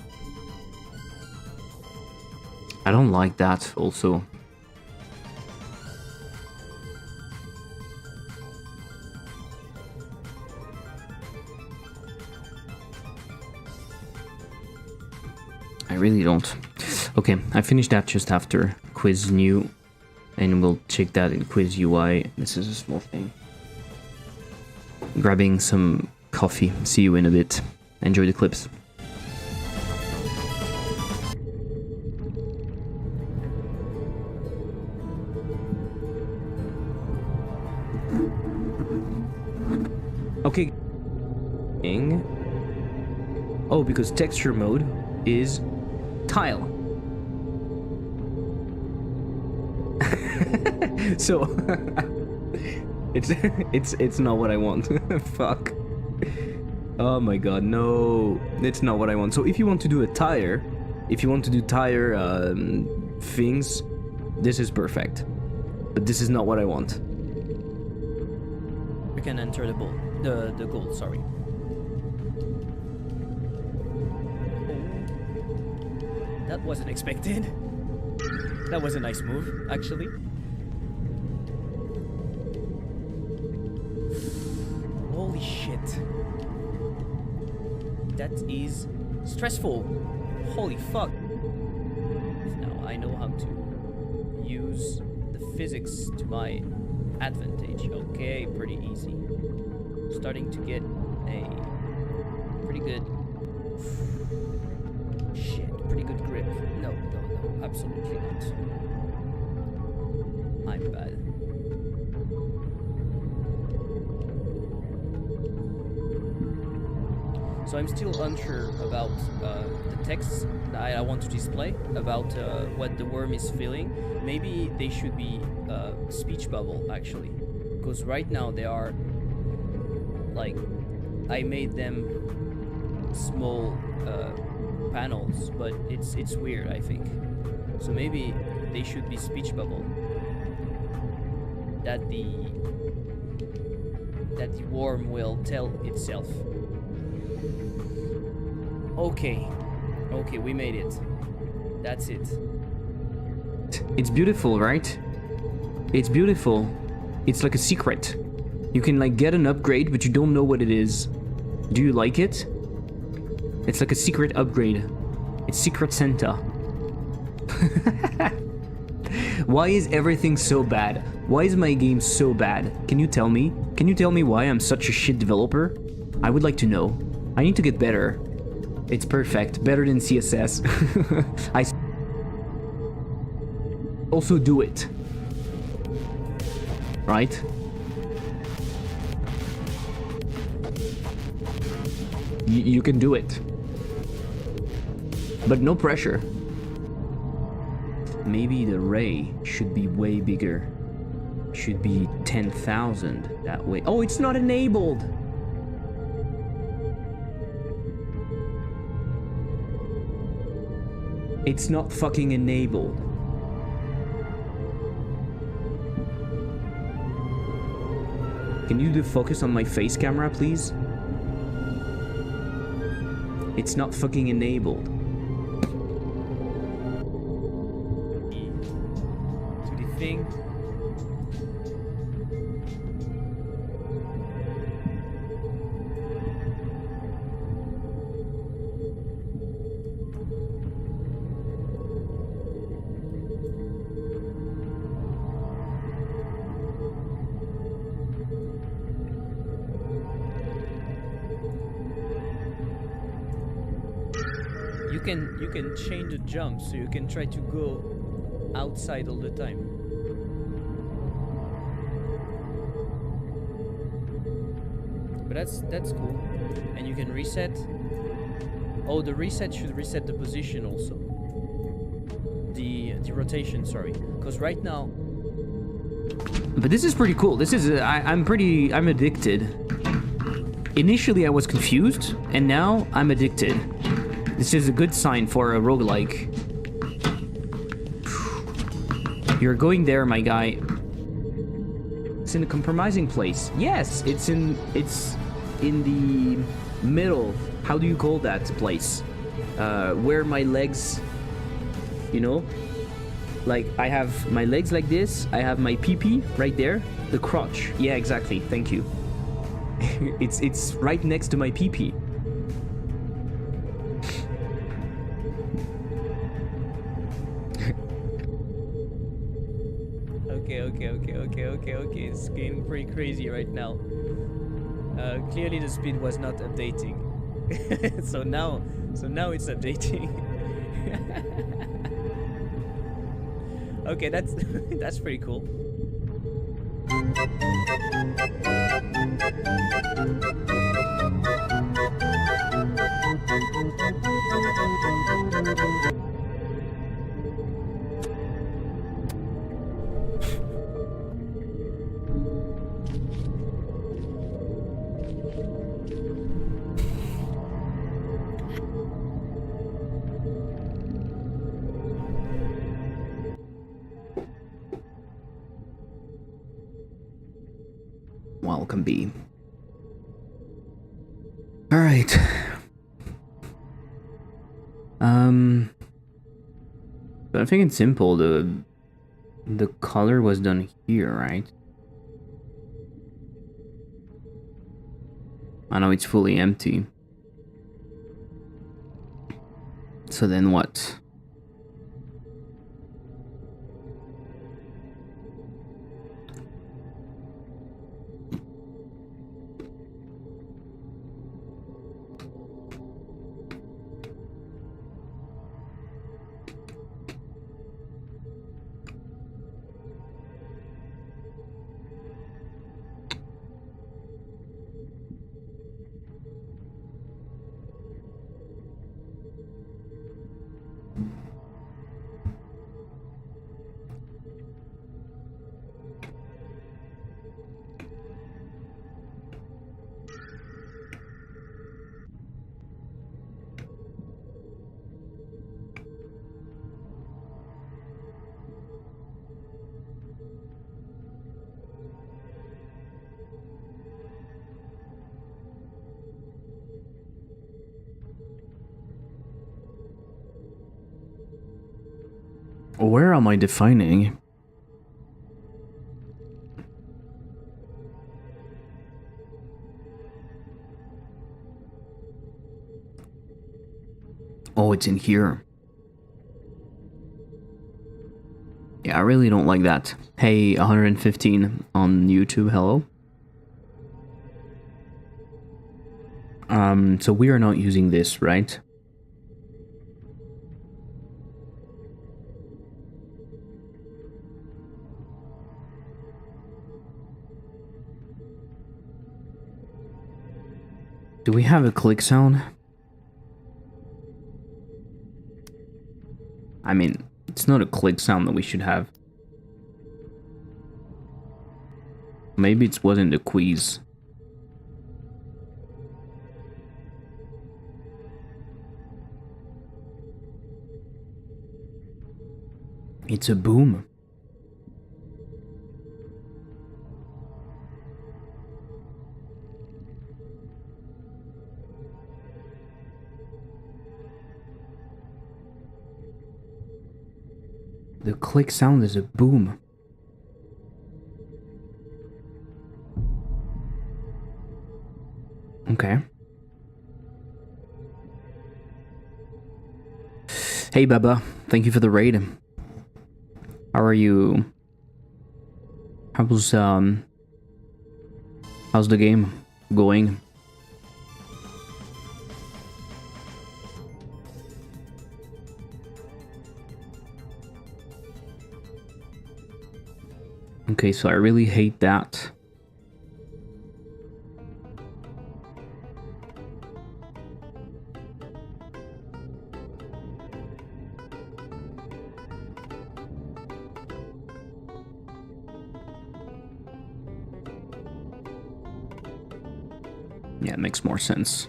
I don't like that also. I really don't. Okay, I finished that just after quiz new, and we'll check that in quiz UI. This is a small thing. Grabbing some coffee. See you in a bit. Enjoy the clips. Okay. Oh, because texture mode is tile. So it's not what I want. Fuck. Oh my god, no. It's not what I want. So if you want to do a tire, if you want to do tire things, this is perfect. But this is not what I want. We can enter the ball. The goal, sorry. That wasn't expected. That was a nice move, actually. Holy shit. That is stressful. Holy fuck. Now I know how to use the physics to my advantage. Okay, pretty easy. Starting to get a pretty good... Shit, pretty good grip. No, absolutely not. I'm bad. So I'm still unsure about the texts that I want to display, about what the worm is feeling. Maybe they should be speech bubble, actually. Because right now they are, like, I made them small panels, but it's weird, I think. So maybe they should be speech bubble. That the worm will tell itself. Okay, we made it. That's it. It's beautiful, right? It's beautiful. It's like a secret. You can like get an upgrade, but you don't know what it is. Do you like it? It's like a secret upgrade. It's Secret Santa. Why is everything so bad? Why is my game so bad? Can you tell me? Can you tell me why I'm such a shit developer? I would like to know. I need to get better. It's perfect. Better than CSS. I also do it. Right? You can do it. But no pressure. Maybe the ray should be way bigger. Should be 10,000 that way. Oh, it's not enabled! It's not fucking enabled. Can you do focus on my face camera, please? It's not fucking enabled. To the thing. You can change the jump, so you can try to go outside all the time. But that's cool. And you can reset. Oh, the reset should reset the position also. The rotation, sorry. Because right now. But this is pretty cool. This is I'm addicted. Initially I was confused, and now I'm addicted. This is a good sign for a roguelike. You're going there, my guy. It's in a compromising place. Yes, it's in the middle. How do you call that place? Where my legs, you know? Like, I have my legs like this, I have my pee-pee right there, the crotch. Yeah, exactly, thank you. It's right next to my pee-pee. Okay. It's getting pretty crazy right now. Clearly the speed was not updating. so now it's updating. Okay, that's that's pretty cool. Welcome, B. All right. But I think it's simple. The color was done here, right? I know it's fully empty. So then what? Where am I defining? Oh, it's in here. Yeah, I really don't like that. Hey, 115 on YouTube, hello. So we are not using this, right? Do we have a click sound? I mean, it's not a click sound that we should have. Maybe it wasn't the quiz. It's a boom. The click sound is a boom. Okay. Hey Baba, thank you for the raid. How are you? How's the game going? Okay, so I really hate that. Yeah, it makes more sense.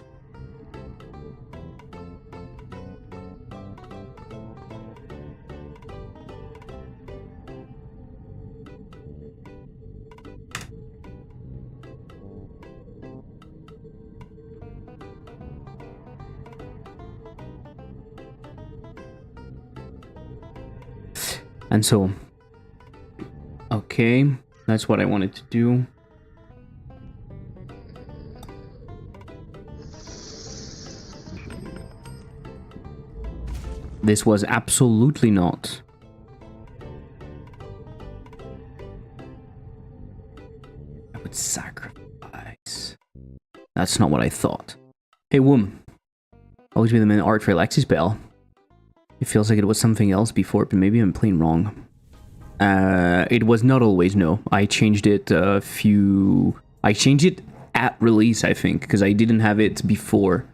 And so, okay, that's what I wanted to do. This was absolutely not. I would sacrifice. That's not what I thought. Hey, Wom. Always be the main art for lexispell. It feels like it was something else before, but maybe I'm playing wrong. It was not always, no. I changed it I changed it at release, I think, because I didn't have it before.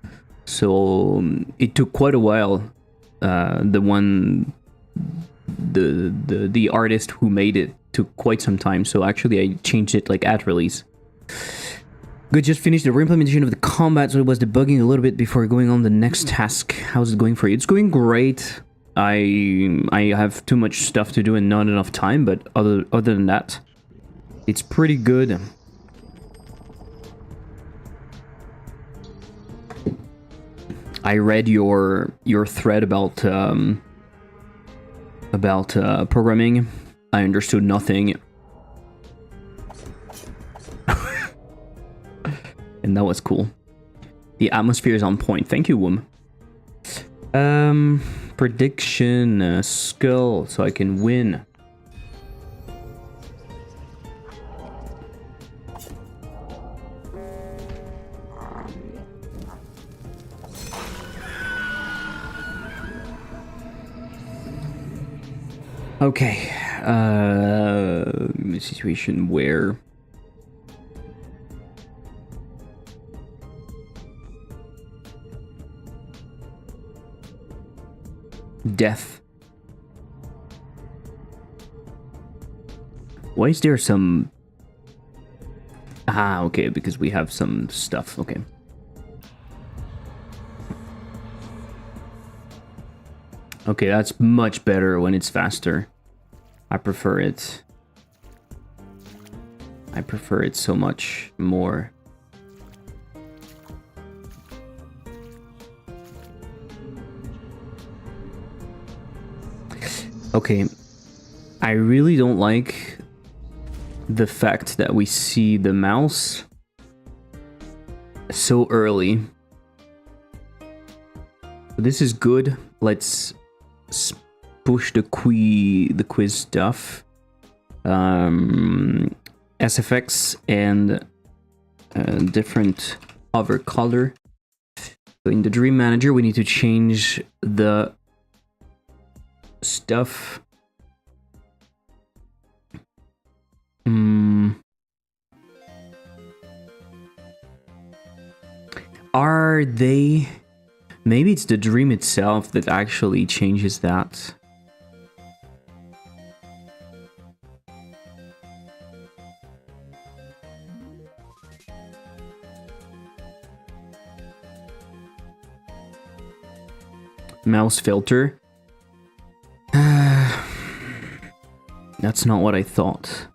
So it took quite a while. The artist who made it took quite some time. So actually I changed it like at release. Good, just finished the reimplementation of the combat, so it was debugging a little bit before going on the next task. How's it going for you? It's going great. I have too much stuff to do and not enough time, but other than that, it's pretty good. I read your thread about programming. I understood nothing. And that was cool. The atmosphere is on point. Thank you, Wom. Prediction, skill, so I can win. Okay. A situation where death. Why is there some... Ah, okay, because we have some stuff. Okay. Okay, that's much better when it's faster. I prefer it. I prefer it so much more. Okay, I really don't like the fact that we see the mouse so early. This is good. Let's push the quiz stuff. SFX and different hover color. So in the Dream Manager, we need to change the stuff. Are they... Maybe it's the dream itself that actually changes that. Mouse filter. That's not what I thought.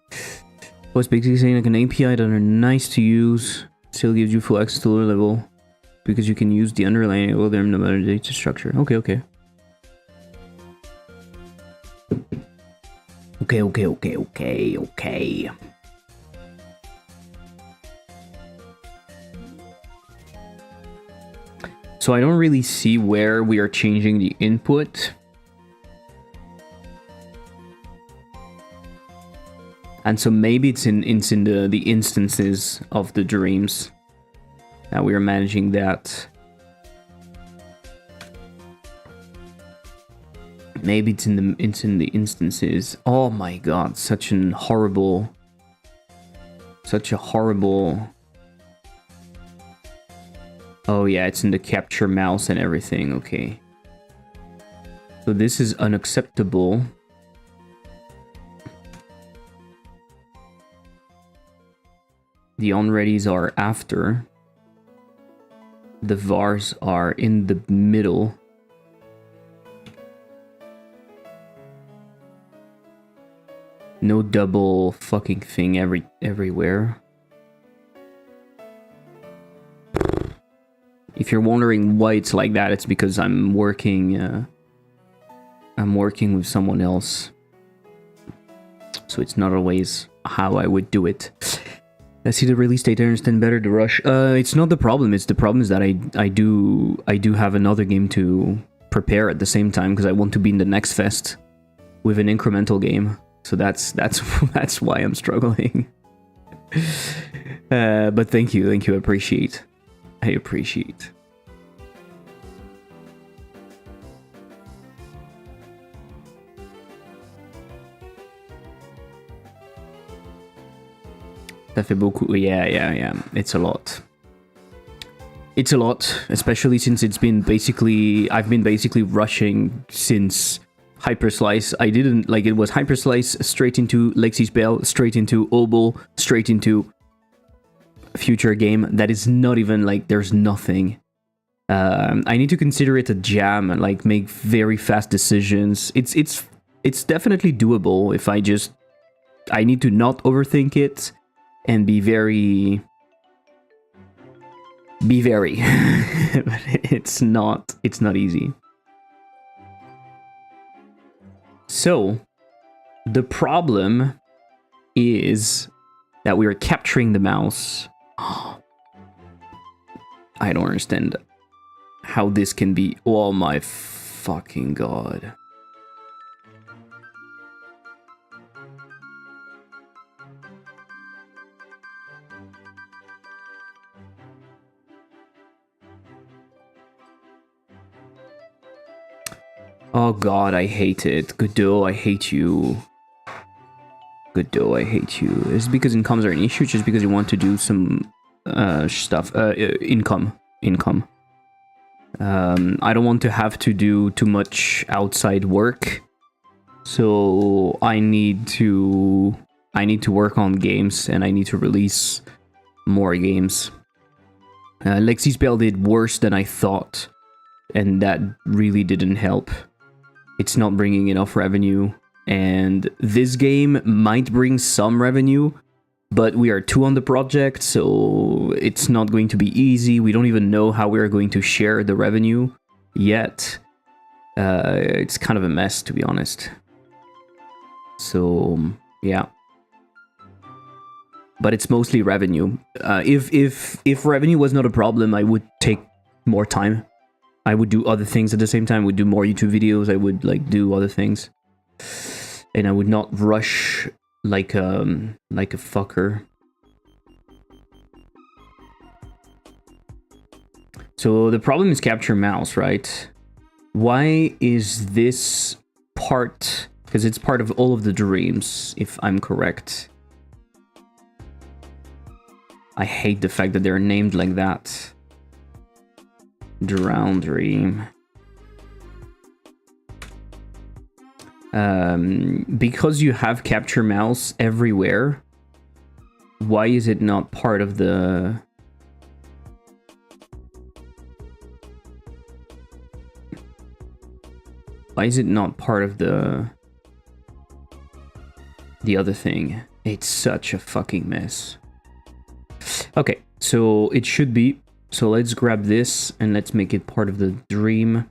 Was basically saying like an API that are nice to use, still gives you full access to lower level, because you can use the underlying algorithm no matter the data structure. Okay, okay. Okay. So I don't really see where we are changing the input. And so maybe it's in the instances of the dreams that we are managing that. Maybe it's in the instances. Oh my god, such a horrible. Oh yeah, it's in the capture mouse and everything. Okay. So this is unacceptable. The onreadies are after. The vars are in the middle. No double fucking thing everywhere. If you're wondering why it's like that, it's because I'm working with someone else. So it's not always how I would do it. I see the release date. I understand better the rush. It's not the problem. It's the problem is that I do have another game to prepare at the same time because I want to be in the next fest with an incremental game. So that's that's why I'm struggling. But thank you. I appreciate. Ça fait beaucoup. Yeah. It's a lot. It's a lot, especially since I've been basically rushing since Hyperslice. I didn't like it was Hyperslice straight into lexispell, straight into obol, straight into future game that is not even like there's nothing. I need to consider it a jam and like make very fast decisions. It's definitely doable if I need to not overthink it and be very but it's not easy. So the problem is that we are capturing the mouse. I don't understand how this can be. Oh my fucking god. Oh god, I hate it. Godot, I hate you. Godot, I hate you. Is it because incomes are an issue? Just because you want to do some stuff? Income. I don't want to have to do too much outside work. So I need to work on games and I need to release more games. Lexispell did worse than I thought. And that really didn't help. It's not bringing enough revenue, and this game might bring some revenue, but we are 2 on the project, so it's not going to be easy. We don't even know how we're going to share the revenue yet. It's kind of a mess, to be honest. So, yeah. But it's mostly revenue. If revenue was not a problem, I would take more time. I would do other things at the same time. I would do more YouTube videos. I would like do other things, and I would not rush like a fucker. So the problem is capture mouse, right? Why is this part? Because it's part of all of the dreams, if I'm correct. I hate the fact that they're named like that. Drown Dream. Because you have capture mouse everywhere, why is it not part of the... Why is it not part of the other thing? It's such a fucking mess. Okay, so it should be. So let's grab this and let's make it part of the dream.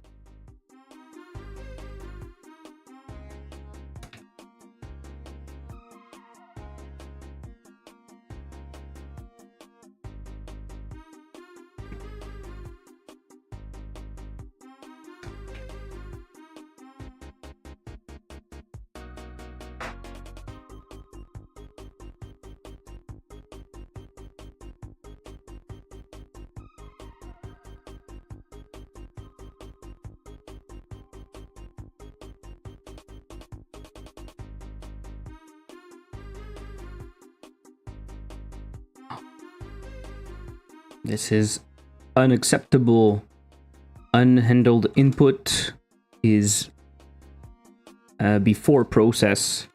This is unacceptable. Unhandled input is before process.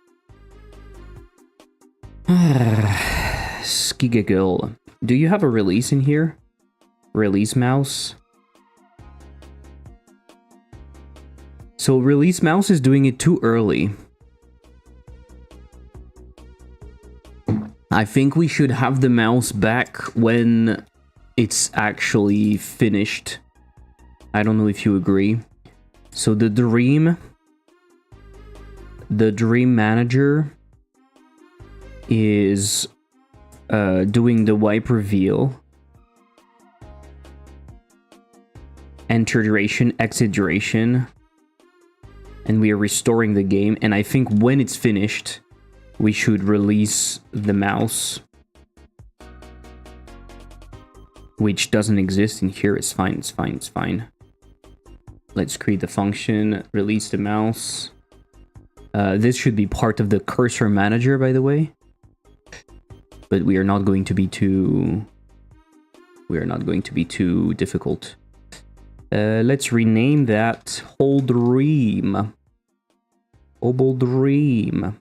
Skigagirl. Do you have a release in here? Release mouse? So release mouse is doing it too early. I think we should have the mouse back when it's actually finished. I don't know if you agree. So the dream manager is doing the wipe reveal, enter duration, exit duration, and we are restoring the game. And I think when it's finished, we should release the mouse, which doesn't exist in here. It's fine, it's fine, it's fine. Let's create the function, release the mouse. This should be part of the cursor manager, by the way. But we are not going to be too difficult. Let's rename that whole dream. Obol dream.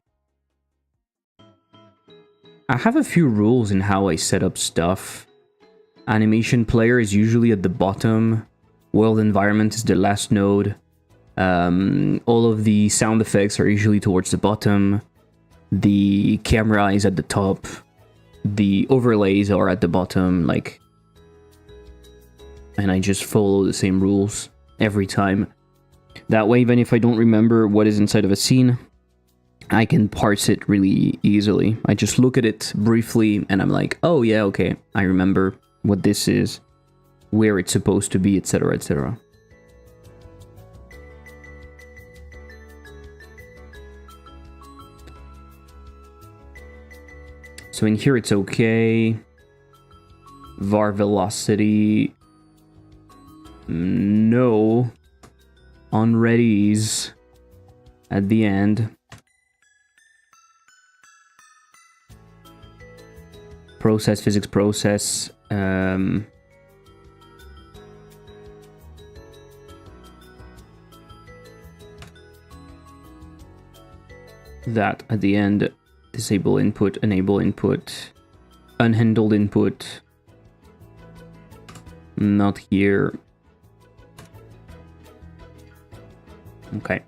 I have a few rules in how I set up stuff. Animation player is usually at the bottom. World environment is the last node. All of the sound effects are usually towards the bottom. The camera is at the top. The overlays are at the bottom, like, and I just follow the same rules every time. That way, even if I don't remember what is inside of a scene, I can parse it really easily. I just look at it briefly and I'm like, oh yeah, okay, I remember what this is, where it's supposed to be, etc., etc. So in here it's okay. Var velocity, no. On readies at the end. Process, physics process. That at the end. Disable input, enable input, unhandled input. Not here. Okay.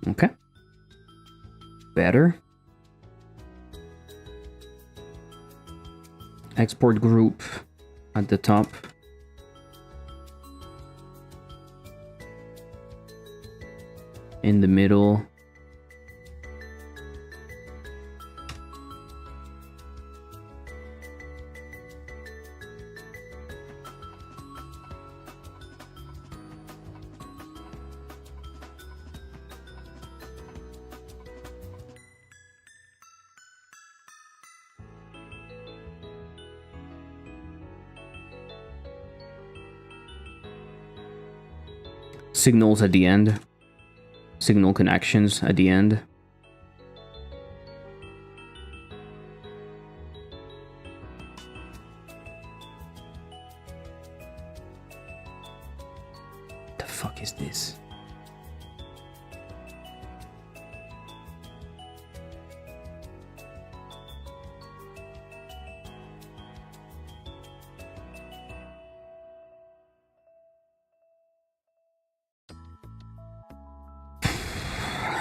Okay. Better. Export group at the top. In the middle. Signals at the end. Signal connections at the end. The fuck is this?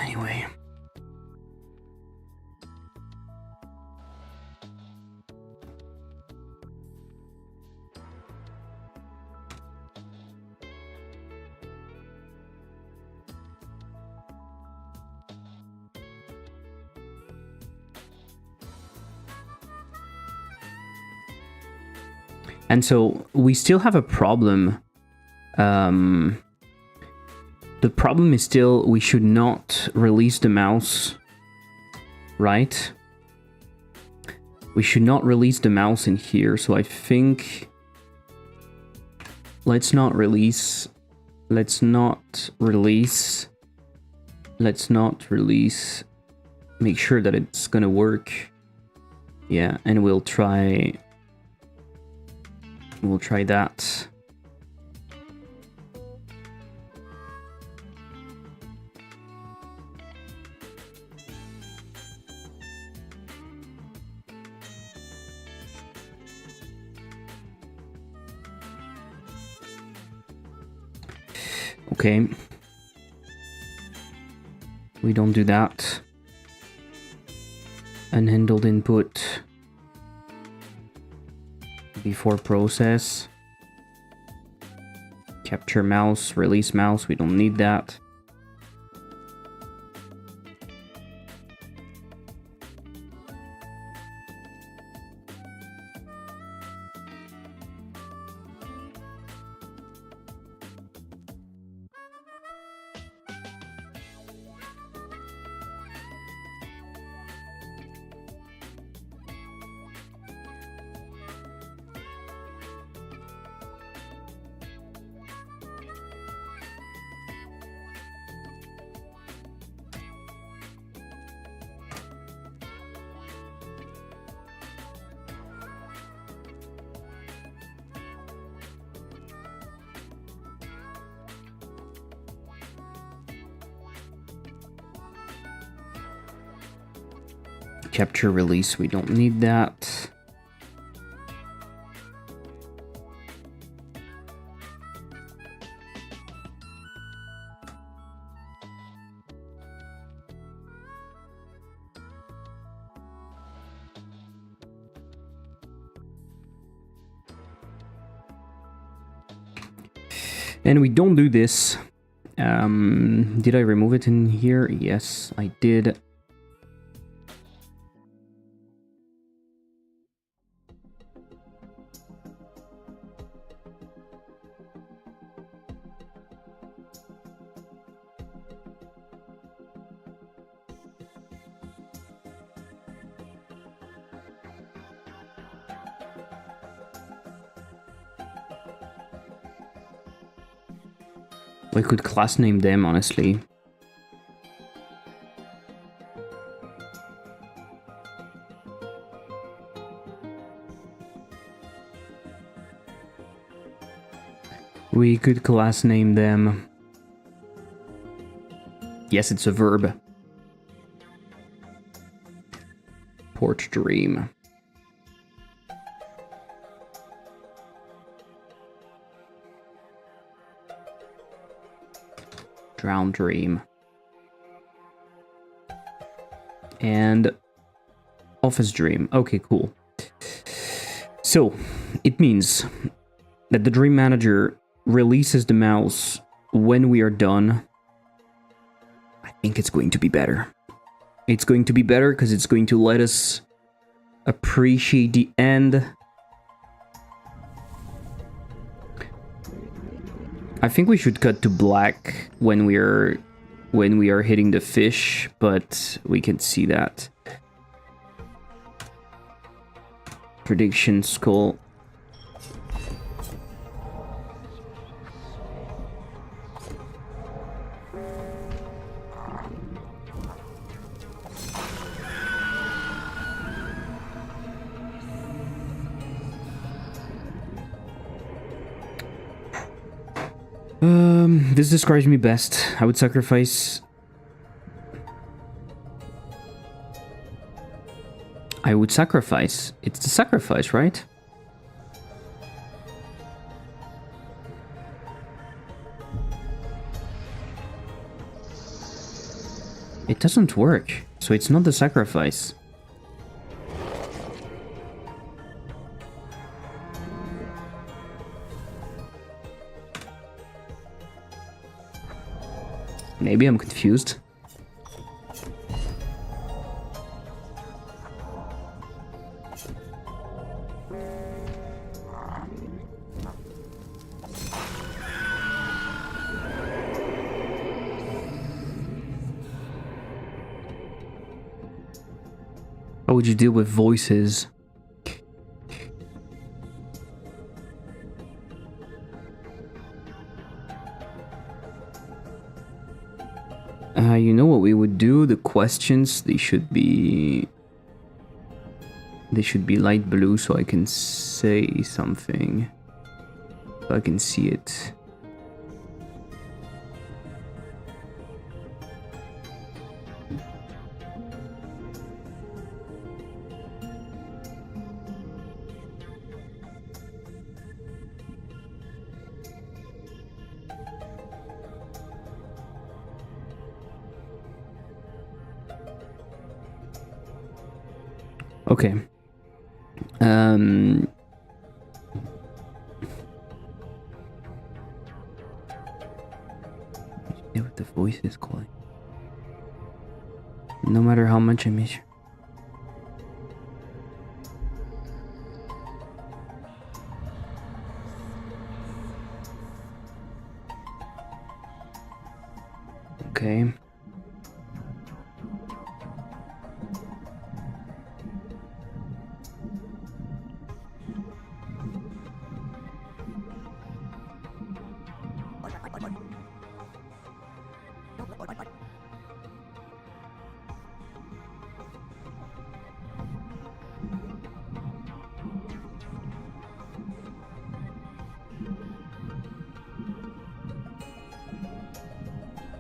Anyway. And so we still have a problem. The problem is still we should not release the mouse, right? We should not release the mouse in here. So I think let's not release. Let's not release. Let's not release. Make sure that it's gonna work. Yeah, and we'll try that. Okay, We don't do that. Unhandled input before process. Capture mouse, release mouse, we don't need that. Capture release, we don't need that. And we don't do this. Did I remove it in here? Yes, I did. We could class name them, honestly. We could class name them. Yes, it's a verb. Porch Dream. Drown Dream. And Office Dream. Okay, cool. So, it means that the Dream Manager releases the mouse when we are done. I think it's going to be better. It's going to be better because it's going to let us appreciate the end. I think we should cut to black when we are hitting the fish, but we can see that. Prediction skull. This describes me best. I would sacrifice... It's the sacrifice, right? It doesn't work, so it's not the sacrifice. Maybe I'm confused. How would you deal with voices? You know what we would do? The questions, they should be light blue so I can say something. So I can see it. Okay. Yeah, what the voice is calling. No matter how much I miss you. Okay.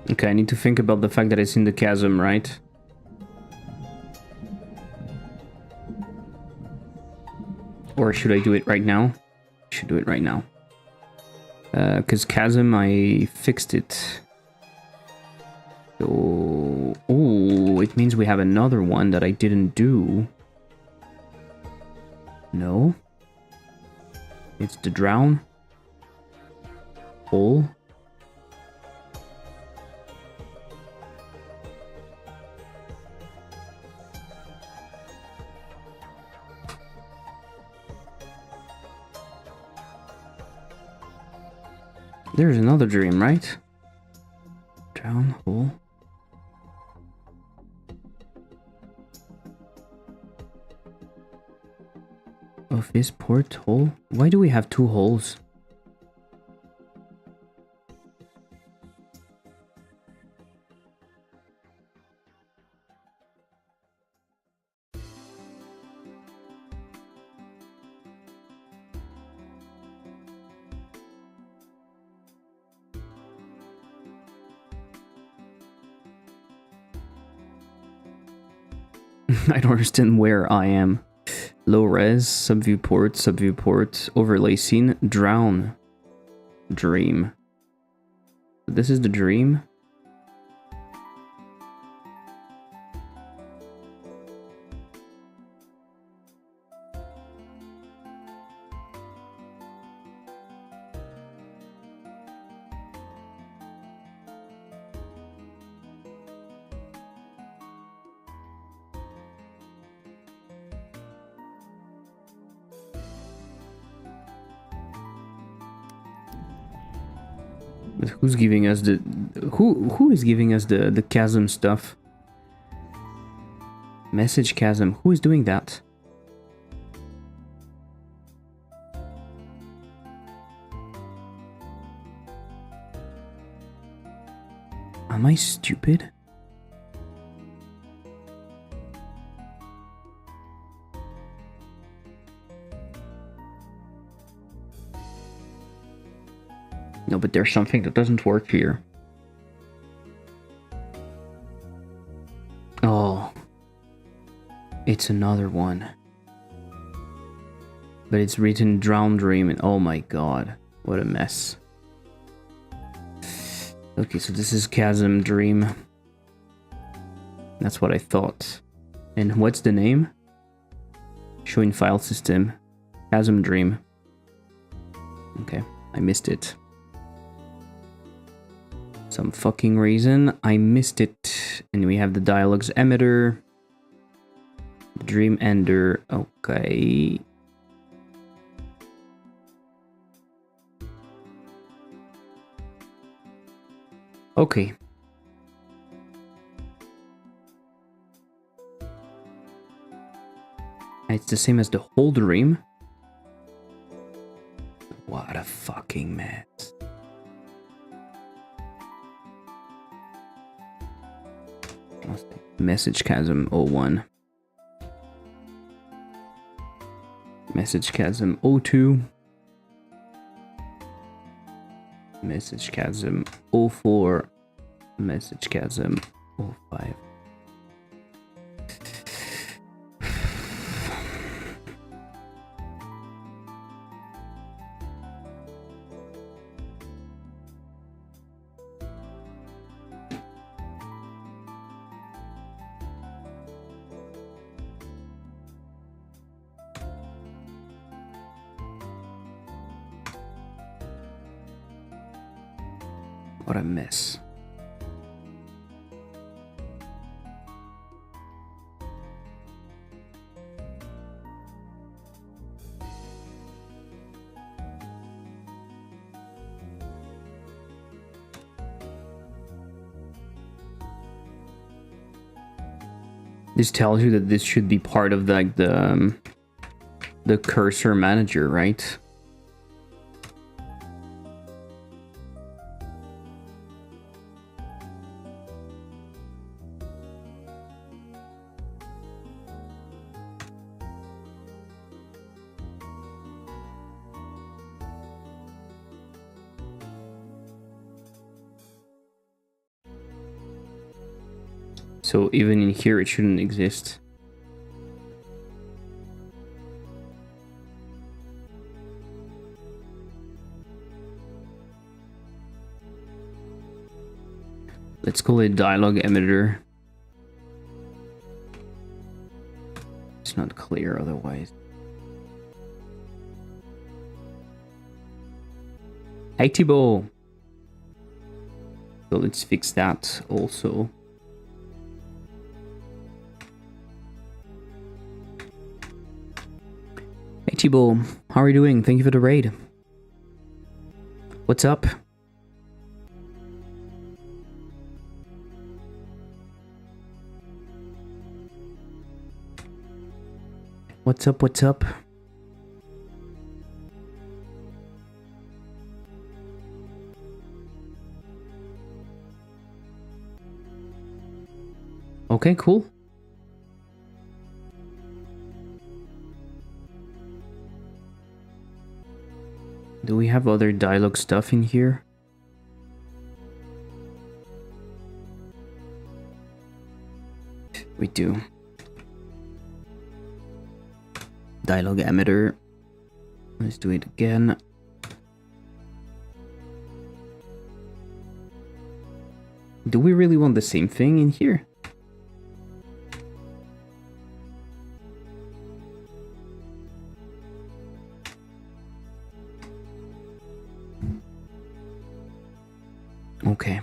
Okay, I need to think about the fact that it's in the chasm, right? Or should I do it right now? I should do it right now. Because chasm, I fixed it. So, oh, it means we have another one that I didn't do. No. It's the drown. Hole. There's another dream, right? Drown, hole. Of his port hole? Why do we have two holes? I don't understand where I am. Low res, subview port, overlay scene, drown, dream. This is the dream. But who's giving us the who is giving us the chasm stuff? Message chasm. Who is doing that? Am I stupid? No, but there's something that doesn't work here. Oh. It's another one. But it's written drown dream and oh my god. What a mess. Okay, so this is chasm dream. That's what I thought. And what's the name? Showing file system. Chasm dream. Okay, I missed it. Some fucking reason I missed it. And we have the dialogues emitter, the dream ender. Okay. Okay. It's the same as the whole dream. What a fucking mess. Message chasm 01. Message chasm 02. Message chasm 04. Message chasm 05. What a mess. This tells you that this should be part of like the cursor manager, right? So even in here, it shouldn't exist. Let's call it dialogue emitter. It's not clear otherwise. Hey Thibaut! So let's fix that also. Hey Thibaut, how are you doing? Thank you for the raid. What's up? What's up, what's up? Okay, cool. Do we have other dialogue stuff in here? We do. Dialogue emitter. Let's do it again. Do we really want the same thing in here? Okay.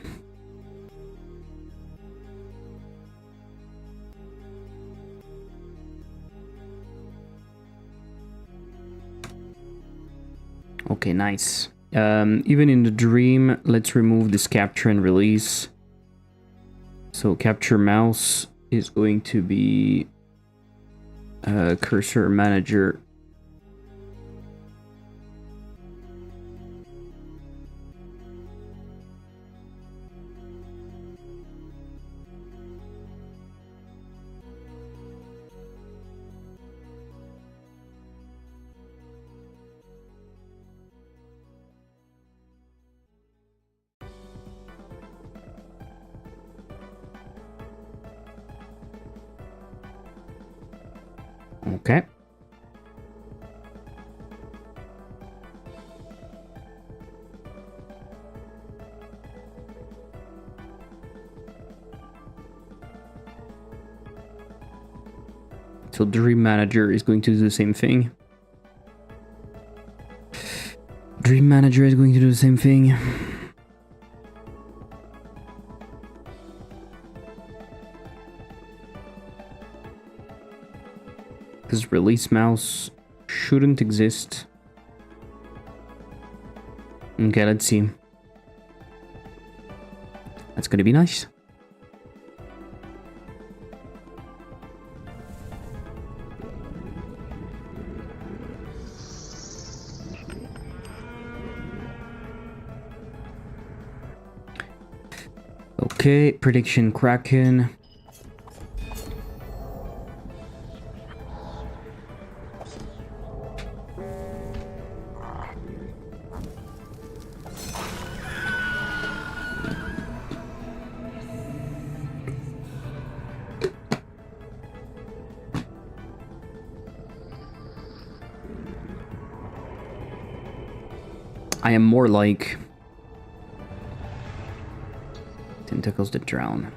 Okay, nice. Even in the dream, let's remove this capture and release. So capture mouse is going to be cursor manager. Okay. So Dream Manager is going to do the same thing. Dream Manager is going to do the same thing. Because release mouse shouldn't exist. Okay, let's see. That's gonna be nice. Okay, prediction Kraken. I am more like tentacles that drown.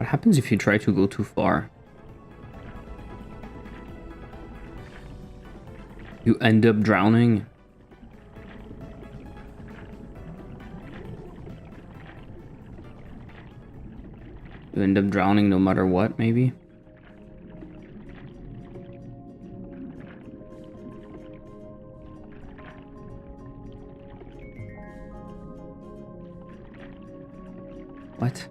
What happens if you try to go too far? You end up drowning. You end up drowning no matter what, maybe? What?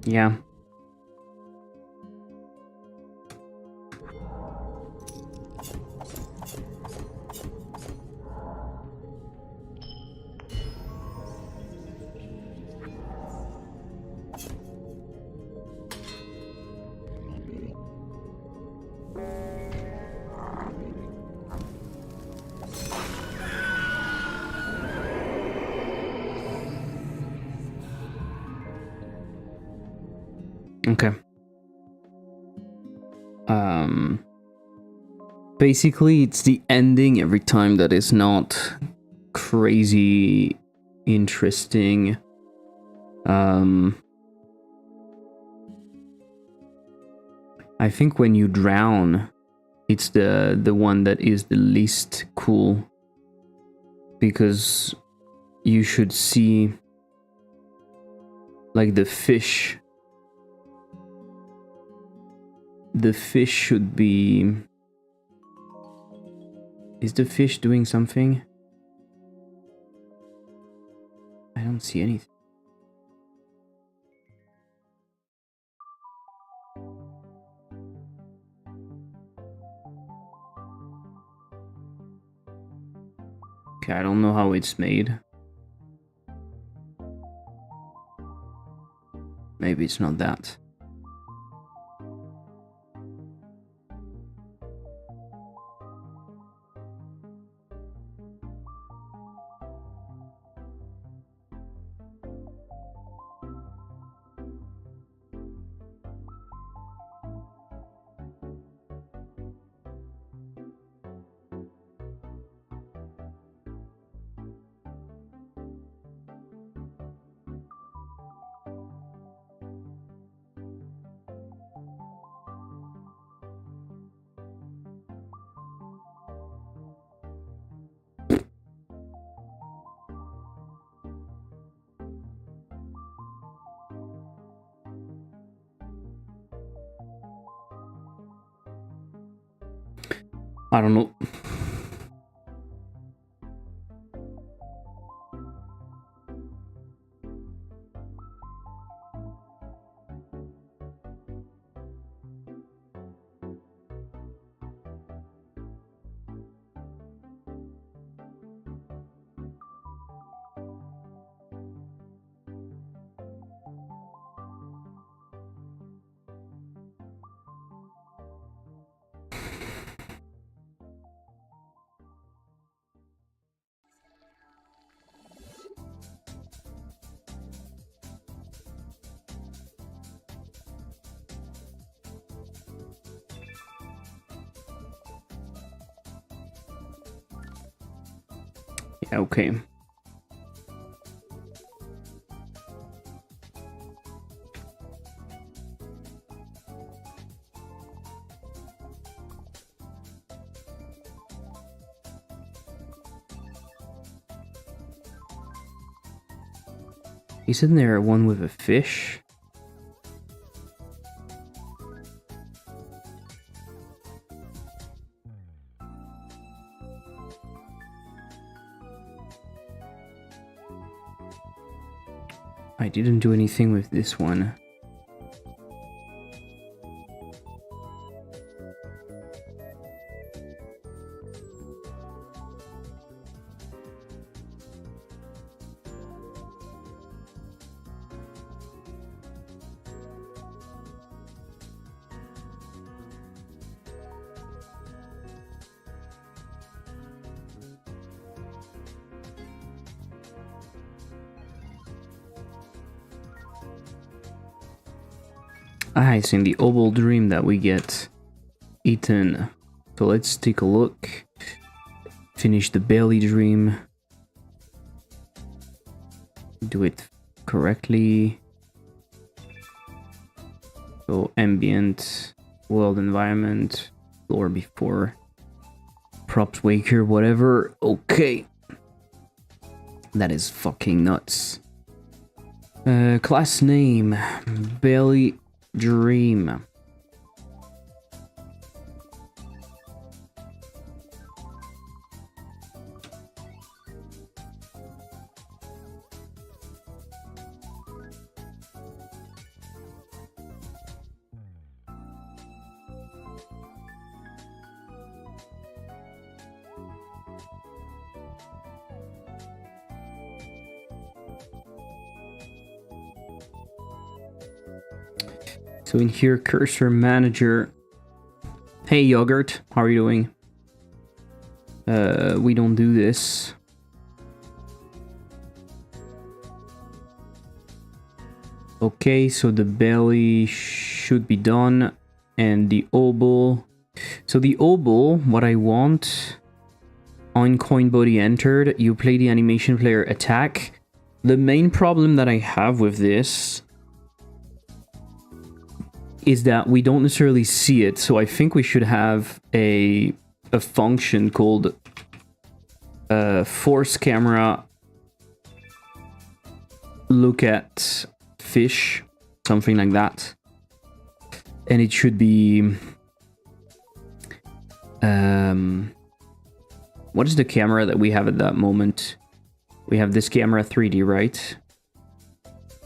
Yeah. Okay. Basically, it's the ending every time that is not crazy interesting. I think when you drown, it's the one that is the least cool, because you should see like the fish. The fish should be... Is the fish doing something? I don't see anything. Okay, I don't know how it's made. Maybe it's not that. I don't know. Yeah, okay. Isn't there one with a fish? I didn't do anything with this one. Ah, it's in the obol dream that we get eaten. So let's take a look. Finish the belly dream. Do it correctly. So ambient, world environment, floor before, props waker, whatever. Okay. That is fucking nuts. Class name, belly dream. So in here, cursor manager. Hey yogurt, how are you doing? We don't do this. Okay, so the belly should be done, and the obol. So the obol, what I want, on coin body entered, you play the animation player attack. The main problem that I have with this is that we don't necessarily see it, so I think we should have a function called force camera look at fish, something like that, and it should be what is the camera that we have at that moment? We have this camera 3D, right?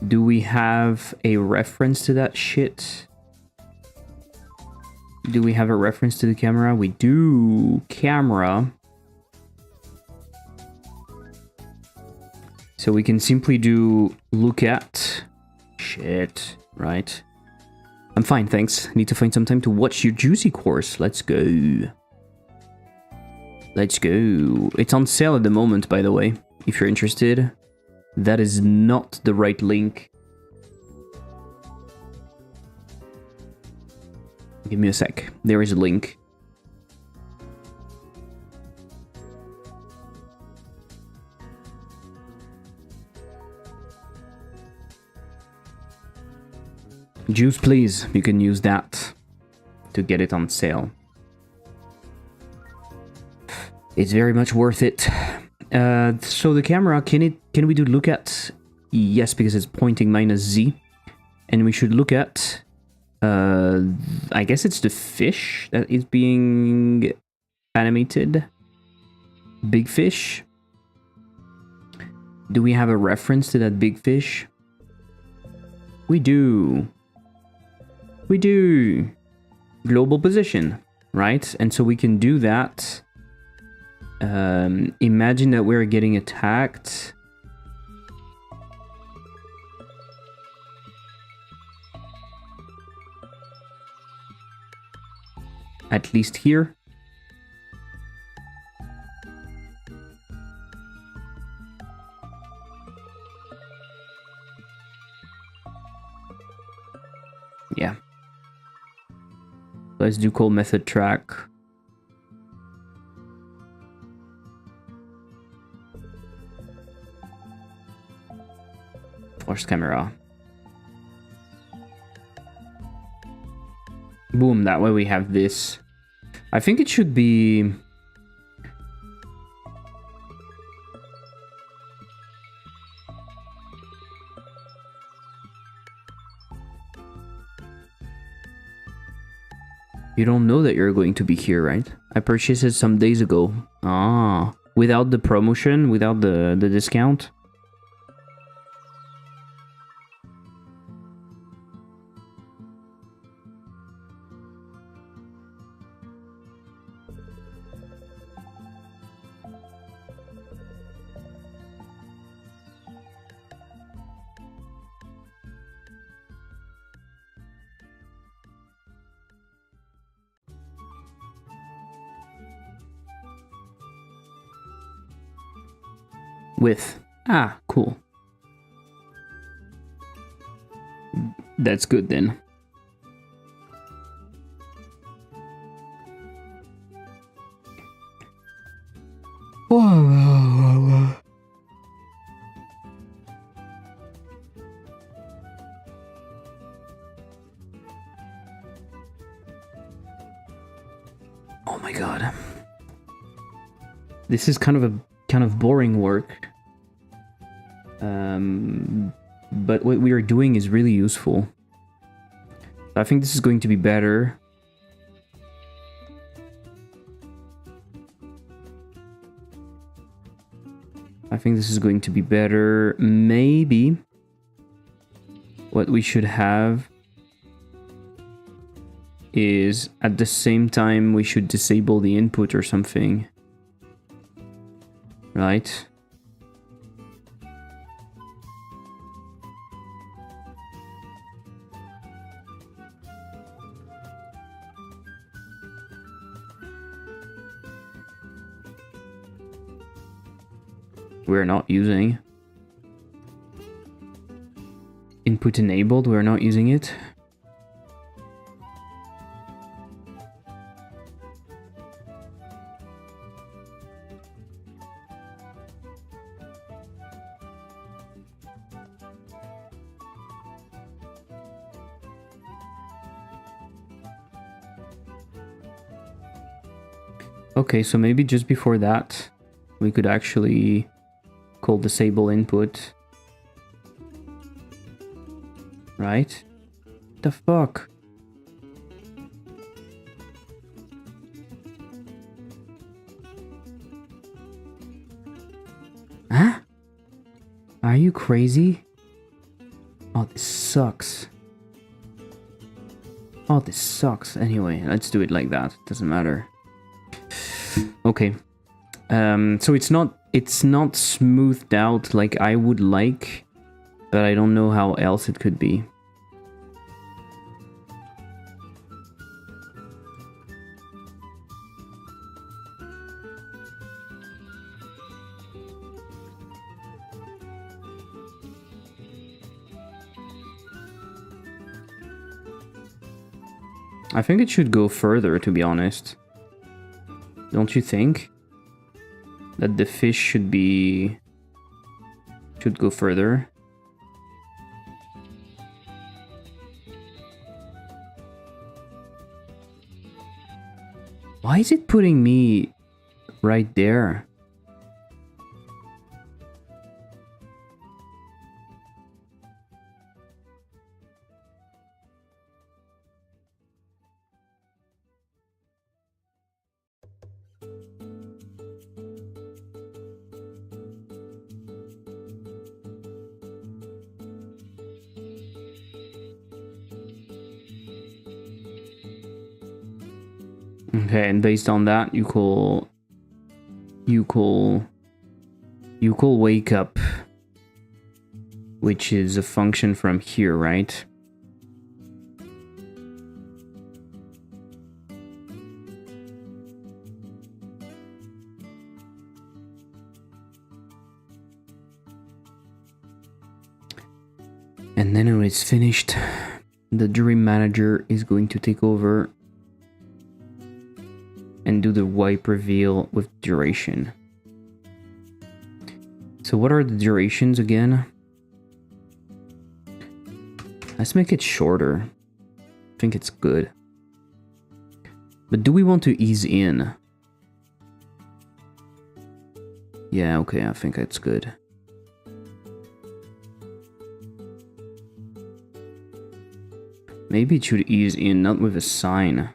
Do we have a reference to that shit? Do we have a reference to the camera? We do. Camera. So we can simply do look at shit, right? I'm fine, thanks. Need to find some time to watch your juicy course. Let's go. Let's go. It's on sale at the moment, by the way, if you're interested. That is not the right link. Give me a sec. There is a link. Juice, please. You can use that to get it on sale. It's very much worth it. So the camera, can we do look at? Yes, because it's pointing -Z, and we should look at. I guess it's the fish that is being animated. Big fish. Do we have a reference to that big fish? We do. We do. Global position, right? And so we can do that. Imagine that we're getting attacked. At least here. Yeah. Let's do call method track. Force camera. Boom, that way we have this. I think it should be... You don't know that you're going to be here, right? I purchased it some days ago. Ah, without the promotion, without the discount? With. Ah, cool. That's good then. Oh my god. This is kind of boring work. But what we are doing is really useful. I think this is going to be better. I think this is going to be better. Maybe what we should have is at the same time we should disable the input or something. Right? We're not using. Input enabled, we're not using it. Okay, so maybe just before that, we could actually call disable input. Right? The fuck? Huh? Are you crazy? Oh, this sucks. Oh, this sucks. Anyway, let's do it like that. Doesn't matter. Okay. So it's not smoothed out like I would like, but I don't know how else it could be. I think it should go further, to be honest. Don't you think? That the fish should go further. Why is it putting me right there? Okay, and based on that, you call wake up, which is a function from here, right? And then when it's finished, the dream manager is going to take over and do the wipe reveal with duration. So what are the durations again? Let's make it shorter. I think it's good. But do we want to ease in? Yeah, okay, I think that's good. Maybe it should ease in, not with a sign,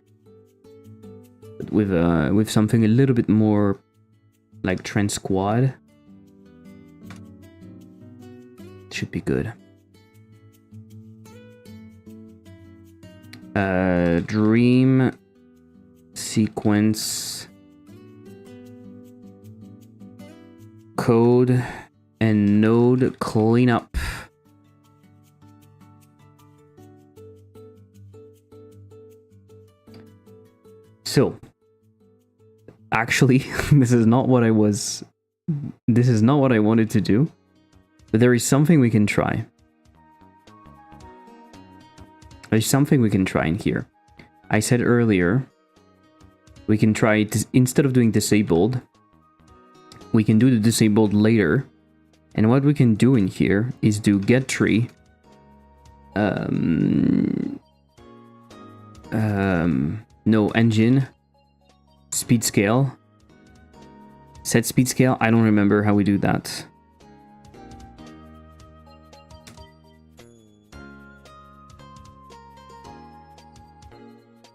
but with something a little bit more like trend squad. Should be good. Dream sequence code and node cleanup. So, actually, this is not what I wanted to do, but there is something we can try. There's something we can try in here. I said earlier, we can try, instead of doing disabled, we can do the disabled later. And what we can do in here is do get tree. No, engine. Speed scale. Set speed scale. I don't remember how we do that.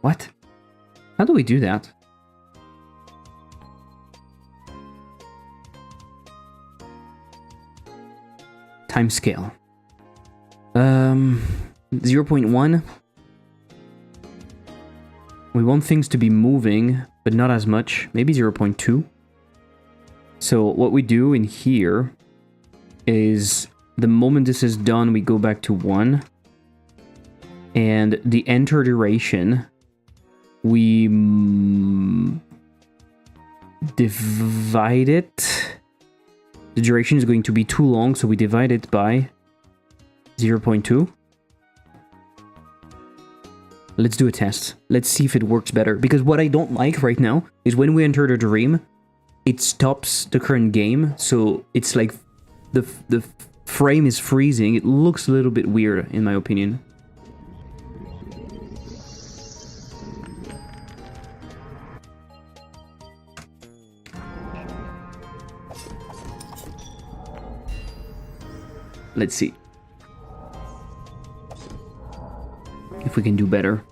What? How do we do that? Time scale. 0.1. We want things to be moving, but not as much. Maybe 0.2. So what we do in here is the moment this is done, we go back to 1. And the enter duration, we divide it. The duration is going to be too long, so we divide it by 0.2. Let's do a test. Let's see if it works better. Because what I don't like right now is when we enter the dream, it stops the current game. So it's like the frame is freezing. It looks a little bit weird, in my opinion. Let's see if we can do better.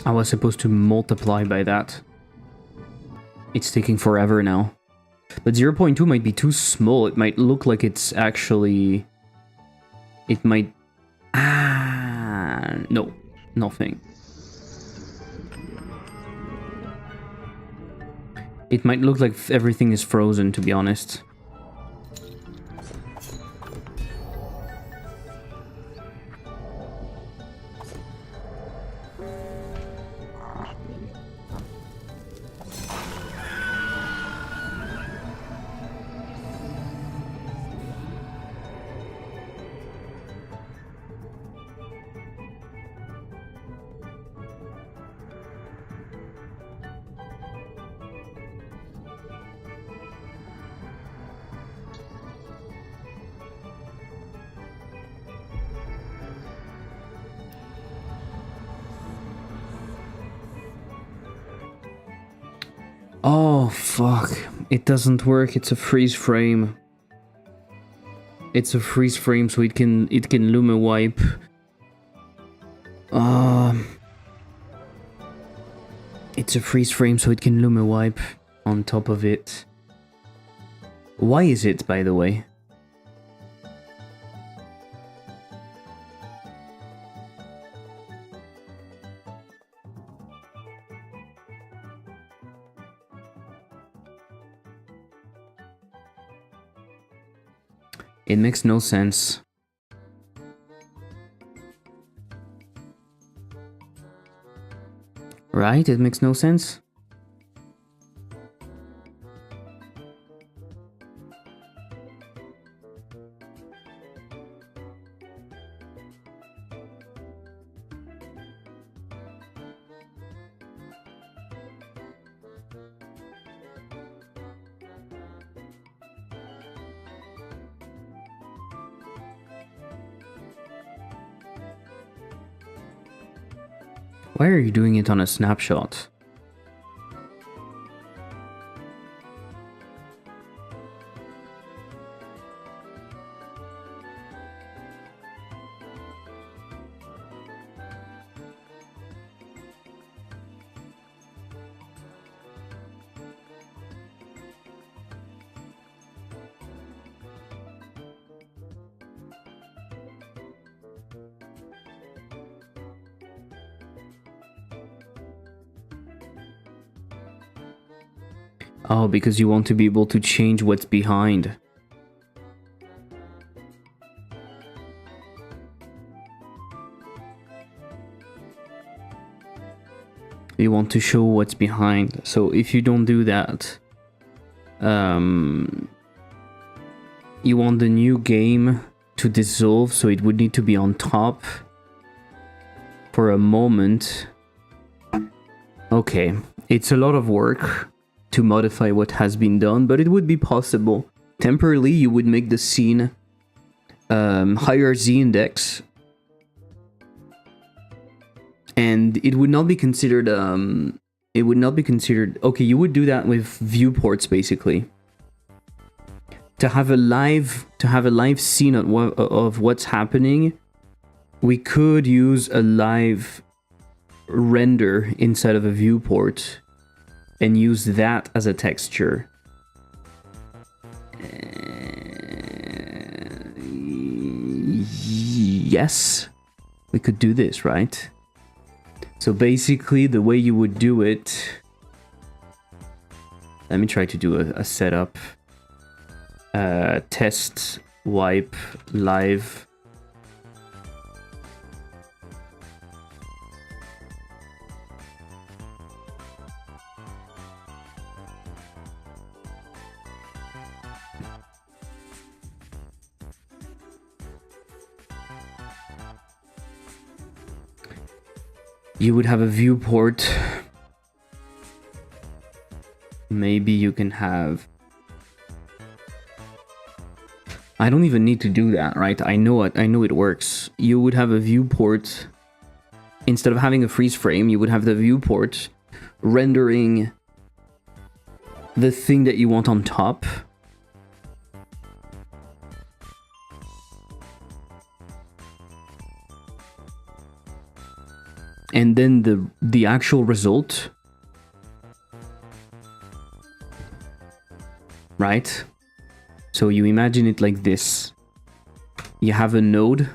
I was supposed to multiply by that. It's taking forever now. But 0.2 might be too small. It might look like it's actually... It might... No. Nothing. It might look like everything is frozen, to be honest. Oh, fuck. It doesn't work. It's a freeze frame. It's a freeze frame, so it can luma wipe. It's a freeze frame, so it can luma wipe on top of it. Why is it, by the way? It makes no sense. Right? It makes no sense? Why are you doing it on a snapshot? Oh, because you want to be able to change what's behind. You want to show what's behind. So if you don't do that, you want the new game to dissolve, so it would need to be on top for a moment. Okay, it's a lot of work to modify what has been done, but it would be possible. Temporarily, you would make the scene higher Z index, and it would not be considered. It would not be considered. Okay, you would do that with viewports, basically. To have a live scene of what's happening, we could use a live render inside of a viewport and use that as a texture. Yes, we could do this, right? So basically, the way you would do it... Let me try to do a setup. Test, wipe, live. You would have a viewport. Maybe you can have... I don't even need to do that, right? I know it works. You would have a viewport. Instead of having a freeze frame, you would have the viewport rendering the thing that you want on top. And then the actual result, right? So you imagine it like this. You have a node.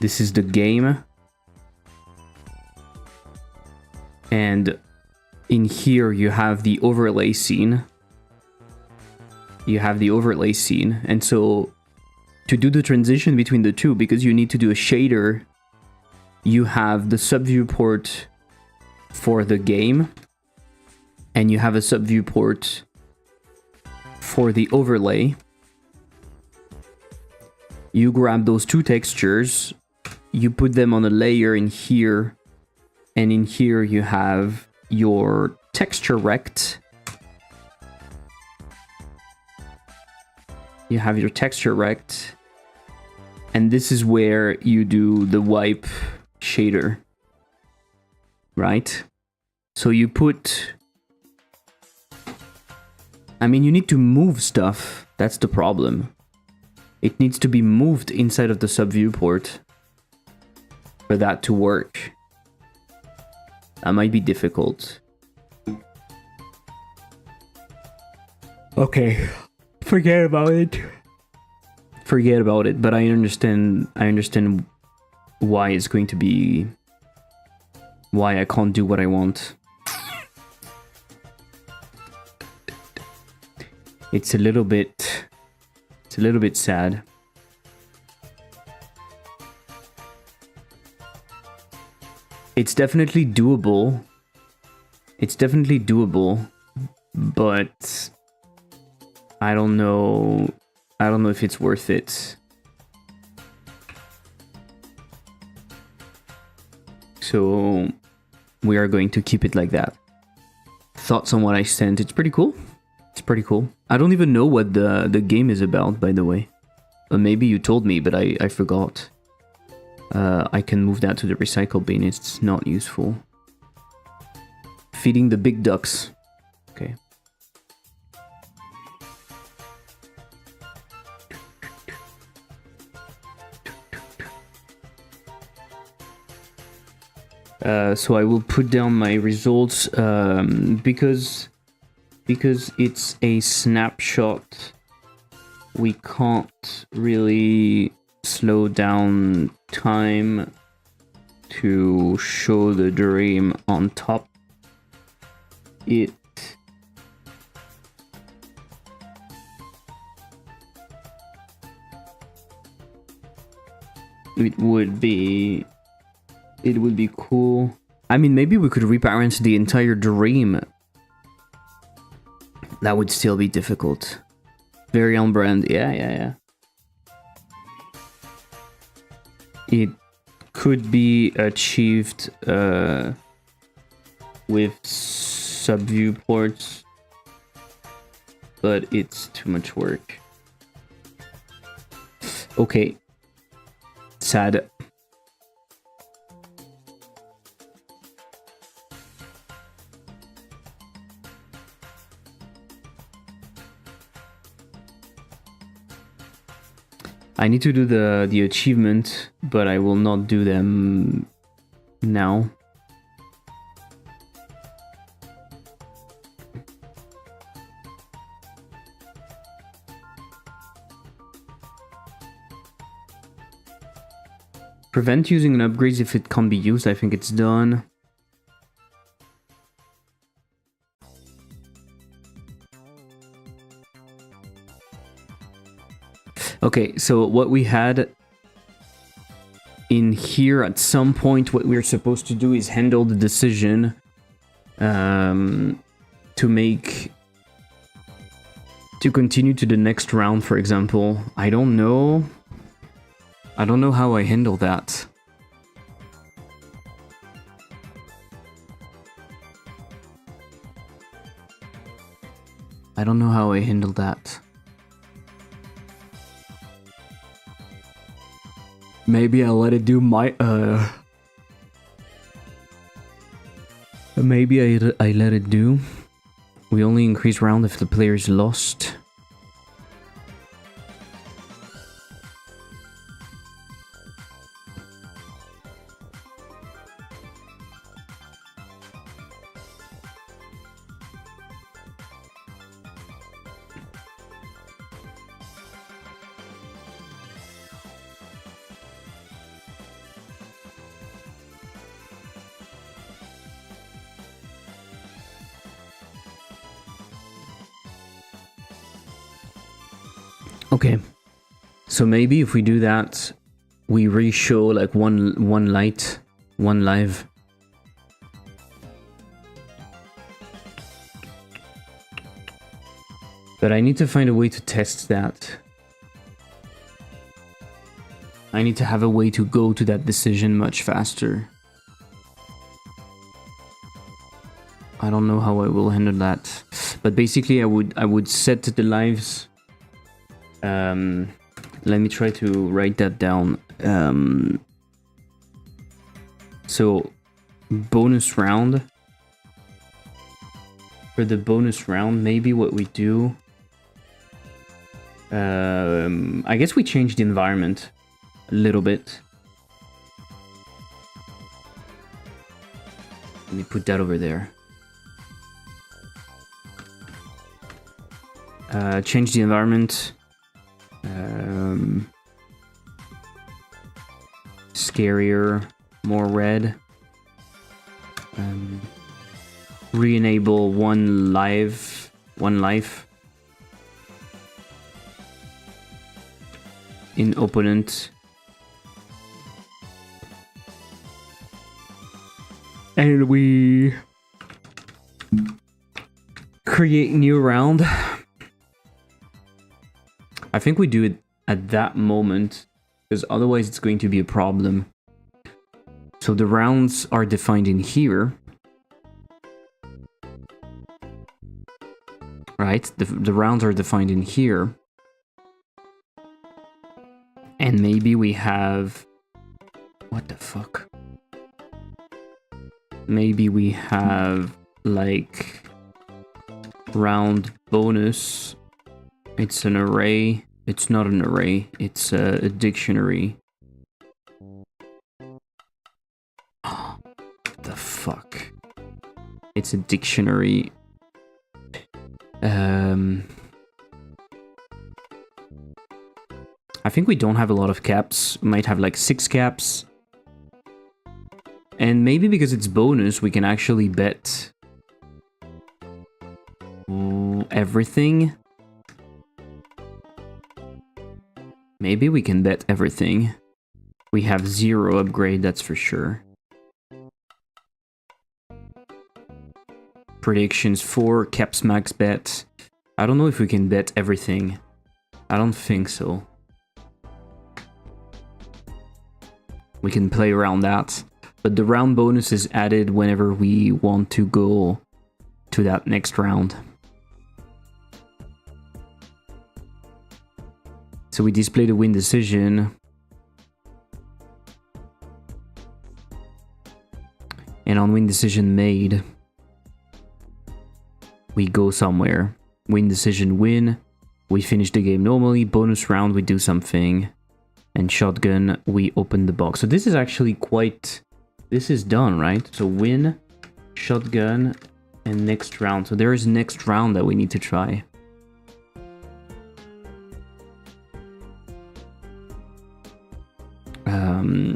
This is the game. And in here you have the overlay scene. You have the overlay scene. And so to do the transition between the two, because you need to do a shader, you have the subviewport for the game, and you have a subviewport for the overlay. You grab those two textures, you put them on a layer in here, and in here you have your texture rect. You have your texture rect, and this is where you do the wipe shader, right? So you put... I mean, you need to move stuff. That's the problem. It needs to be moved inside of the subviewport for that to work. That might be difficult. Okay, forget about it. Forget about it, but I understand why it's going to be... why I can't do what I want. It's a little bit sad. It's definitely doable. It's definitely doable, but I don't know if it's worth it. So we are going to keep it like that. Thoughts on what I sent? It's pretty cool. It's pretty cool. I don't even know what the game is about, by the way. Maybe you told me, but I forgot. I can move that to the recycle bin. It's not useful. Feeding the big ducks. Okay. So I will put down my results because it's a snapshot. We can't really slow down time to show the dream on top. It it would be cool. I mean, maybe we could reparent the entire dream. That would still be difficult. Very on brand. Yeah. It could be achieved with subviewports, but it's too much work. Okay. Sad. I need to do the achievement, but I will not do them now. Prevent using an upgrade if it can't be used. I think it's done. Okay, so what we had in here at some point, what we're supposed to do is handle the decision to continue to the next round, for example. I don't know how I handle that. I don't know how I handle that. Maybe I'll let it do my maybe I let it do. We only increase round if the player's lost. Okay, so maybe if we do that, we re-show like one light, one live. But I need to find a way to test that. I need to have a way to go to that decision much faster. I don't know how I will handle that. But basically I would set the lives. Let me try to write that down. So bonus round. For the bonus round, maybe what we do, I guess we change the environment a little bit. Let me put that over there. Change the environment. Scarier, more red. Re-enable one life. In opponent. And we create new round. I think we do it at that moment, because otherwise it's going to be a problem. So the rounds are defined in here. Right? The rounds are defined in here. And maybe we have... What the fuck? Maybe we have, like, round bonus. It's an array. It's not an array. It's a dictionary. The fuck? It's a dictionary. I think we don't have a lot of caps. We might have like 6 caps. And maybe because it's bonus, we can actually bet everything. Maybe we can bet everything. We have 0 upgrade, that's for sure. Predictions 4, caps max bet. I don't know if we can bet everything. I don't think so. We can play around that. But the round bonus is added whenever we want to go to that next round. So we display the win decision. And on win decision made, we go somewhere. Win decision win. We finish the game normally. Bonus round, we do something. And shotgun, we open the box. So this is actually quite... This is done, right? So win, shotgun, and next round. So there is next round that we need to try.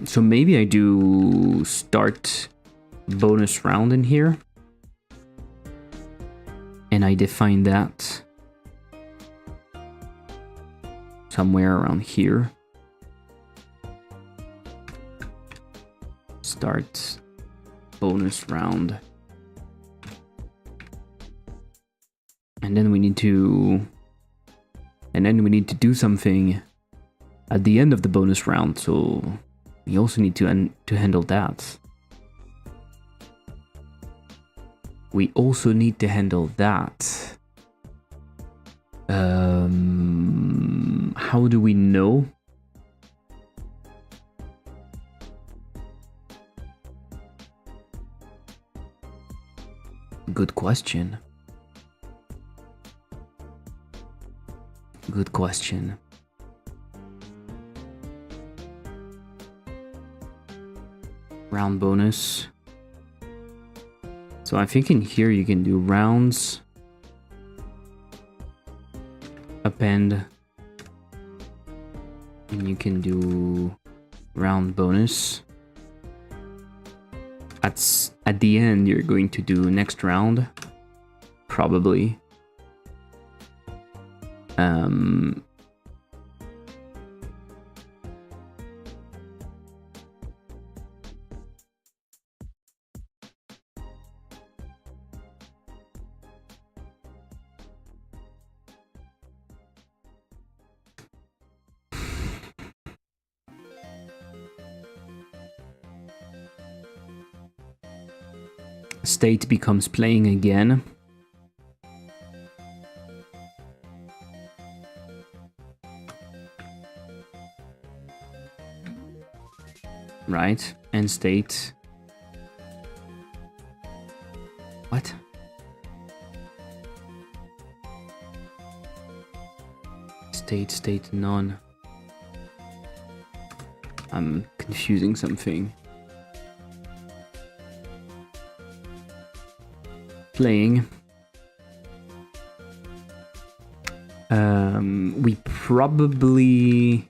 So maybe I do start bonus round in here. And I define that somewhere around here. Start bonus round. And then we need to... And then we need to do something at the end of the bonus round, so we also need to handle that. We also need to handle that. How do we know? Good question. Good question. Round bonus. So I think in here you can do rounds, append, and you can do round bonus. At the end you're going to do next round, probably. State becomes playing again. Right, and state. What? State none. I'm confusing something. Playing. We probably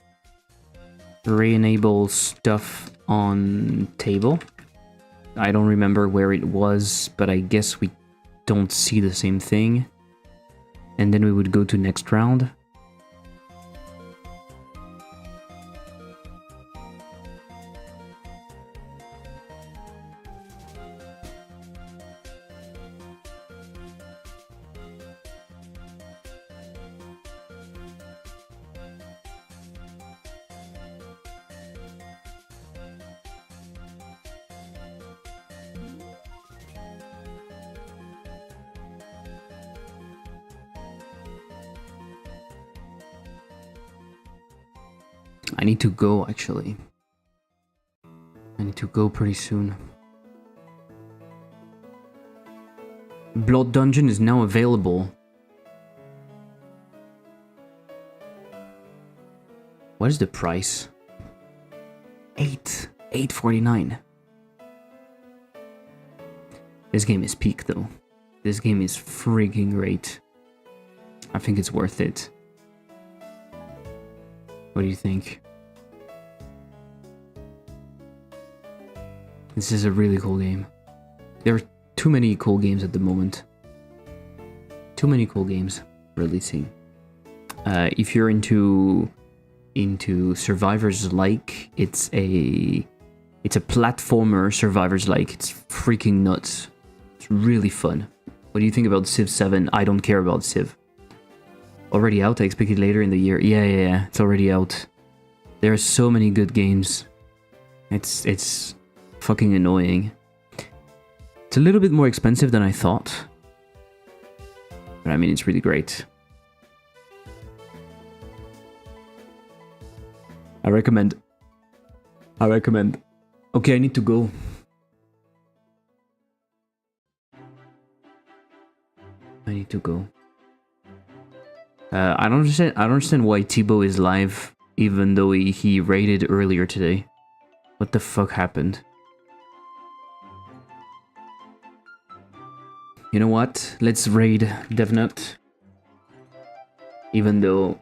re-enable stuff on table. I don't remember where it was, but I guess we don't see the same thing. And then we would go to next round. I need to go, actually. I need to go pretty soon. Blood Dungeon is now available. What is the price? $8.49. This game is peak, though. This game is freaking great. I think it's worth it. What do you think? This is a really cool game. There are too many cool games at the moment. Too many cool games releasing. If you're into into survivors-like. It's a platformer survivors-like. It's freaking nuts. It's really fun. What do you think about Civ 7? I don't care about Civ. Already out? I expect it later in the year. Yeah. It's already out. There are so many good games. It's fucking annoying. It's a little bit more expensive than I thought. But I mean, it's really great. I recommend. Okay, I need to go. I don't understand why Thibaut is live, even though he raided earlier today. What the fuck happened? You know what? Let's raid DevNut. Even though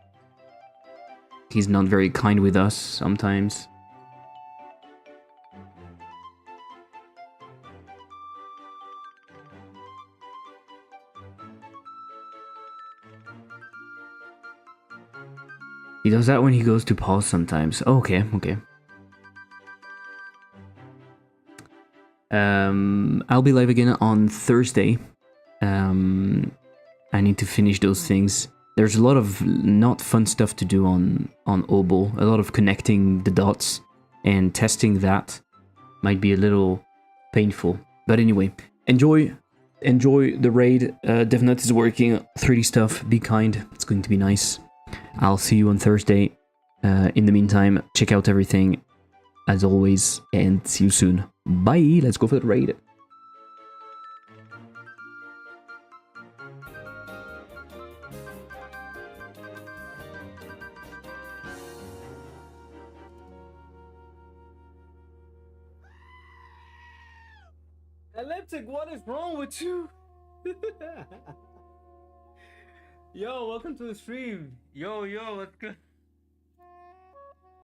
he's not very kind with us sometimes. He does that when he goes to pause sometimes. Oh, okay. I'll be live again on Thursday. I need to finish those things. There's a lot of not fun stuff to do on OBAWL. A lot of connecting the dots and testing that might be a little painful. But anyway, enjoy the raid. DevNut is working 3D stuff. Be kind. It's going to be nice. I'll see you on Thursday. In the meantime, check out everything as always and see you soon. Bye. Let's go for the raid. Elliptic, what is wrong with you? Yo, welcome to the stream. Yo, what's good?